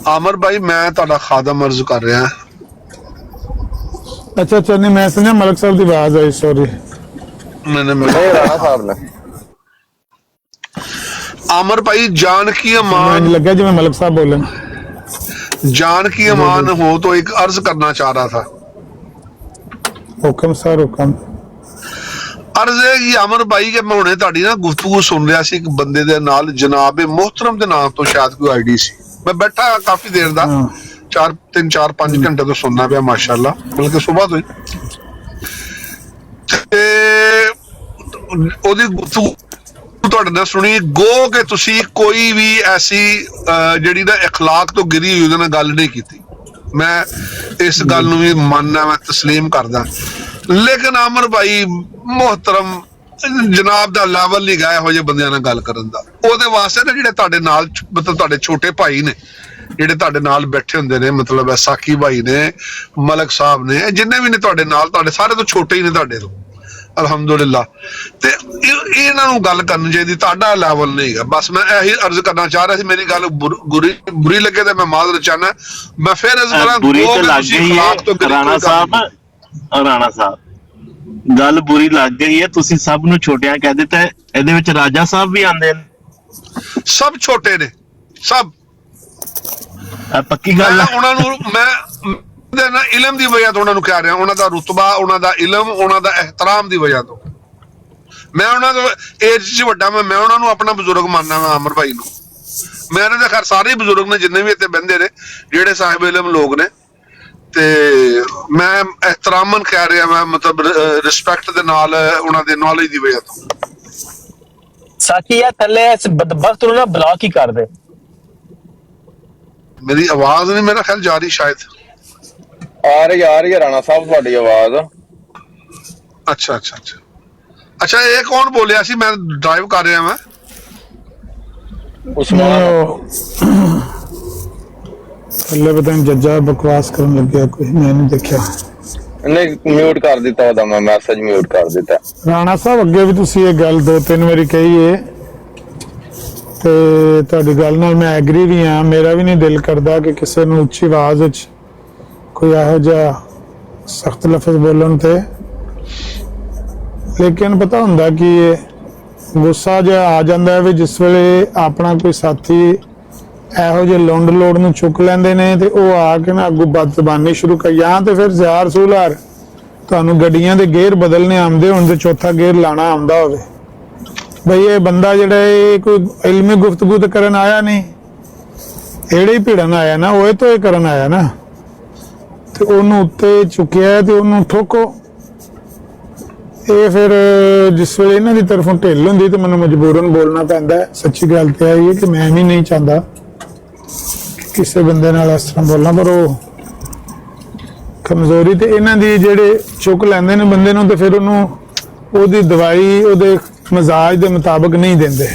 ਆਮਰ ਭਾਈ ਮੈਂ ਤੁਹਾਡਾ ਖਾਦਮ ਅਰਜ਼ ਕਰ ਰਿਹਾ। ਅੱਛਾ ਨਹੀਂ ਮੈਂ ਸੁਣਿਆ ਮਲਕ ਸਾਹਿਬ ਦੀ ਆਵਾਜ਼ ਆਈ, ਸੌਰੀ। ਨਹੀਂ ਰਾਣਾ ਸਾਹਿਬ ਨੇ। ਆਮਰ ਭਾਈ जानकी अमान ਮੈਨੂੰ ਲੱਗਾ ਜਿਵੇਂ ਮਲਕ ਸਾਹਿਬ ਬੋਲੇ। जानकी अमान हो तो एक अर्ज करना चाह रहा था। ਹੁਕਮ ਸਰ ਹੁਕਮ। अर्ज है कि अमर भाई के मैं हुणे ਤੁਹਾਡੀ ਨਾ ਗੁਫ਼ਤਗੂ ਸੁਣ ਰਿਹਾ ਸੀ ਇੱਕ ਬੰਦੇ ਦੇ ਨਾਲ, ਜਨਾਬ ਮੁਹਤਰਮ ਦੇ ਨਾਮ ਤੋਂ ਸ਼ਾਇਦ ਕੋਈ ਆਈਡੀ ਸੀ। ਮੈਂ ਬੈਠਾ ਕਾਫੀ ਦੇਰ ਦਾ 4-5 ਘੰਟੇ ਤੋਂ ਸੁਣਨਾ ਪਿਆ ਮਾਸ਼ਾਅੱਲਾ, ਬਲਕਿ ਸਵੇਰ ਤੋਂ ਹੀ। ਤੇ ਉਹਦੀ ਗੁਫ਼ਤਗੂ ਤੁਹਾਡੇ ਨਾਲ ਸੁਣੀ ਗੋ ਕਿ ਤੁਸੀਂ ਕੋਈ ਵੀ ਐਸੀ ਜਿਹੜੀ ਨਾ اخلاق ਤੋਂ ਗਿਰੀ ਹੋਈ ਉਹਦੇ ਨਾਲ ਗੱਲ ਨਹੀਂ ਕੀਤੀ। ਮੈਂ ਇਸ ਗੱਲ ਨੂੰ ਵੀ ਮੰਨਣਾ, ਮੈਂ ਤਸਲੀਮ ਕਰਦਾ। ਲੇਕਿਨ ਆਮਰ ਭਾਈ ਮੁਹਤਰਮ ਜਨਾਬ ਦਾ ਲੈਵਲ ਨਹੀਂ ਗਾ ਇਹੋ ਜਿਹੇ ਬੰਦਿਆਂ ਨਾਲ ਗੱਲ ਕਰਨ ਦਾ। ਉਹਦੇ ਵਾਸਤੇ ਨਾ ਜਿਹੜੇ ਤੁਹਾਡੇ ਨਾਲ ਮਤਲਬ ਤੁਹਾਡੇ ਛੋਟੇ ਭਾਈ ਨੇ, ਜਿਹੜੇ ਤੁਹਾਡੇ ਨਾਲ ਬੈਠੇ ਹੁੰਦੇ ਨੇ, ਮਤਲਬ ਸਾਕੀ ਭਾਈ ਨੇ, ਮਲਕ ਸਾਹਿਬ ਨੇ, ਜਿੰਨੇ ਵੀ ਨੇ ਤੁਹਾਡੇ ਨਾਲ, ਤੁਹਾਡੇ ਸਾਰੇ ਤੋਂ ਛੋਟੇ ਹੀ ਨੇ ਤੁਹਾਡੇ ਤੋਂ, ਅਲਹਮਦੁਲਿਲਾ। ਤੇ ਇਹਨਾਂ ਨੂੰ ਗੱਲ ਕਰਨੀ ਚਾਹੀਦੀ, ਤੁਹਾਡਾ ਲੈਵਲ ਨਹੀਂ ਹੈਗਾ। ਬਸ ਮੈਂ ਇਹੀ ਅਰਜ਼ ਕਰਨਾ ਚਾਹ ਰਿਹਾ ਸੀ, ਮੇਰੀ ਗੱਲ ਬੁਰੀ ਲੱਗੇ ਤੇ ਮੈਂ ਮਾਜ਼ਰਤ ਚਾਹਨਾ। ਮੈਂ ਫਿਰ ਅਰਜ਼ ਕਰਾਂ ਬੁਰੀ ਤੇ ਲੱਗ ਗਈ ਹੈ ਰਾਣਾ ਸਾਹਿਬ, ਗੱਲ ਬੁਰੀ ਲੱਗ ਗਈ ਹੈ। ਤੁਸੀਂ ਸਭ ਨੂੰ ਛੋਟਿਆਂ ਕਹਿ ਦਿੱਤਾ, ਇਹਦੇ ਵਿੱਚ ਰਾਜਾ ਸਾਹਿਬ ਵੀ ਆਉਂਦੇ ਨੇ। ਸਭ ਛੋਟੇ ਨੇ, ਸਭ ਪੱਕੀ ਗੱਲ ਹੈ। ਉਹਨਾਂ ਨੂੰ ਮੈਂ ਇਲਮ ਦੀ ਵਜ੍ਹਾ ਤੋਂ ਉਹਨਾਂ ਨੂੰ ਕਹਿ ਰਿਹਾ, ਉਹਨਾਂ ਦਾ ਰੁਤਬਾ, ਉਹਨਾਂ ਦਾ ਇਲਮ, ਉਹਨਾਂ ਦਾ ਇਹਤਰਾਮ ਦੀ ਵਜ੍ਹਾ ਤੋਂ। ਮੈਂ ਉਹਨਾਂ ਤੋਂ ਏਜ 'ਚ ਵੱਡਾ, ਮੈਂ ਉਹਨਾਂ ਨੂੰ ਆਪਣਾ ਬਜ਼ੁਰਗ ਮੰਨਦਾ। ਮੈਂ ਆਮਰ ਭਾਈ ਨੂੰ, ਮੇਰੇ ਤਾਂ ਖੈਰ ਸਾਰੇ ਬਜ਼ੁਰਗ ਨੇ ਜਿੰਨੇ ਵੀ ਇੱਥੇ ਬਹਿੰਦੇ ਨੇ, ਜਿਹੜੇ ਸਾਹਿਬ ਇਲਮ ਲੋਕ ਨੇ, ਤੇ ਮੈਂ ਇਹਤਰਾਮਨ ਕਹਿ ਰਿਹਾ, ਮੈਂ ਮਤਲਬ ਰਿਸਪੈਕਟ ਦੇ ਨਾਲ, ਉਹਨਾਂ ਦੇ ਨੌਲੇਜ ਦੀ ਵਜ੍ਹਾ ਤੋਂ। ਸਾਕੀ ਆ ਥੱਲੇ ਇਸ ਬਦਬਖਤ ਨੂੰ ਨਾ ਬਲੌਕ ਹੀ ਕਰ ਦੇ। ਮੇਰੀ ਆਵਾਜ਼ ਨਹੀਂ ਮੇਰਾ ਖਿਆਲ ਜਾ ਰਹੀ, ਸ਼ਾਇਦ ਆ ਰਹੀ ਹੈ ਰਾਣਾ ਸਾਹਿਬ ਤੁਹਾਡੀ ਆਵਾਜ਼। ਅੱਛਾ, ਇਹ ਕੌਣ ਬੋਲਿਆ ਸੀ? ਮੈਂ ਡਰਾਈਵ ਕਰ ਰਿਹਾ। ਮੈਂ ਥੱਲੇ ਪਤਾ ਨਹੀਂ ਜੱਜਾ ਬਕਵਾਸ ਕਰਨ ਲੱਗਿਆ ਕੋਈ, ਮੈਂ ਨਹੀਂ ਦੇਖਿਆ। ਨਹੀਂ, ਮਿਊਟ ਕਰ ਦਿੱਤਾ ਉਹਦਾ, ਮੈਂ ਮੈਸੇਜ ਮਿਊਟ ਕਰ ਦਿੱਤਾ। ਰਾਣਾ ਸਾਹਿਬ ਅੱਗੇ ਵੀ ਤੁਸੀਂ ਇਹ ਗੱਲ 2-3 ਵਾਰੀ ਕਹੀ ਏ, ਤੇ ਤੁਹਾਡੀ ਗੱਲ ਨਾਲ ਮੈਂ ਐਗਰੀ ਵੀ ਹਾਂ। ਮੇਰਾ ਵੀ ਨਹੀਂ ਦਿਲ ਕਰਦਾ ਕਿ ਕਿਸੇ ਨੂੰ ਉੱਚੀ ਆਵਾਜ਼ ਵਿੱਚ ਕੋਈ ਇਹੋ ਜਿਹਾ ਸਖਤ ਲਫ਼ਜ਼ ਬੋਲਣ ਤੇ, ਲੇਕਿਨ ਪਤਾ ਹੁੰਦਾ ਕਿ ਇਹ ਗੁੱਸਾ ਜਿਹਾ ਆ ਜਾਂਦਾ ਹੈ ਵੀ ਜਿਸ ਵੇਲੇ ਆਪਣਾ ਕੋਈ ਸਾਥੀ ਇਹੋ ਜਿਹੇ ਲੁੰਡ ਲੋੜ ਨੂੰ ਚੁੱਕ ਲੈਂਦੇ ਨੇ ਤੇ ਉਹ ਆ ਕੇ ਨਾ ਅੱਗੋਂ ਬਦਜ਼ਬਾਨੀ ਸ਼ੁਰੂ ਕਰ ਜਾਂ ਤੇ ਫਿਰ ਜ਼ਾਰ ਸੂਲਾਰ ਤੁਹਾਨੂੰ ਗੱਡੀਆਂ ਦੇ ਗੇਅਰ ਬਦਲਨੇ ਆਉਂਦੇ ਹੋਣ ਤੇ ਚੌਥਾ ਗੇਅਰ ਲਾਣਾ ਆਉਂਦਾ ਹੋਵੇ। ਬਈ ਇਹ ਬੰਦਾ ਜਿਹੜਾ ਇਹ ਕੋਈ ਇਲਮੀ ਗੁਫ਼ਤਗੂ ਤੇ ਕਰਨ ਆਇਆ ਨਹੀਂ, ਇਹੜੇ ਹੀ ਭਿੜਨ ਆਇਆ ਨਾ, ਉਹ ਤੋਂ ਇਹ ਕਰਨ ਆਇਆ ਨਾ, ਤੇ ਉਹਨੂੰ ਉੱਤੇ ਚੁੱਕਿਆ ਤੇ ਉਹਨੂੰ ਠੋਕੋ। ਇਹ ਫਿਰ ਜਿਸ ਵੇਲੇ ਇਹਨਾਂ ਦੀ ਤਰਫੋਂ ਢਿੱਲ ਹੁੰਦੀ ਤੇ ਮੈਨੂੰ ਮਜਬੂਰਨ ਬੋਲਣਾ ਪੈਂਦਾ। ਸੱਚੀ ਗੱਲ ਤੇ ਇਹ ਹੈ ਕਿ ਮੈਂ ਵੀ ਨਹੀਂ ਚਾਹੁੰਦਾ ਕਿਸੇ ਬੰਦੇ ਨਾਲ ਇਸ ਤਰ੍ਹਾਂ ਬੋਲਣਾ, ਪਰ ਉਹ ਕਮਜ਼ੋਰੀ ਤੇ ਇਹਨਾਂ ਦੀ ਜਿਹੜੇ ਚੁੱਕ ਲੈਂਦੇ ਨੇ ਬੰਦੇ ਨੂੰ, ਤੇ ਫਿਰ ਉਹਨੂੰ ਉਹਦੀ ਦਵਾਈ ਉਹਦੇ ਮਜ਼ਾਜ ਦੇ ਮੁਤਾਬਕ ਨਹੀਂ ਦਿੰਦੇ।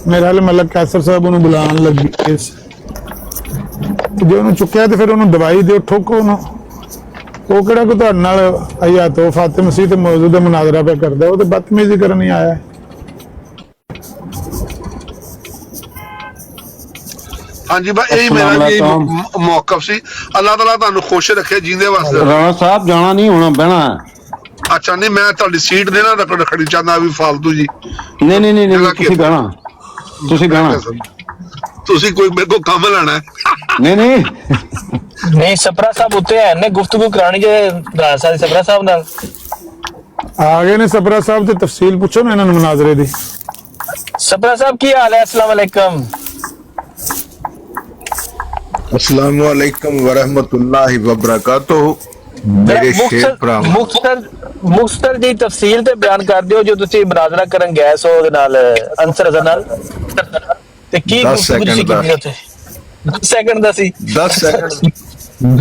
ਮੇਰੇ ਹਾਲ ਮਲਕ ਕੈਸਰ ਸਾਹਿਬ ਉਹਨੂੰ ਬੁਲਾਉਣ ਲੱਗੀ, ਜੇ ਉਹਨੂੰ ਚੁੱਕਿਆ ਤੇ ਫਿਰ ਉਹਨੂੰ ਦਵਾਈ ਦਿਓ, ਠੋਕੋ ਉਹਨੂੰ। ਉਹ ਕਿਹੜਾ ਕੋਈ ਤੁਹਾਡੇ ਨਾਲ ਅਯਾਤੋ ਫਾਤਿਮ ਸੀ ਤੇ ਮੌਜੂਦਾ ਮੁਨਾਜ਼ਰਾ ਪਿਆ ਕਰਦਾ, ਉਹ ਤੇ ਬਦਤਮੀਜ਼ੀ ਕਰਨ ਹੀ ਆਇਆ। ਹਾਂਜੀ ਬਾ ਇਹੀ ਮੇਰਾ ਮੌਕਫ ਸੀ। ਅੱਲਾਹ ਤਾਲਾ ਤੁਹਾਨੂੰ ਖੁਸ਼ ਰੱਖੇ ਜੀਂਦੇ ਵਾਸਤੇ। ਰਾਣਾ ਸਾਹਿਬ ਜਾਣਾ ਨਹੀਂ, ਹੋਣਾ ਬਹਿਣਾ। ਅੱਛਾ, ਨਹੀਂ ਮੈਂ ਤੁਹਾਡੀ ਸੀਟ ਦੇ ਨਾ ਰੱਖਣੀ ਚਾਹੁੰਦਾ ਵੀ ਫਾਲਤੂ ਜੀ। ਨਹੀਂ ਤੁਸੀਂ ਬਹਿਣਾ, ਤੁਸੀਂ ਬਹਿਣਾ। ਤੁਸੀਂ ਕੋਈ ਮੇਰੇ ਕੋਲ ਕੰਮ ਲੈਣਾ? ਨਹੀਂ ਸਪਰਾ ਸਾਹਿਬ ਉੱਤੇ ਹੈ ਨੇ ਗੁਫ਼ਤਗੂ ਕਰਾਣੀ ਜੇ ਰਾਣਾ ਸਾਹਿਬ ਸਪਰਾ ਸਾਹਿਬ ਨਾਲ ਆ ਗਏ ਨੇ। ਸਪਰਾ ਸਾਹਿਬ ਤੇ ਤਫਸੀਲ ਪੁੱਛੋ ਨਾ ਇਹਨਾਂ ਨੂੰ ਮੁਨਾਜ਼ਰੇ ਦੀ। ਸਪਰਾ ਸਾਹਿਬ ਕੀ ਹਾਲ ਹੈ? अस्सलाम वालेकुम। अस्सलाम वालेकुम व रहमतुल्लाहि व बरकातुहू। मेरे शेर भरा ਮੁਖਤਸਰ ਦੀ ਤਫਸੀਲ ਤੇ ਬਿਆਨ ਕਰ ਦਿਓ ਜੋ ਤੁਸੀਂ ਮੁਨਾਜ਼ਰਾ ਕਰਨ ਗਏ ਸੋ ਉਹਦੇ ਨਾਲ ਅੰਸਰ ਅਜ਼ਹਰ ਨਾਲ, ਤੇ ਕੀ ਗੁਫ਼ਤਗੂ ਤੁਸੀਂ ਕੀਤੀ ਉੱਥੇ? 10 सेकंड ਦਾ ਸੀ। 10 सेकंड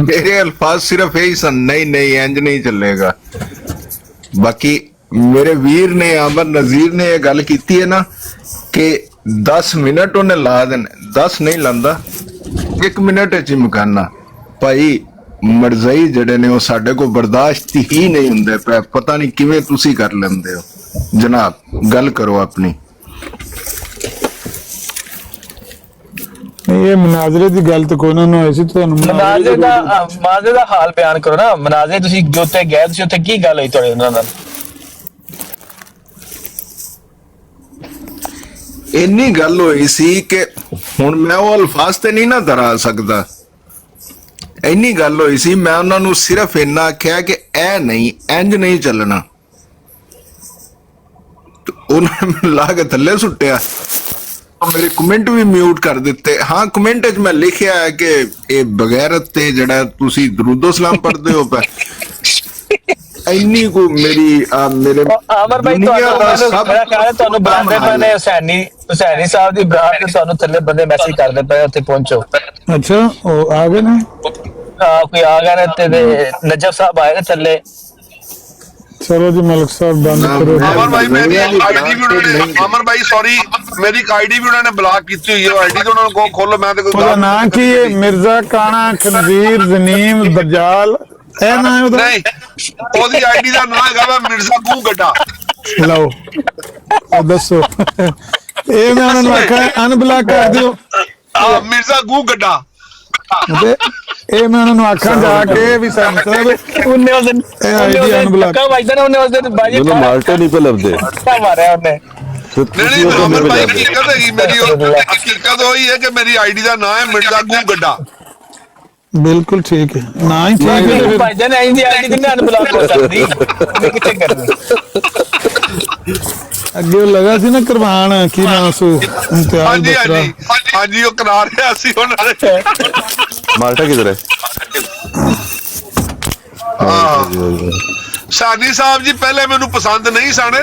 मेरे अल्फाज सिर्फ यही सन, नहीं इंज नहीं चलेगा। बाकी मेरे वीर ने आमर नजीर ने यह गल की है ना कि 10 मिनट उन्हें ला देने, 10 नहीं लांदा, 1 मिनट च मुकाना। भाई मरज़ई जड़े ने साडे को बर्दाश्त ही नहीं हुंदे पे, पता नहीं किवें तुसी कर लेंदे हो। जनाब गल करो अपनी। ਇਹ ਮੁਨਾਜ਼ਰੇ ਦੀ ਗੱਲ ਤਾਂ ਕੋਈ ਨਾ ਹੋਈ ਸੀ। ਤੁਹਾਨੂੰ ਮੁਨਾਜ਼ਰੇ ਦਾ ਹਾਲ ਬਿਆਨ ਕਰੋ ਨਾ। ਮੁਨਾਜ਼ਰੇ ਤੁਸੀਂ ਜੋਤੇ ਗਏ, ਤੁਸੀਂ ਉੱਥੇ ਕੀ ਗੱਲ ਹੋਈ ਤੁਹਾਡੇ ਉਹਨਾਂ ਨਾਲ? ਇੰਨੀ ਗੱਲ ਹੋਈ ਸੀ ਕਿ ਹੁਣ ਮੈਂ ਉਹ ਅਲਫਾਜ਼ ਤੇ ਨਹੀਂ ਨਾ ਦਰਾ ਸਕਦਾ। ਇੰਨੀ ਗੱਲ ਹੋਈ ਸੀ, ਮੈਂ ਉਹਨਾਂ ਨੂੰ ਸਿਰਫ ਇੰਨਾ ਆਖਿਆ ਕਿ ਇਹ ਨਹੀਂ, ਇੰਜ ਨਹੀਂ ਚੱਲਣਾ। ਉਹਨਾਂ ਨੇ ਲਾ ਕੇ ਥੱਲੇ ਸੁੱਟਿਆ, ਮੇਰੇ ਕਮੈਂਟ ਵੀ ਮਿਊਟ ਕਰ ਦਿੱਤੇ। ਹਾਂ, ਕਮੈਂਟ 'ਚ ਮੈਂ ਲਿਖਿਆ ਹੈ ਕਿ ਇਹ ਬਗੈਰਤ ਤੇ ਜਿਹੜਾ ਤੁਸੀਂ ਦਰੂਦੋ ਸਲਾਮ ਪੜ੍ਹਦੇ ਹੋ ਪਾ ਇੰਨੀ ਕੋ ਮੇਰੀ ਮੇਰੇ ਆਮਰ ਭਾਈ ਤੁਹਾਨੂੰ ਬੁਲਾਉਂਦੇ ਪਏ ਨੇ ਹੁਸੈਨੀ ਸਾਹਿਬ ਦੀ ਬਰਾਤ ਤੇ, ਤੁਹਾਨੂੰ ਥੱਲੇ ਬੰਦੇ ਮੈਸੇਜ ਕਰਦੇ ਪਏ ਉੱਥੇ ਪਹੁੰਚੋ। ਅੱਛਾ, ਉਹ ਆ ਗਏ ਨੇ? ਕੋਈ ਆ ਗਏ ਨੇ ਤੇ ਨਜਫ ਸਾਹਿਬ ਆਏ ਨੇ ਥੱਲੇ। चलो जी मलिक साहब बंद करो। अमर भाई मेरी आईडी भी उन्होंने, अमर भाई सॉरी मेरी आईडी भी उन्होंने ब्लॉक की हुई है। आईडी तो उन्होंने को खोलो, मैं तो कोई ना कि ये मिर्जा काना खनजीर जनीम दज्जाल है ना? नहीं ओदी आईडी दा नाम हैगा मिर्जा गू गड्ढा। ਲਓ ਦੱਸੋ ਇਹ ਮੈਂ ਉਹਨਾਂ ਨੂੰ ਆਖਿਆ ਅਨਬਲੌਕ ਕਰ ਦਿਓ ਮਿਰਜ਼ਾ ਗੂ ਗੱਡਾ ਤੇ ਇਹ ਮੈਂ ਉਹਨਾਂ ਨੂੰ ਆਖਾਂ ਜਾ ਕੇ ਵੀ ਸਾਹਿਬ ਉਹਨੇ ਉਸ ਦਿਨ ਅਨਬਲੌਕ ਧੱਕਾ ਵੱਜਦਾ ਨਾ ਉਹਨੇ ਉਸ ਦਿਨ ਬਾਜੀ ਮਾਲਟੇ ਨਹੀਂ ਪੇ ਲੱਭਦੇ ਮਾਰਿਆ ਉਹਨੇ ਨਹੀਂ ਅਮਰ ਭਾਈ ਹਕੀਕਤ ਹੈਗੀ ਮੇਰੀ ਹਕੀਕਤ ਉਹੀ ਹੈ ਕਿ ਮੇਰੀ ਆਈਡੀ ਦਾ ਨਾਮ ਹੈ ਮਿਰਜ਼ਾ ਗੂ ਗੱਡਾ ਬਿਲਕੁਲ ਠੀਕ ਹੈ ਨਾ ਹੀ ਠੀਕ ਹੈ ਭਾਈਜਾਨ ਨੇ ਆਈਂਦੀ ਆਈਡੀ ਕਿੰਨੇ ਅਨਬਲੌਕ ਕਰ ਸਕਦੀ ਉਹਨੇ ਕਿੱਥੇ ਕਰਨੀ ਅੱਗੇ ਉਹ ਲਗਾ ਸੀ ਨਾ ਕਰਵਾਨ ਕੀ ਨਾਮ ਸੀ ਇਮਤਿਆਜ਼ ਹਾਂਜੀ ਬਖਰਾ ਹਾਂਜੀ ਹਾਂਜੀ ਉਹ ਕਰਾ ਰਿਹਾ ਸੀ ਉਹਨਾਂ ਨੇ ਮਾਲਟਾ ਕਿਧਰ ਹੈ ਸਾਨੀ ਸਾਹਿਬ ਜੀ ਪਹਿਲੇ ਮੈਨੂੰ ਪਸੰਦ ਨਹੀਂ ਸਨ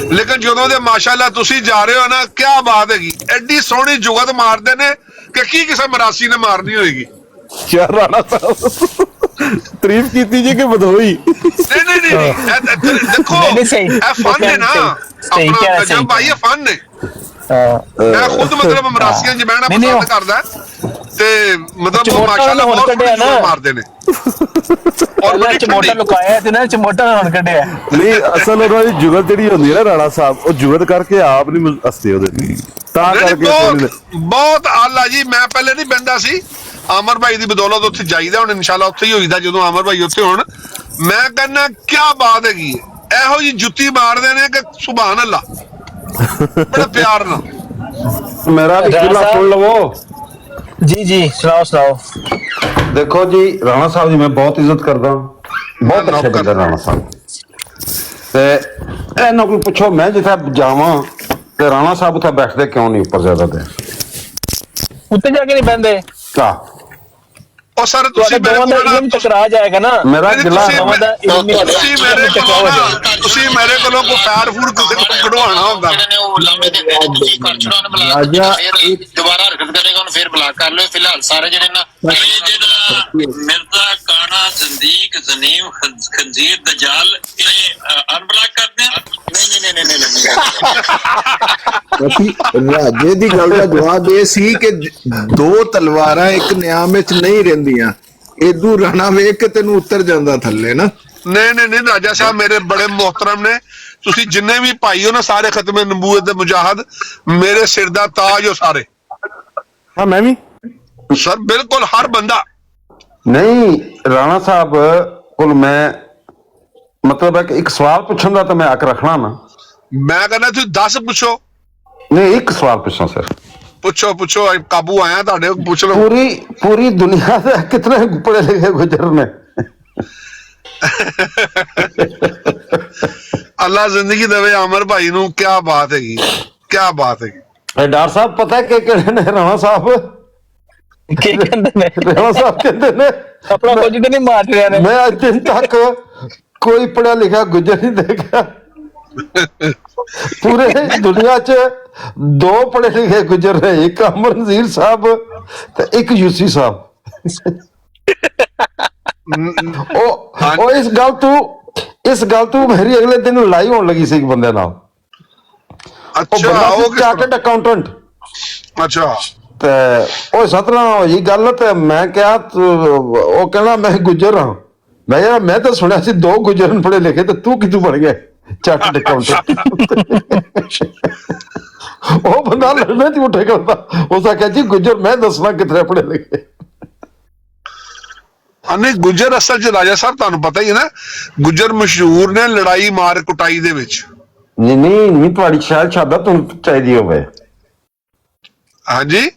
ਲੇਕਿਨ ਜਦੋਂ ਦੇ ਮਾਸ਼ਾਅੱਲਾ ਤੁਸੀਂ ਜਾ ਰਹੇ ਹੋ ਨਾ ਕੀ ਬਾਤ ਹੈਗੀ ਐਡੀ ਸੋਹਣੀ ਜੁਗਤ ਮਾਰਦੇ ਨੇ ਕਿ ਕੀ ਕਿਸੇ ਮਰਾਸੀ ਨੇ ਮਾਰਨੀ ਹੋਏਗੀ ਯਾਰ ਰਾਣਾ ਸਾਹਿਬ ਤਾਰੀਫ ਕੀਤੀ ਜੀ ਕਿ ਵਧੋਈ ਨਹੀਂ ਦੇਖੋ ਇਹ ਫਨ ਹੈ ਨਾ ਆਪਣਾ ਗਜਬ ਭਾਈ ਇਹ ਫਨ ਹੈ ਮੈਂ ਖੁਦ ਮਤਲਬ ਮਰਾਸੀਆਂ ਚ ਬਹਿਣਾ ਪਸੰਦ ਕਰਦਾ ਤੇ ਮਤਲਬ ਉਹ ਮਾਸ਼ਾਅੱਲਾ ਬਹੁਤ ਮਾਰਦੇ ਨੇ ਔਰ ਚਮੋਟਾ ਲੁਕਾਇਆ ਤੇ ਨਾ ਚਮੋਟਾ ਹੁਣ ਕੱਢਿਆ ਨਹੀਂ ਅਸਲ ਉਹਨਾਂ ਦੀ ਜੁਗਤ ਜਿਹੜੀ ਹੁੰਦੀ ਹੈ ਨਾ ਰਾਣਾ ਸਾਹਿਬ ਉਹ ਜੁਗਤ ਕਰਕੇ ਆਪ ਨਹੀਂ ਹੱਸਦੇ ਉਹਦੇ ਤਾਂ ਕਰਕੇ ਬਹੁਤ ਆਲਾ ਜੀ ਮੈਂ ਪਹਿਲੇ ਨਹੀਂ ਬਹਿੰਦਾ ਸੀ ਅਮਰ ਭਾਈ ਦੀ ਬਦੌਲਤ ਉੱਥੇ ਜਾਈਦਾ ਹੁਣ ਇਨਸ਼ਾਅੱਲਾ ਉੱਥੇ ਹੀ ਹੋਈਦਾ ਜਦੋਂ ਅਮਰ ਭਾਈ ਉੱਥੇ ਹੋਣ ਮੈਂ ਕਹਿੰਦਾ ਕੀ ਬਾਤ ਹੈਗੀ ਇਹੋ ਜੀ ਜੁੱਤੀ ਮਾਰਦੇ ਨੇ ਕਿ ਸੁਭਾਨ ਅੱਲਾ ਬੜਾ ਪਿਆਰ ਨਾਲ ਮੇਰਾ ਵੀ ਕਿਲਾ ਸੁਣ ਲਵੋ ਜੀ ਸੁਣਾਓ ਦੇਖੋ ਜੀ ਰਾਣਾ ਸਾਹਿਬ ਜੀ ਮੈਂ ਬਹੁਤ ਇੱਜ਼ਤ ਕਰਦਾ ਬਹੁਤ ਅੱਛੇ ਬੰਦੇ ਰਾਣਾ ਸਾਹਿਬ ਤੇ ਇਹਨਾਂ ਕੋਲ ਪੁੱਛੋ ਮੈਂ ਜਿੱਥੇ ਜਾਵਾਂ ਤੇ ਰਾਣਾ ਸਾਹਿਬ ਉੱਥੇ ਬੈਠਦੇ ਕਿਉਂ ਨਹੀਂ ਉੱਪਰ ਜ਼ਿਆਦਾ ਦੇਰ ਉੱਤੇ ਜਾ ਕੇ ਨਹੀਂ ਬਹਿੰਦੇ ਕਾ ਉਹ ਸਰ ਤੁਸੀਂ ਦੋਵਾਂ ਦਾ ਇਲਮ ਟਕਰਾ ਜਾਏਗਾ ਨਾ ਮੇਰਾ ਗਿਲਾ ਤੁਸੀਂ ਮੇਰੇ ਕੋਲੋਂ ਕੋਈ ਫੈਰ ਫੂਡ ਕਿਸੇ ਕੋਲ ਕਢਵਾਉਣਾ ਹੁੰਦਾ ਰਾਜਾ ਦੁਬਾਰਾ ਹਰਕਤ ਕਰੇਗਾ ਉਹਨੂੰ ਫੇਰ ਬਲਾਕ ਕਰ ਲਿਓ ਫਿਲਹਾਲ ਸਾਰੇ ਜਿਹੜੇ ਨਾ ਜਿਹੜਾ ਮਿਰਜ਼ਾ ਕਾਣਾ ਜ਼ੰਦੀਕ ਜ਼ਨੀਮ ਖੰਜ਼ੀਰ ਦਜਾਲ ਇਹ ਅਨਬਲਾਕ ਕਰਦੇ ਆ ਨਹੀਂ ਰਾਜੇ ਦੀ ਗੱਲ ਦਾ ਜਵਾਬ ਇਹ ਸੀ ਕਿ ਦੋ ਤਲਵਾਰਾਂ ਇੱਕ ਨਿਆਮ ਵਿੱਚ ਨਹੀਂ ਰਹਿੰਦੀਆਂ ਇਦੂ ਰਾਣਾ ਵੇਖ ਕੇ ਤੈਨੂੰ ਉੱਤਰ ਜਾਂਦਾ ਥੱਲੇ ਨਾ ਨਹੀਂ ਰਾਜਾ ਸਾਹਿਬ ਮੇਰੇ ਬੜੇ ਮੁਹਤਰਮ ਨੇ ਤੁਸੀਂ ਜਿੰਨੇ ਵੀ ਭਾਈ ਹੋ ਨਾ ਸਾਰੇ ਖਤਮੇ ਨਬੂਵਤ ਦੇ ਮੁਜਾਹਿਦ ਮੇਰੇ ਸਿਰ ਦਾ ਤਾਜ ਹੋ ਸਾਰੇ ਹਾਂ ਮੈਂ ਵੀ ਸਰ ਬਿਲਕੁਲ ਹਰ ਬੰਦਾ ਨਹੀਂ ਰਾਣਾ ਸਾਹਿਬ ਕੋਲ ਮੈਂ ਮਤਲਬ ਹੈ ਕਿ ਇੱਕ ਸਵਾਲ ਪੁੱਛਣ ਦਾ ਤਾਂ ਮੈਂ ਹੱਕ ਰੱਖਣਾ ਨਾ ਮੈਂ ਕਹਿੰਦਾ ਤੁਸੀਂ 10 ਪੁੱਛੋ ਨਹੀਂ ਇੱਕ ਸਵਾਲ ਪੁੱਛਣਾ ਸਰ ਪੁੱਛੋ ਕਾਬੂ ਆਇਆ ਤੁਹਾਡੇ ਪੁੱਛ ਲਓ पूरी दुनिया से कितने पढ़े लिखे गुजर ने अल्लाह जिंदगी देवे अमर भाई नू क्या बात है डॉक्टर साहब पता है कि राणा साहब राणा साहब कहते ने अपना कुछ तो नहीं मार रहे ने मैं आज दिन तक कोई पढ़ा लिखा गुजर नहीं देखा पूरे दुनिया च दो पढ़े लिखे गुजर रहे एक अमर नजीर साहब ते एक यूसी साहब ओ इस गल तू मेरी अगले दिन लड़ाई होने लगी सी एक बंदे नाल अच्छा वो चार्टर्ड अकाउंटेंट अच्छा ते ओ सतना होई गल ते मैं क्या ओ कहना मैं गुजर हां मैं यार मैं तो सुनया सी दो गुजरन पढ़े लिखे ते तू कितों बन गया चार्टर्ड अकाउंटेंट ਉਹ ਬੰਦਾ ਲੜਨੇ ਝੂਠੇ ਕਰਦਾ ਉਸ ਆ ਕਹਿੰਦੀ ਗੁੱਜਰ ਮੈਂ ਦੱਸਣਾ ਕਿਤਨੇ ਪੜੇ ਲਿਖੇ ਅਨੇ ਗੁੱਜਰ ਅਸਲ ਚ ਰਾਜਾ ਸਾਹਿਬ ਤੁਹਾਨੂੰ ਪਤਾ ਹੀ ਹੈ ਨਾ ਗੁੱਜਰ ਮਸ਼ਹੂਰ ਨੇ ਲੜਾਈ ਮਾਰ ਕੁਟਾਈ ਦੇ ਵਿੱਚ ਨਹੀਂ ਤੁਹਾਡੀ ਸ਼ਹਾਦਤ ਤੁਹਾਨੂੰ ਚਾਹੀਦੀ ਹੋਵੇ ਹਾਂਜੀ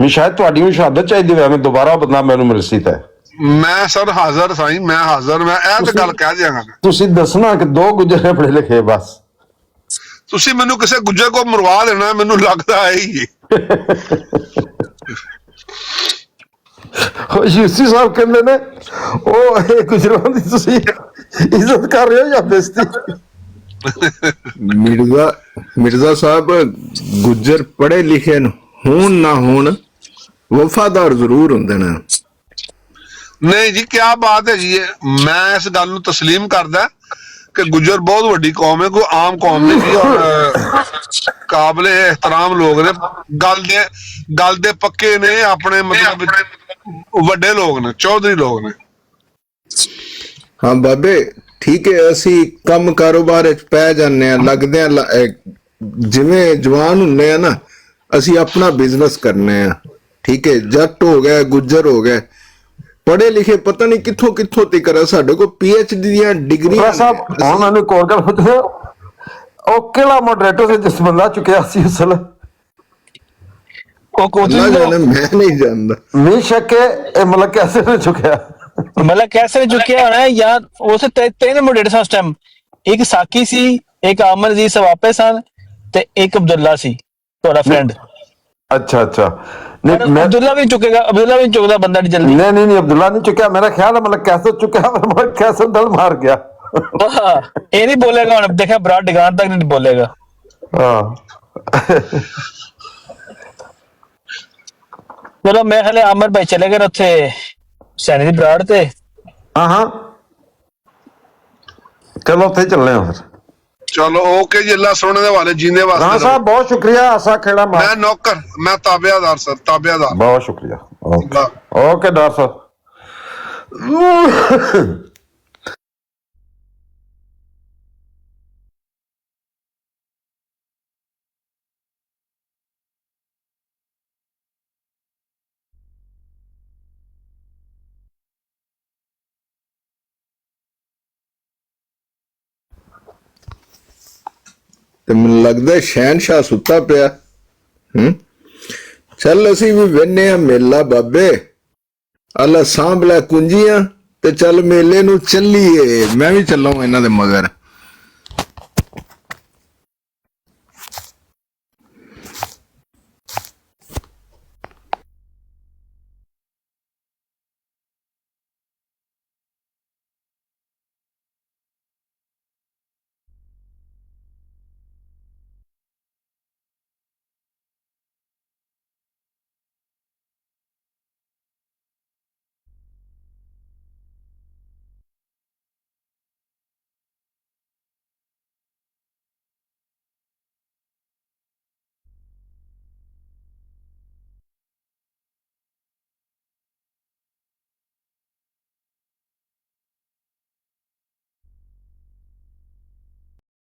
ਮੈਂ ਸ਼ਾਇਦ ਤੁਹਾਡੀ ਸ਼ਹਾਦਤ ਚਾਹੀਦੀ ਹੋਵੇ ਮੈਂ ਦੁਬਾਰਾ ਬਦਨਾ ਮੈਨੂੰ ਮਿਲ ਸੀ ਤੇ ਮੈਂ ਸਰ ਹਾਜ਼ਰ ਸਾਈਂ ਮੈਂ ਇਹ ਤਾਂ ਗੱਲ ਕਹਿ ਦਿਆਂਗਾ ਤੁਸੀਂ ਦੱਸਣਾ ਕਿ ਦੋ ਗੁੱਜਰ ਪੜੇ ਲਿਖੇ ਬਸ ਤੁਸੀਂ ਮੈਨੂੰ ਕਿਸੇ ਗੁੱਜਰ ਕੋ ਮਰਵਾ ਦੇਣਾ ਮੈਨੂੰ ਲੱਗਦਾ ਹੈ ਹੀ ਉਹ ਯੂਸੀ ਸਾਹਿਬ ਕਹਿੰਦੇ ਨੇ ਉਹ ਇਹ ਗੁਜਰਾਂ ਦੀ ਤੁਸੀਂ ਇੱਜ਼ਤ ਕਰ ਰਹੇ ਹੋ ਜਾਂ ਬੇਇੱਜ਼ਤੀ ਮਿਰਜ਼ਾ ਸਾਹਿਬ ਗੁੱਜਰ ਪੜੇ ਲਿਖੇ ਹੋਣ ਨਾ ਹੋਣ ਵਫਾਦਾਰ ਜ਼ਰੂਰ ਹੁੰਦੇ ਨੇ ਨਹੀਂ ਜੀ ਕੀ ਬਾਤ ਹੈ ਜੀ ਮੈਂ ਇਸ ਗੱਲ ਨੂੰ ਤਸਲੀਮ ਕਰਦਾ कि गुजर बहुत बड़ी कौम है कोई आम कौम नहीं और काबिल एहतराम लोग ने गल दे पक्के ने अपने मतलब वड्डे लोग ने चौधरी लोग ने हाँ बाबे ਠੀਕ ਹੈ, ਅਸੀਂ ਕੰਮ ਕਾਰੋਬਾਰ ਵਿੱਚ ਪੈ ਜਾਂਦੇ ਆ, ਲੱਗਦੇ ਆ ਜਿਵੇਂ ਜਵਾਨ ਹੁੰਦੇ ਆ ਨਾ, ਅਸੀਂ ਆਪਣਾ ਬਿਜ਼ਨਸ ਕਰਨੇ ਆ। ਠੀਕ ਹੈ, ਜੱਟ ਹੋ ਗਏ, ਗੁੱਜਰ ਹੋ ਗਏ, ਪੜ੍ਹੇ ਲਿਖੇ ਪਤਾ ਨਹੀਂ ਕਿੱਥੋਂ ਕਿੱਥੋਂ ਤੱਕ ਆ, ਸਾਡੇ ਕੋਲ PhD ਦੀਆਂ ਡਿਗਰੀਆਂ। ਸਾਹਿਬ ਹੁਣ ਮੈਨੂੰ ਇੱਕ ਹੋਰ ਗੱਲ ਪੁੱਛੋ, ਉਹ ਕਿਹੜਾ ਮੋਡਰੇਟਰ ਸੀ ਜਿਸ ਬੰਦਾ ਚੁੱਕਿਆ ਸੀ ਉਸ ਵੇਲੇ? मैं नहीं जानता। नहीं शक है, मतलब कैसे ने चुकया, मतलब कैसे ने चुकया होना है यार। उस तीन मॉडरेटर सन उस टाइम, एक साकी सी, एक आमर जी सवापे सन ते एक अब्दुल्ला सी तोड़ा फ्रेंड। अच्छा अच्छा, नहीं अब्दुल्ला भी चुकेगा, अब्दुल्ला भी चुकदा बंदा नहीं जल्दी। नहीं नहीं नहीं अब्दुल्ला नहीं चुकया, मेरा ख्याल है मतलब कैसे चुकया, मतलब कैसे दल मार गया। ये नहीं बोलेगा हुन, देखा बरात डिगान तक नहीं बोलेगा। हां चलो मैं हले आमर भाई चले गए उत्थे सैनी दी बरात ते। हां हां चलो उत्थे चलने हैं फिर। चलो ओके जी, अल्लाह सोने दे वाले जींदे वास्ते। राणा साहब बहुत शुक्रिया, आसा खेड़ा मार। मैं नौकर, मैं ताबेदार सर, ताबेदार। बहुत शुक्रिया। ओके डॉक्टर साहब। ਤੇ ਮੈਨੂੰ ਲੱਗਦਾ ਸ਼ਹਿਨशाह ਸੁੱਤਾ ਪਿਆ। ਚੱਲ ਅਸੀਂ ਵੀ ਵੇਨੇ ਆ ਮੇਲਾ ਬਾਬੇ, ਅੱਲਾ ਸਾਂਭ ਲੈ ਕੁੰਜੀਆਂ, ਤੇ ਚੱਲ ਮੇਲੇ ਨੂੰ ਚੱਲੀਏ। ਮੈਂ ਵੀ ਚੱਲਾਂ ਇਹਨਾਂ ਦੇ ਮਗਰ।